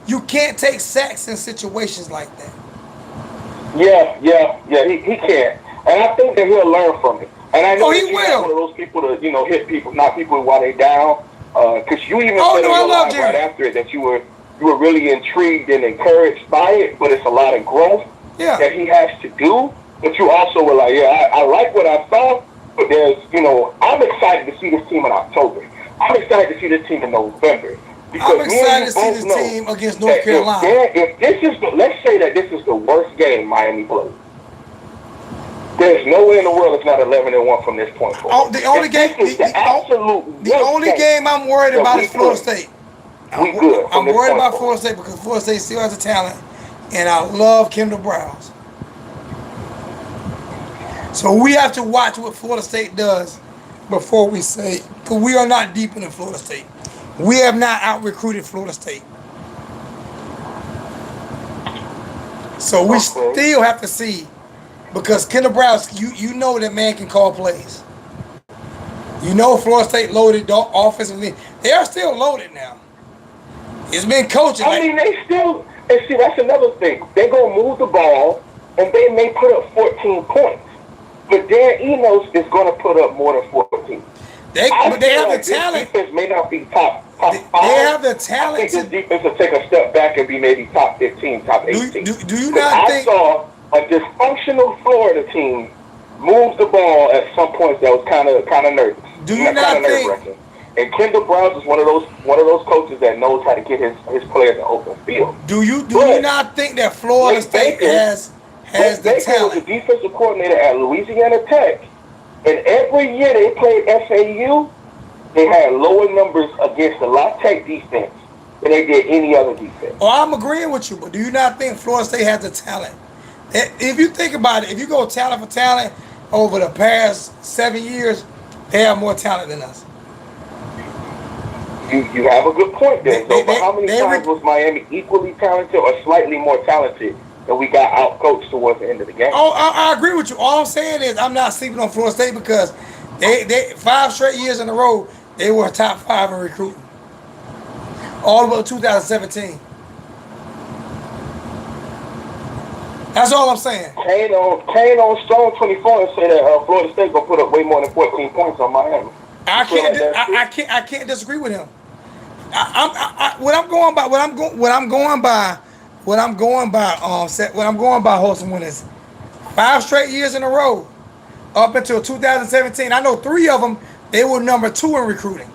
Speaker 1: You can't take sacks in situations like that.
Speaker 4: Yeah, he can. And I think that he'll learn from it. And I know
Speaker 1: he will.
Speaker 4: One of those people to, hit people, knock people while they're down. Because you even said in your line right after it that you were really intrigued and encouraged by it, but it's a lot of growth that he has to do. But you also were like, I like what I saw, but there's, I'm excited to see this team in October. I'm excited to see this team in November.
Speaker 1: I'm excited to see this team against North Carolina.
Speaker 4: If this is let's say that this is the worst game Miami plays. There's no way in the world it's not 11-1 from this point forward.
Speaker 1: The only game, the only game I'm worried about is Florida State.
Speaker 4: We good.
Speaker 1: I'm worried about Florida State because Florida State still has the talent, and I love Kendall Browns. So we have to watch what Florida State does before we say, because we are not deep in Florida State. We have not out-recruited Florida State. So we still have to see, because Kendall Browns, you know that man can call plays. You know Florida State loaded offensively. They are still loaded now. It's been coaching.
Speaker 4: I mean, they still, and see, that's another thing. They're going to move the ball, and they may put up 14 points. But Dan Enos is going to put up more than 14.
Speaker 1: They have the talent.
Speaker 4: This defense may not be top 5.
Speaker 1: They have the talent.
Speaker 4: I think this defense will take a step back and be maybe top 15, top 18.
Speaker 1: Do you not think?
Speaker 4: I saw a dysfunctional Florida team move the ball at some points that was kind of nervous.
Speaker 1: Do you not think?
Speaker 4: And Kendall Browns is one of those coaches that knows how to get his players in open field.
Speaker 1: Do you not think that Florida State has the talent?
Speaker 4: Was the defensive coordinator at Louisiana Tech, and every year they played FAU, they had lower numbers against the La Tech defense than they did any other defense.
Speaker 1: Oh, I'm agreeing with you, but do you not think Florida State has the talent? If you think about it, if you go talent for talent over the past 7 years, they have more talent than us.
Speaker 4: You have a good point there. But how many times was Miami equally talented or slightly more talented and we got out-coached towards the end of the game?
Speaker 1: Oh, I agree with you. All I'm saying is I'm not sleeping on Florida State because they 5 straight years in a row, they were top 5 in recruiting. All the way to 2017. That's all I'm saying.
Speaker 4: Kane on Strong 24 and say that Florida State gonna put up way more than 14 points on Miami.
Speaker 1: I can't disagree with him. What I'm going by Holston when is 5 straight years in a row up until 2017. I know 3 of them they were number 2 in recruiting.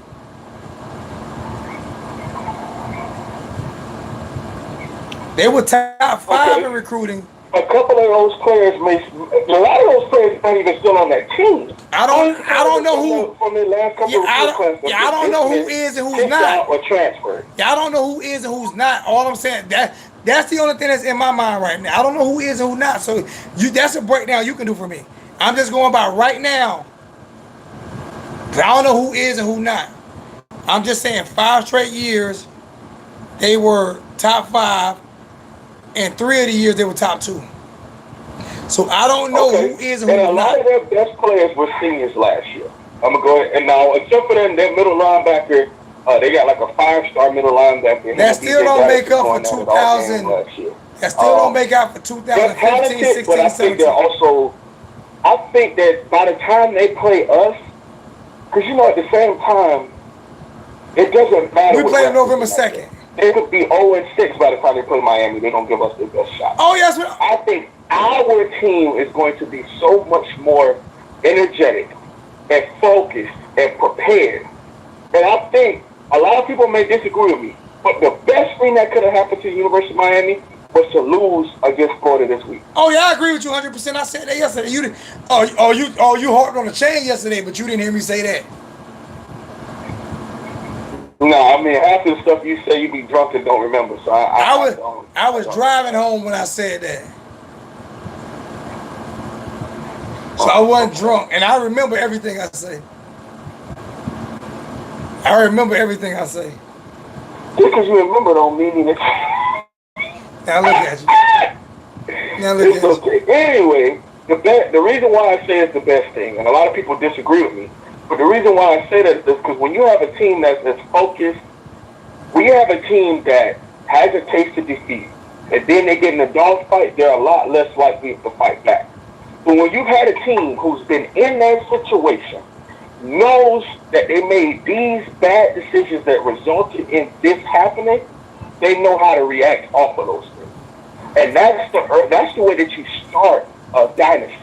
Speaker 1: They were top 5 in recruiting.
Speaker 4: A couple of those players a lot of those players aren't even still on that team.
Speaker 1: I don't know who
Speaker 4: from the last couple of classes.
Speaker 1: I don't know who is and who's not.
Speaker 4: Or transferred.
Speaker 1: Yeah, I don't know who is and who's not. All I'm saying that's the only thing that's in my mind right now. I don't know who is and who not. So that's a breakdown you can do for me. I'm just going by right now. I don't know who is and who not. I'm just saying 5 straight years they were top 5. And 3 of the years they were top 2. So I don't know who is and who's not.
Speaker 4: And a lot of their best players were seniors last year. I'm gonna go ahead and now, except for them, their middle linebacker, they got like a 5-star middle linebacker.
Speaker 1: That still don't make up for 2000. That still don't make up for 2015, 16,
Speaker 4: but I think they're also. I think that by the time they play us, because at the same time, it doesn't matter.
Speaker 1: We play November 2nd.
Speaker 4: They could be 0-6 by the time they play Miami. They're going to give us their best shot.
Speaker 1: Oh, yes.
Speaker 4: I think our team is going to be so much more energetic and focused and prepared. And I think a lot of people may disagree with me, but the best thing that could have happened to the University of Miami was to lose against Florida this week.
Speaker 1: Oh, yeah, I agree with you 100%. I said that yesterday. You didn't. You harped on the chain yesterday, but you didn't hear me say that.
Speaker 4: No, I mean, half the stuff you say you be drunk and don't remember. So
Speaker 1: I was driving home when I said that. So I wasn't drunk, and I remember everything I say. I remember everything I say.
Speaker 4: Just because you remember don't mean it.
Speaker 1: Now look at you. Now look at you.
Speaker 4: Okay. Anyway, the reason why I say it's the best thing, and a lot of people disagree with me, but the reason why I say that is because when you have a team that's focused, when you have a team that has a taste of defeat, and then they get in a dogfight, they're a lot less likely to fight back. But when you've had a team who's been in that situation, knows that they made these bad decisions that resulted in this happening, they know how to react off of those things. And that's the way that you start a dynasty.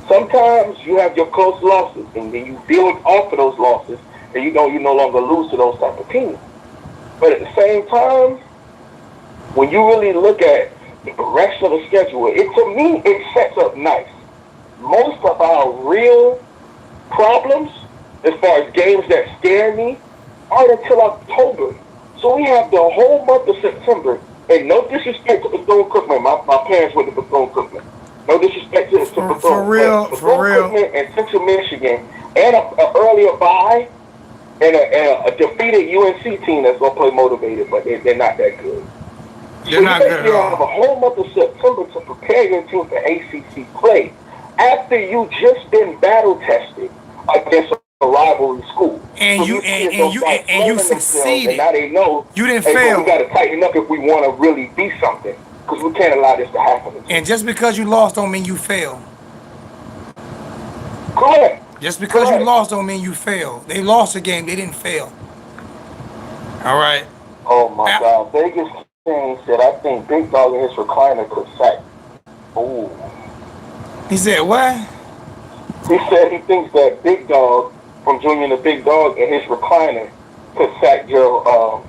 Speaker 4: Sometimes you have your close losses, and then you build off of those losses, and you no longer lose to those type of teams. But at the same time, when you really look at the rest of the schedule, to me, it sets up nice. most of our real problems, as far as games that scare me, aren't until October. So we have the whole month of September. And no disrespect to Bethune-Cookman. My parents went to Bethune-Cookman. No disrespect to Bethune.
Speaker 1: For real.
Speaker 4: Bethune-Cookman and Central Michigan, and an earlier bye, and a defeated UNC team that's going to play motivated, but they're not that good.
Speaker 1: They're not good at
Speaker 4: You
Speaker 1: all.
Speaker 4: have a whole month of September to prepare your team for ACC play after you just been battle tested against a rivalry school.
Speaker 1: And
Speaker 4: So
Speaker 1: you succeeded.
Speaker 4: And now they know
Speaker 1: You didn't
Speaker 4: hey,
Speaker 1: fail.
Speaker 4: we got to tighten up if we want to really be something, because we can't allow this to happen.
Speaker 1: And just because you lost don't mean you fail.
Speaker 4: Correct.
Speaker 1: Just because you lost don't mean you fail. They lost a game, they didn't fail. All right.
Speaker 4: Oh my God. Vegas King said, I think Big Dog in his recliner could sack. Ooh.
Speaker 1: He said what?
Speaker 4: He said he thinks that Big Dog from Junior to Big Dog in his recliner could sack Jaron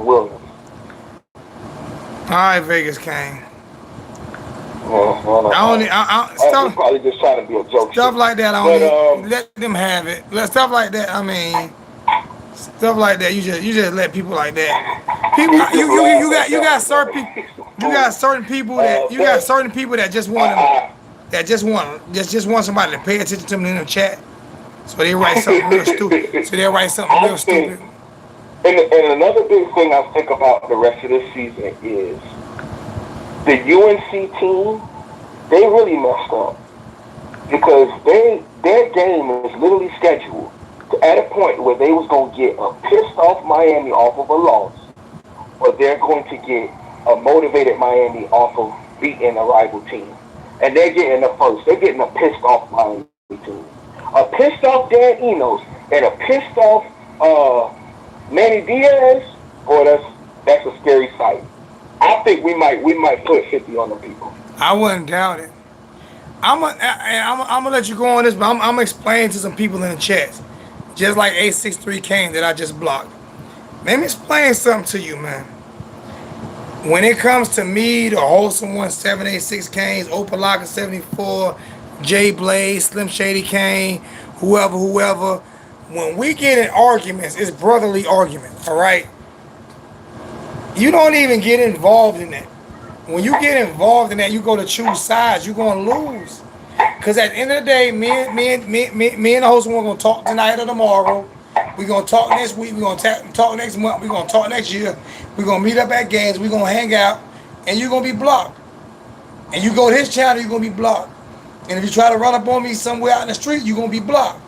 Speaker 4: Williams.
Speaker 1: All right, Vegas King.
Speaker 4: He's probably just trying to be a joke.
Speaker 1: Stuff like that, let them have it. Stuff like that, stuff like that. You just let people like that. People, you got certain people. You got certain people that just want somebody to pay attention to them in the chat. So they write something real stupid.
Speaker 4: And another big thing I think about the rest of this season is the UNC team. They really messed up because their game is literally scheduled at a point where they was gonna get a pissed off Miami off of a loss, or they're going to get a motivated Miami off of beating a rival team, and they're getting the first. They're getting a pissed off Miami team, a pissed off Dan Enos, and a pissed off Manny Diaz. Boy, that's a scary sight. I think we might put 50 on the people.
Speaker 1: I wouldn't doubt it. I'm gonna let you go on this, but I'm gonna explain to some people in the chats, just like 863 Kane that I just blocked. Let me explain something to you, man. When it comes to me, the Wholesome 1786 Kanes, Opalaka 74, J Blaze, Slim Shady Kane, whoever, when we get in arguments, it's brotherly arguments, all right? You don't even get involved in that. When you get involved in that, you go to choose sides, you're going to lose. Because at the end of the day, me and the host, we're going to talk tonight or tomorrow. We're going to talk next week. We're going to talk next month. We're going to talk next year. We're going to meet up at games. We're going to hang out. And you're going to be blocked. And you go to his channel, you're going to be blocked. And if you try to run up on me somewhere out in the street, you're going to be blocked.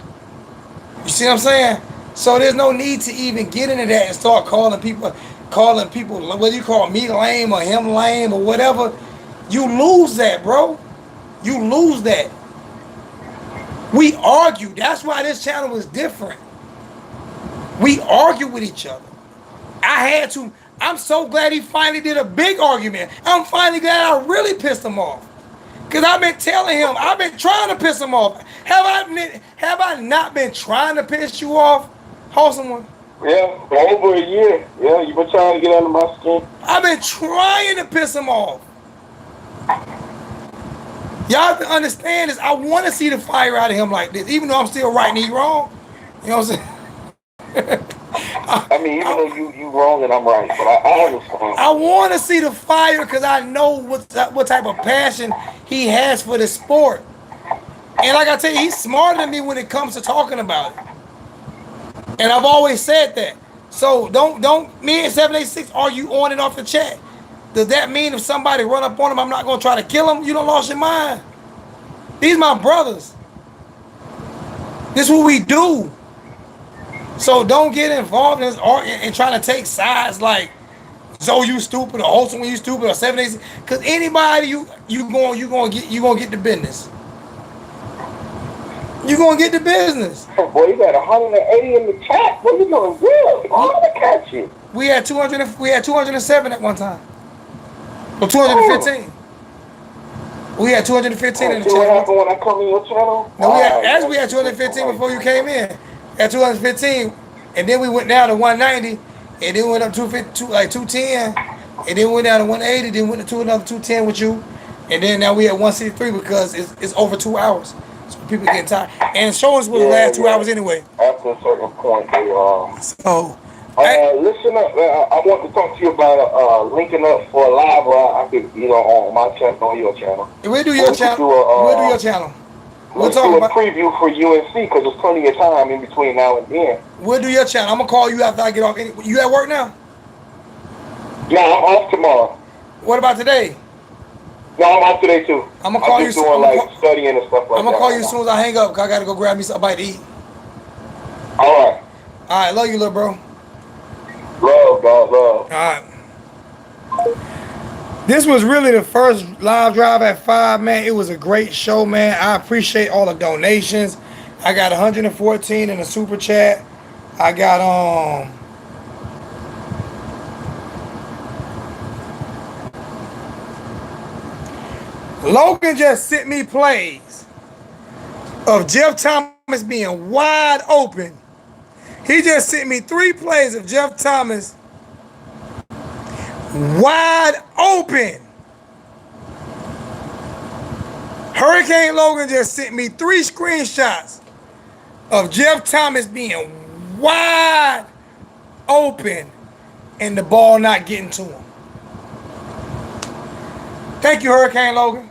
Speaker 1: You see what I'm saying? So there's no need to even get into that and start calling people, whether you call me lame or him lame or whatever. You lose that, bro. You lose that. We argue. That's why this channel is different. We argue with each other. I had to. I'm so glad he finally did a big argument. I'm finally glad I really pissed him off. Because I've been telling him, I've been trying to piss him off. Have I not been trying to piss you off, Wholesome One?
Speaker 4: Yeah, for over a year. Yeah, you've been trying to get under my skin.
Speaker 1: I've been trying to piss him off. Y'all have to understand this. I want to see the fire out of him like this, even though I'm still right and he wrong. You know what I'm saying?
Speaker 4: I mean, even though you wrong and I'm right, but I understand.
Speaker 1: I want to see the fire because I know what type of passion he has for the sport. And like I tell you, he's smarter than me when it comes to talking about it. And I've always said that. So don't me and 786 argue on and off the chat. Does that mean if somebody run up on him, I'm not going to try to kill him? You done lost your mind. These my brothers. This is what we do. So don't get involved in trying to take sides like, so you stupid, or Wholesome when you stupid, or 786. Because anybody you gonna get the business. You gonna get the business.
Speaker 4: Oh boy, you got 180 in the chat. What you doing good? I'm gonna catch you.
Speaker 1: We had 207 at one time. Or 215. We had 215 in the
Speaker 4: See what
Speaker 1: channel.
Speaker 4: happened when I come in your channel?
Speaker 1: No, we had 215 before you came in. At 215, and then we went down to 190, and then went up 210, and then went down to 180, then went to another 210 with you, And then now we at 163 because it's over 2 hours. So people getting tired. And showings will last 2 hours anyway.
Speaker 4: After a certain point,
Speaker 1: So, hey,
Speaker 4: listen up. I want to talk to you about linking up for a live where I could, on my channel, on your channel.
Speaker 1: we'll do your channel. We'll do your channel.
Speaker 4: Let's do a preview for UNC because there's plenty of time in between now and then.
Speaker 1: We'll do your channel. I'm gonna call you after I get off. You at work now?
Speaker 4: No, I'm off tomorrow.
Speaker 1: What about today?
Speaker 4: No, I'm off today too.
Speaker 1: I'm gonna call you.
Speaker 4: I'm just doing studying and stuff like that.
Speaker 1: I'm gonna call you as soon as I hang up because I gotta go grab me something to eat.
Speaker 4: All right.
Speaker 1: All right, love you, little bro.
Speaker 4: Love, God, love.
Speaker 1: All right. This was really the first live drive at 5, man. It was a great show, man. I appreciate all the donations. I got 114 in the super chat. I got Logan just sent me plays of Jeff Thomas being wide open. He just sent me 3 plays of Jeff Thomas wide open. Hurricane Logan just sent me 3 screenshots of Jeff Thomas being wide open and the ball not getting to him. Thank you, Hurricane Logan.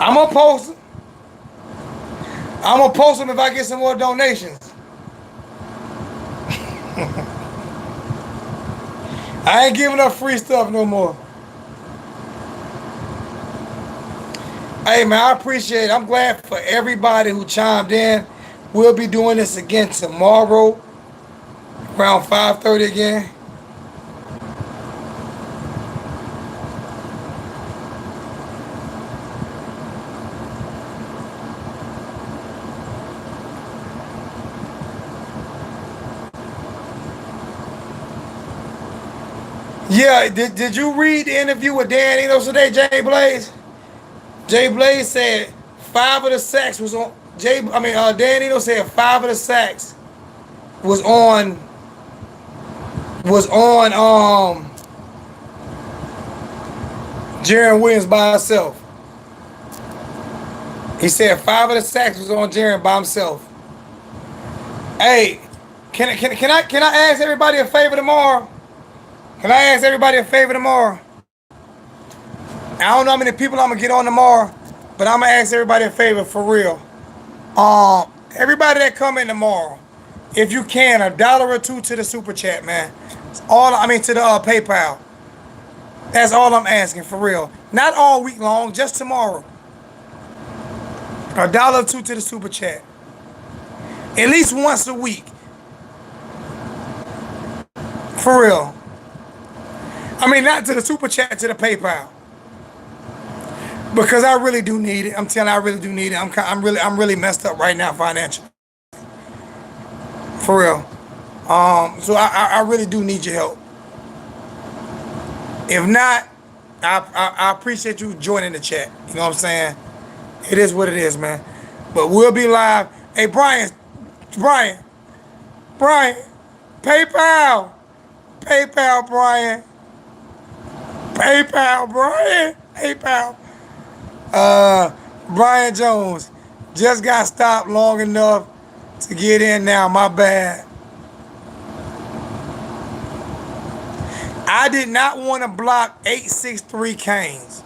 Speaker 1: I'm gonna post them. I'm gonna post them if I get some more donations. I ain't giving up free stuff no more. Hey man, I appreciate it. I'm glad for everybody who chimed in. We'll be doing this again tomorrow around 5:30 again. Yeah, did you read the interview with Dan Enos today, Jay Blaze? Jay Blaze said 5 of the sacks was on Dan Enos said 5 of the sacks was on Jaron Williams by himself. He said 5 of the sacks was on Jaron by himself. Hey, can I ask everybody a favor tomorrow? Can I ask everybody a favor tomorrow? I don't know how many people I'm gonna get on tomorrow, but I'm gonna ask everybody a favor for real. Everybody that come in tomorrow, if you can, $1 or $2 to the super chat, man. To the PayPal. That's all I'm asking for real. Not all week long, just tomorrow. $1 or $2 to the super chat. At least once a week. For real. Not to the super chat, to the PayPal. Because I really do need it. I'm telling you, I really do need it. I'm really messed up right now financially. For real. So I really do need your help. If not, I appreciate you joining the chat. You know what I'm saying? It is what it is, man. But we'll be live. Hey, Brian, PayPal, Brian. PayPal. Brian Jones just got stopped long enough to get in now. My bad. I did not want to block 863 Canes.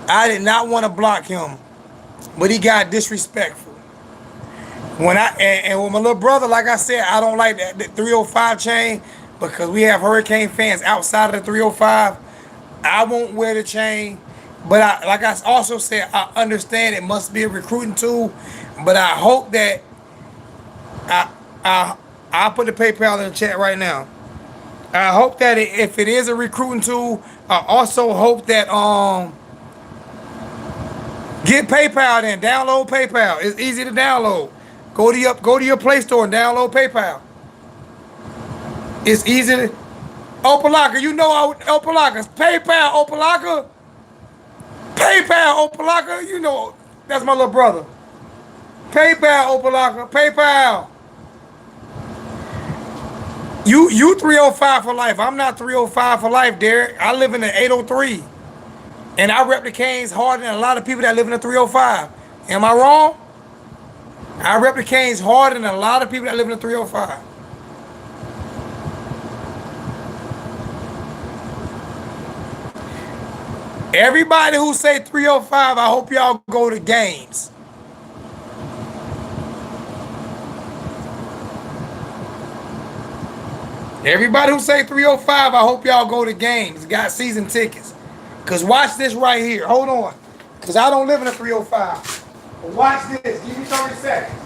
Speaker 1: I did not want to block him, but he got disrespectful. When with my little brother, like I said, I don't like that 305 chain because we have Hurricane fans outside of the 305. I won't wear the chain, but like I also said, I understand it must be a recruiting tool, but I hope that I'll put the PayPal in the chat right now. I hope that if it is a recruiting tool, I also hope that get PayPal then, download PayPal. It's easy to download. Go to your Play Store and download PayPal. It's easy to Opalaka, you know Opalaka. PayPal, Opalaka, you know, that's my little brother. PayPal, Opalaka, PayPal. You 305 for life. I'm not 305 for life, Derek. I live in the 803. And I rep the Canes harder than a lot of people that live in the 305. Am I wrong? I rep the Canes harder than a lot of people that live in the 305. Everybody who say 305, I hope y'all go to games. Everybody who say 305, I hope y'all go to games. Got season tickets. Because watch this right here. Hold on. Because I don't live in a 305. But watch this. Give me 30 seconds.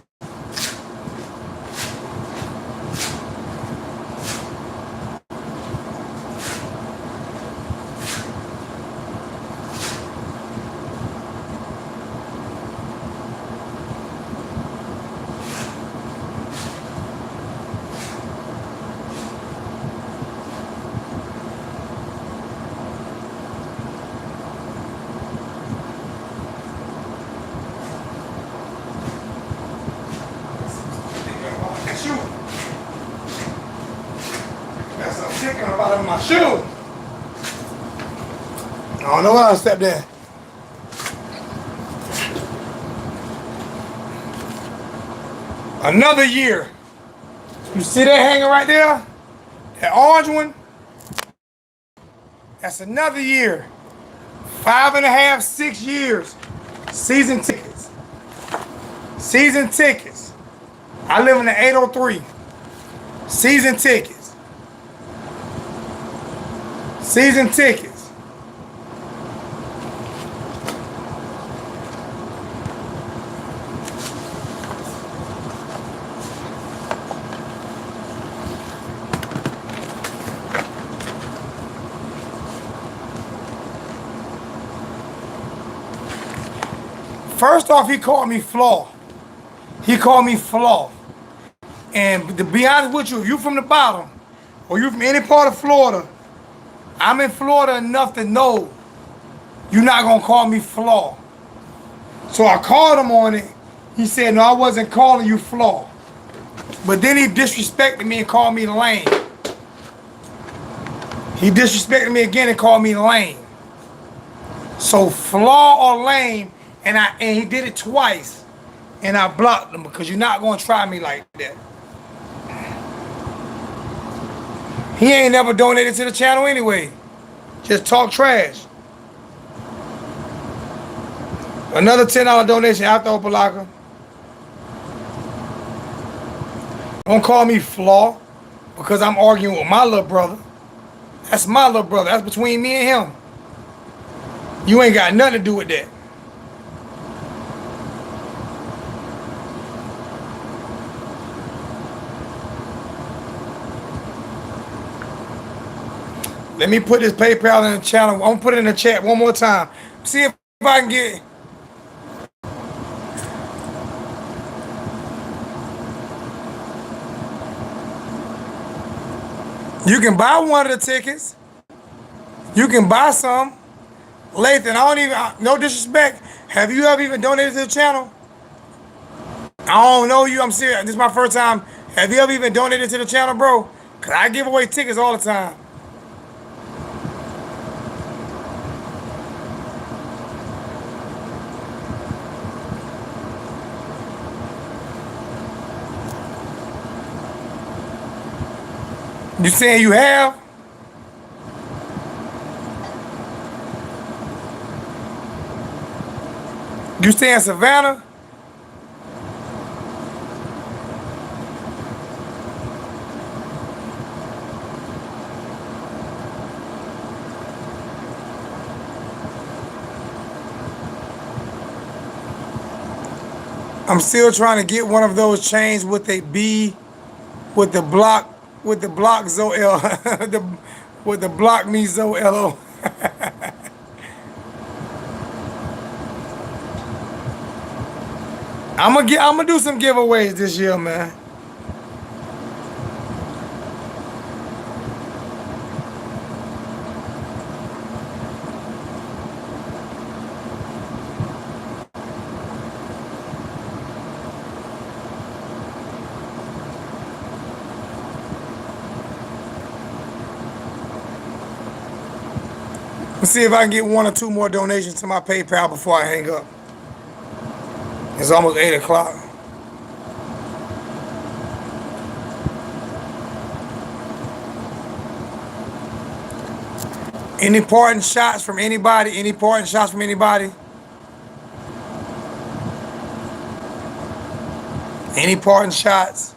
Speaker 1: About my shoe. I don't know where I stepped in. Another year. You see that hanging right there? That orange one? That's another year. 5.5, 6 years. Season tickets. Season tickets. I live in the 803. Season tickets. Season tickets. First off, he called me flaw. He called me flaw. And to be honest with you, if you're from the bottom or you're from any part of Florida, I'm in Florida enough to know you're not going to call me flaw. So I called him on it. He said, no, I wasn't calling you flaw. But then he disrespected me and called me lame. He disrespected me again and called me lame. So flaw or lame, and he did it twice. And I blocked him because you're not going to try me like that. He ain't never donated to the channel anyway. Just talk trash. Another $10 donation after Opalaka. Don't call me flaw because I'm arguing with my little brother. That's my little brother. That's between me and him. You ain't got nothing to do with that. Let me put this PayPal in the channel. I'm gonna put it in the chat one more time. See if I can get it. You can buy one of the tickets. You can buy some. Lathan, I don't even, no disrespect. Have you ever even donated to the channel? I don't know you. I'm serious. This is my first time. Have you ever even donated to the channel, bro? Because I give away tickets all the time. You saying you have? You stay in Savannah? I'm still trying to get one of those chains with a B, with the block Zoel, with the block me Zoelo. I'm gonna do some giveaways this year, man. Let's see if I can get 1 or 2 more donations to my PayPal before I hang up. It's almost 8 o'clock. Any parting shots from anybody? Any parting shots from anybody? Any parting shots?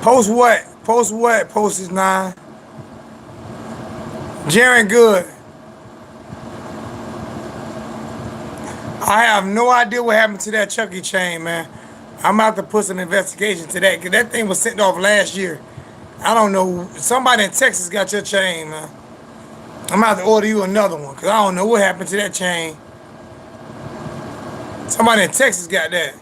Speaker 1: Post what? Post what? Post is 9. Jaren Good. I have no idea what happened to that Chucky chain, man. I'm about to put some investigation to that because that thing was sent off last year. I don't know. Somebody in Texas got your chain, man. I'm about to order you another one because I don't know what happened to that chain. Somebody in Texas got that.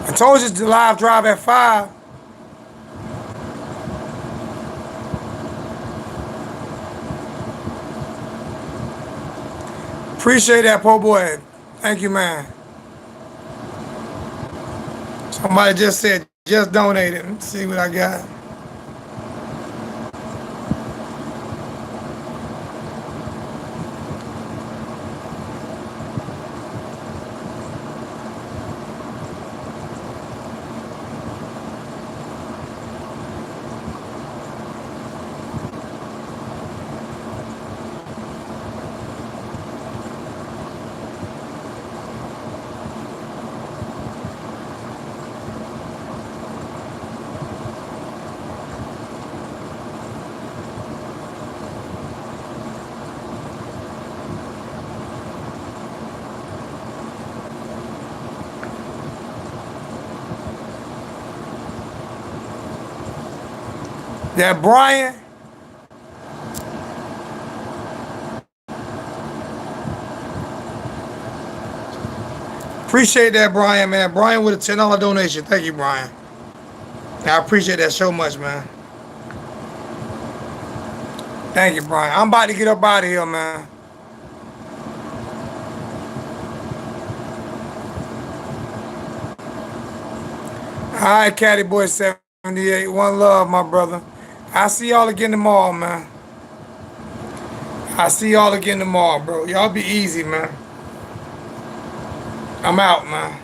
Speaker 1: I told you to live drive at 5. Appreciate that, po' boy. Thank you, man. Somebody just said, just donated. Let's see what I got. That Brian. Appreciate that, Brian, man. Brian with a $10 donation. Thank you, Brian. I appreciate that so much, man. Thank you, Brian. I'm about to get up out of here, man. All right, Caddy Boy 78. One love, my brother. I'll see y'all again tomorrow, man. I'll see y'all again tomorrow, bro. Y'all be easy, man. I'm out, man.